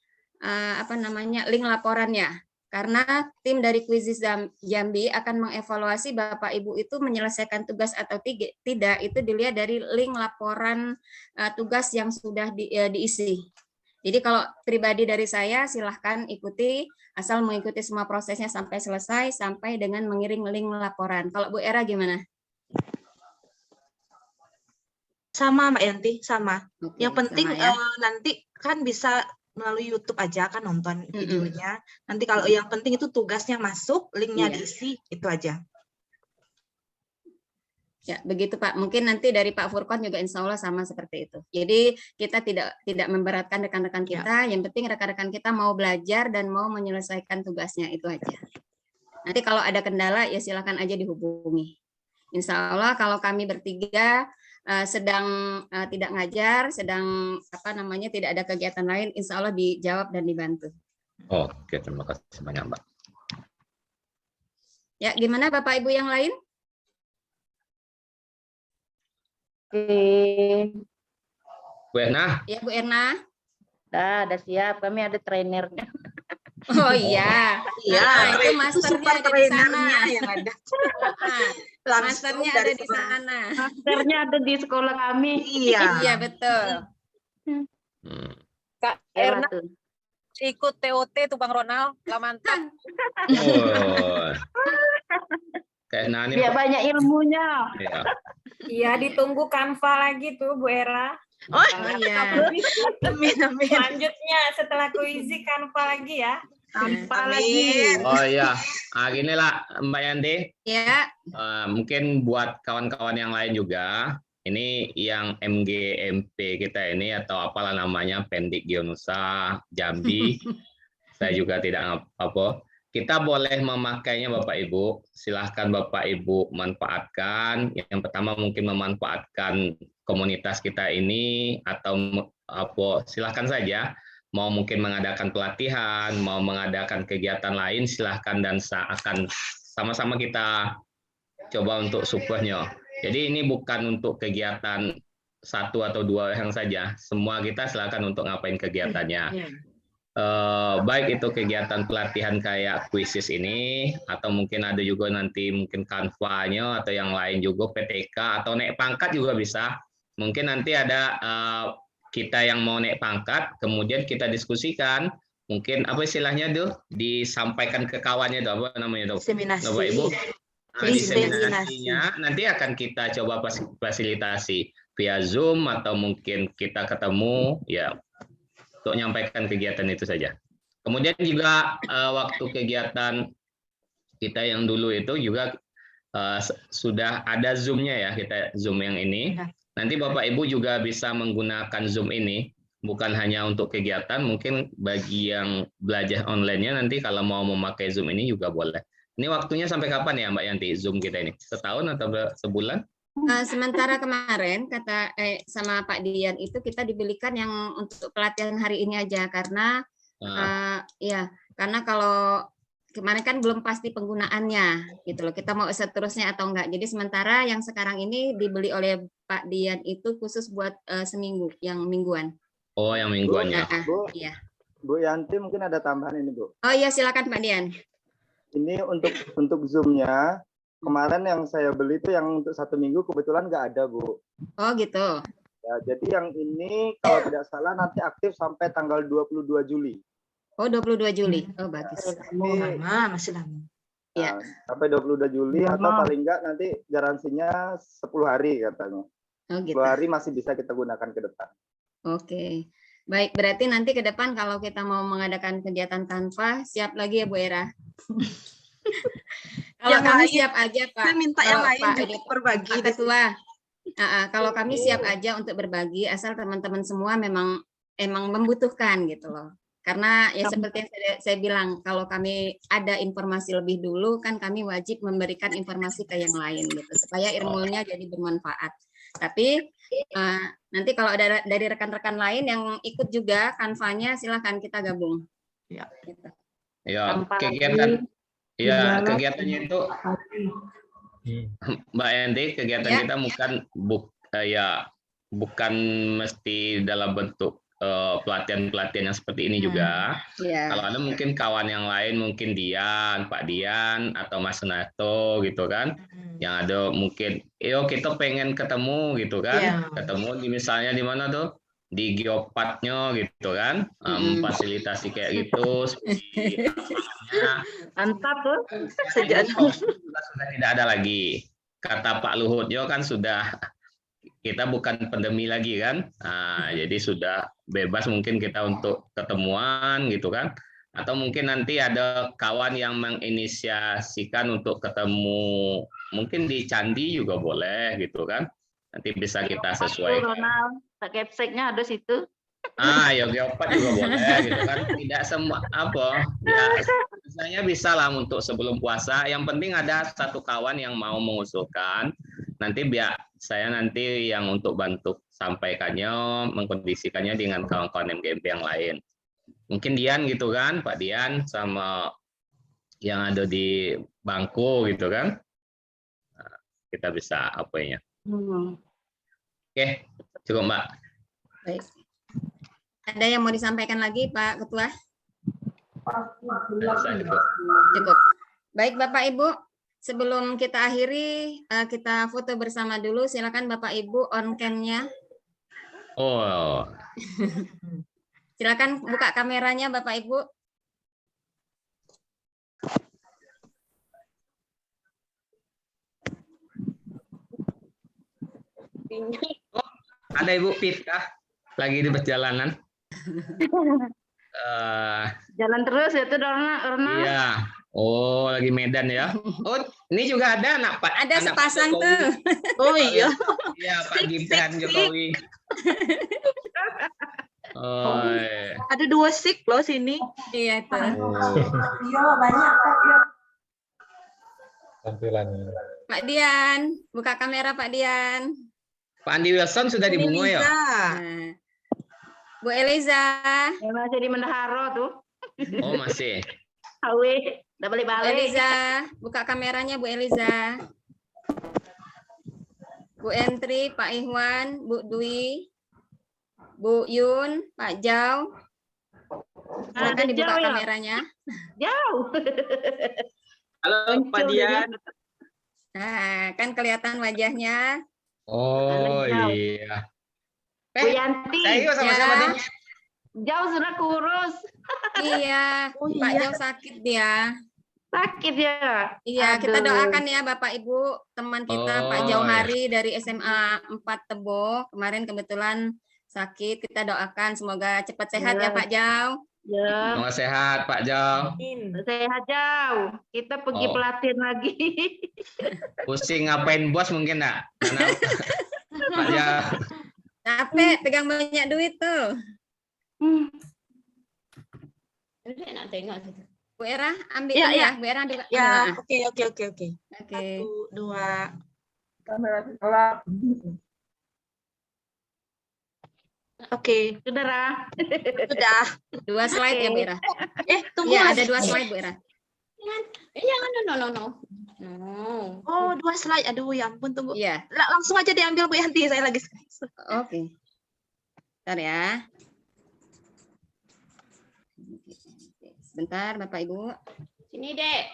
link laporannya. Karena tim dari Quizizz Jambi akan mengevaluasi Bapak Ibu itu menyelesaikan tugas atau tidak, itu dilihat dari link laporan tugas yang sudah diisi. Jadi kalau pribadi dari saya, silahkan ikuti, asal mengikuti semua prosesnya sampai selesai, sampai dengan mengirim link laporan. Kalau Bu Era gimana? Sama Mbak Yanti, sama. Oke, Yang penting sama ya. nanti kan bisa melalui YouTube aja kan nonton videonya. Nanti kalau yang penting itu tugasnya masuk, linknya diisi, itu aja. Ya, begitu Pak. Mungkin nanti dari Pak Furqon juga insya Allah sama seperti itu. Jadi kita tidak memberatkan rekan-rekan kita, yang penting rekan-rekan kita mau belajar dan mau menyelesaikan tugasnya, itu aja. Nanti kalau ada kendala ya silakan aja dihubungi. Insya Allah kalau kami bertiga sedang tidak ngajar, sedang tidak ada kegiatan lain, insya Allah dijawab dan dibantu. Oke, terima kasih banyak Mbak. Ya, gimana Bapak Ibu yang lain? Bu Erna? Ya, Bu Erna. Udah siap, kami ada trainernya. Oh iya, itu masternya ada di sana. Yang ada. Masternya ada di sana. Masternya ada di sekolah kami. Iya betul. Kak Erna ikut TOT tuh Bang Ronald, lah mantap. Kayak biar banyak ilmunya. Iya, ditunggu Canva lagi tuh Bu Era. Oh iya. Selanjutnya setelah Quizizz Canva lagi ya. Canva lagi. Oh iya, gini lah Mbak Yanti. Ya. Mungkin buat kawan-kawan yang lain juga, ini yang MGMP kita ini atau apalah namanya, Pendik Gionusa Jambi, saya juga tidak apa. Kita boleh memakainya Bapak Ibu, silahkan Bapak Ibu manfaatkan. Yang pertama mungkin memanfaatkan komunitas kita ini atau silahkan saja. Mau mungkin mengadakan pelatihan, mau mengadakan kegiatan lain, silahkan dan akan sama-sama kita coba untuk supportnya. Jadi ini bukan untuk kegiatan 1 atau 2 orang saja, semua kita silahkan untuk ngapain kegiatannya. Baik itu kegiatan pelatihan kayak Quizizz ini, atau mungkin ada juga nanti mungkin Canva-nya atau yang lain juga PTK atau naik pangkat juga bisa. Mungkin nanti ada kita yang mau naik pangkat, kemudian kita diskusikan, mungkin apa istilahnya tuh, disampaikan ke kawannya tuh, apa namanya tuh, Bapak Ibu. Diseminasinya nanti akan kita coba fasilitasi via Zoom atau mungkin kita ketemu ya. Untuk menyampaikan kegiatan itu saja. Kemudian juga waktu kegiatan kita yang dulu itu juga sudah ada Zoom-nya ya, kita Zoom yang ini. Nanti Bapak Ibu juga bisa menggunakan Zoom ini, bukan hanya untuk kegiatan, mungkin bagi yang belajar online-nya nanti kalau mau memakai Zoom ini juga boleh. Ini waktunya sampai kapan ya Mbak Yanti Zoom kita ini? Setahun atau sebulan? Sementara kemarin kata sama Pak Dian itu kita dibelikan yang untuk pelatihan hari ini aja karena karena kalau kemarin kan belum pasti penggunaannya gitu loh, kita mau seterusnya atau enggak. Jadi sementara yang sekarang ini dibeli oleh Pak Dian itu khusus buat seminggu, yang mingguan. Oh, yang mingguan ya. Iya. Bu Yanti mungkin ada tambahan ini Bu. Oh iya, silakan Pak Dian. Ini untuk Zoom-nya. Kemarin yang saya beli itu yang untuk 1 minggu kebetulan nggak ada Bu. Oh gitu. Ya, jadi yang ini kalau tidak salah nanti aktif sampai tanggal 22 Juli. Oh 22 Juli. Oh bagus. Lama, masih lama. Ya. Sampai 22 Juli atau paling nggak nanti garansinya 10 hari katanya. Oh gitu. 10 hari masih bisa kita gunakan ke depan. Oke. Baik, berarti nanti ke depan kalau kita mau mengadakan kegiatan Canva, siap lagi ya Bu Era. Kalau kami siap aja Pak. Saya minta yang lain juga berbagi. Pak Ketua. Kalau kami siap aja untuk berbagi, asal teman-teman semua memang membutuhkan gitu loh. Karena ya seperti yang saya bilang, kalau kami ada informasi lebih dulu kan kami wajib memberikan informasi ke yang lain gitu supaya ilmunya jadi bermanfaat. Tapi nanti kalau ada dari rekan-rekan lain yang ikut juga Canva-nya, silahkan kita gabung. Ya. Gitu. Ya, Tanpa kegiatan lagi ya gejala kegiatannya itu Mbak Yanti, kegiatan Ya. kita bukan mesti dalam bentuk pelatihan-pelatihan yang seperti ini juga. Ya. Kalau ada mungkin kawan yang lain, mungkin Dian, Pak Dian, atau Mas Nato gitu kan, yang ada mungkin, yo kita pengen ketemu gitu kan, ketemu di misalnya di mana tuh, di Geopatnya gitu kan, fasilitasi kayak gitu, seperti mantap tuh. sudah tidak ada lagi. Kata Pak Luhut yo kan sudah kita bukan pandemi lagi kan, jadi sudah bebas mungkin kita untuk ketemuan gitu kan, atau mungkin nanti ada kawan yang menginisiasikan untuk ketemu mungkin di candi juga boleh gitu kan, nanti bisa kita sesuaikan. Ronald, tak capseknya ada situ. Ya Geopat juga boleh gitu kan, tidak semua apa ya, misalnya bisa lah untuk sebelum puasa, yang penting ada satu kawan yang mau mengusulkan, nanti biar saya nanti yang untuk bantu sampaikannya, mengkondisikannya dengan kawan-kawan MGMP yang lain. Mungkin Dian gitu kan, Pak Dian sama yang ada di bangku gitu kan, kita bisa apa ya. Oke, cukup Mbak. Baik. Ada yang mau disampaikan lagi Pak Ketua? Cukup. Baik Bapak Ibu, sebelum kita akhiri, kita foto bersama dulu. Silakan Bapak Ibu on cam-nya. Oh. Silakan buka kameranya Bapak Ibu. Ada Ibu Pita lagi di perjalanan. Jalan terus ya tuh Ronald. Iya. Oh, lagi Medan ya. Oh, ini juga ada anak Pak. Ada anak sepasang Jokowi. tuh. Oh iya. Iya, Pak Gibran Jokowi. Oh, iya. Ada 2 sik loh sini. Iya itu. Iya banyak kok. Tampilannya. Pak Dian, buka kamera Pak Dian. Pak Andi Wilson sudah di Bungo ya? Nah. Bu Eliza. Ya, masih di Mendaharo tuh. Oh, masih. Awe, udah Bu balik-balik. Eliza, buka kameranya Bu Eliza. Bu Entri, Pak Ihwan, Bu Dwi, Bu Yun, Pak Jau. Silakan dibuka Jau ya? kameranya. Jauh. Halo Pak Dian. Nah, kan kelihatan wajahnya. Oh, iya. Bu Yanti. Ayo sama-sama Ya. nih. Jauh sudah kurus. Iya, Pak Jau sakit dia. Sakit ya? Iya, kita Aduh. doakan ya Bapak Ibu, teman kita Pak Oh, Jauhari dari SMA 4 Tebo. Kemarin kebetulan sakit, kita doakan semoga cepat sehat ya Ya. Pak Jau. Ya. Semoga sehat Pak Jau. Sehat jauh. Kita pergi Oh. pelatihan lagi. Pusing ngapain bos mungkin enggak? Karena Pak Jau. Capek, pegang banyak duit tuh. Enak tengok situ. Bu Era, ambil Iya, ini iya. ya. Bu Era ambil. Ya, ambil, oke. Oke. 1, 2. Oke, Sudah, Ra. sudah. 2 slide ya Bu Era. Tunggu. Iya, Mas. ada 2 slide Bu Era. Jangan, no. Oh, 2 slide. Aduh, ya ampun, tunggu. Iya, Langsung aja diambil Bu Yanti, saya lagi. oke. Bentar ya. Sebentar Bapak Ibu. Sini, Dek.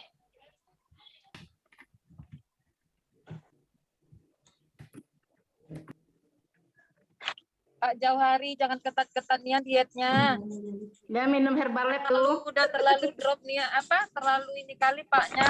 Pak Jauhari, jangan ketat-ketat nih dietnya. Dia minum Herbalife tuh. Udah terlalu drop nih, terlalu ini kali Paknya.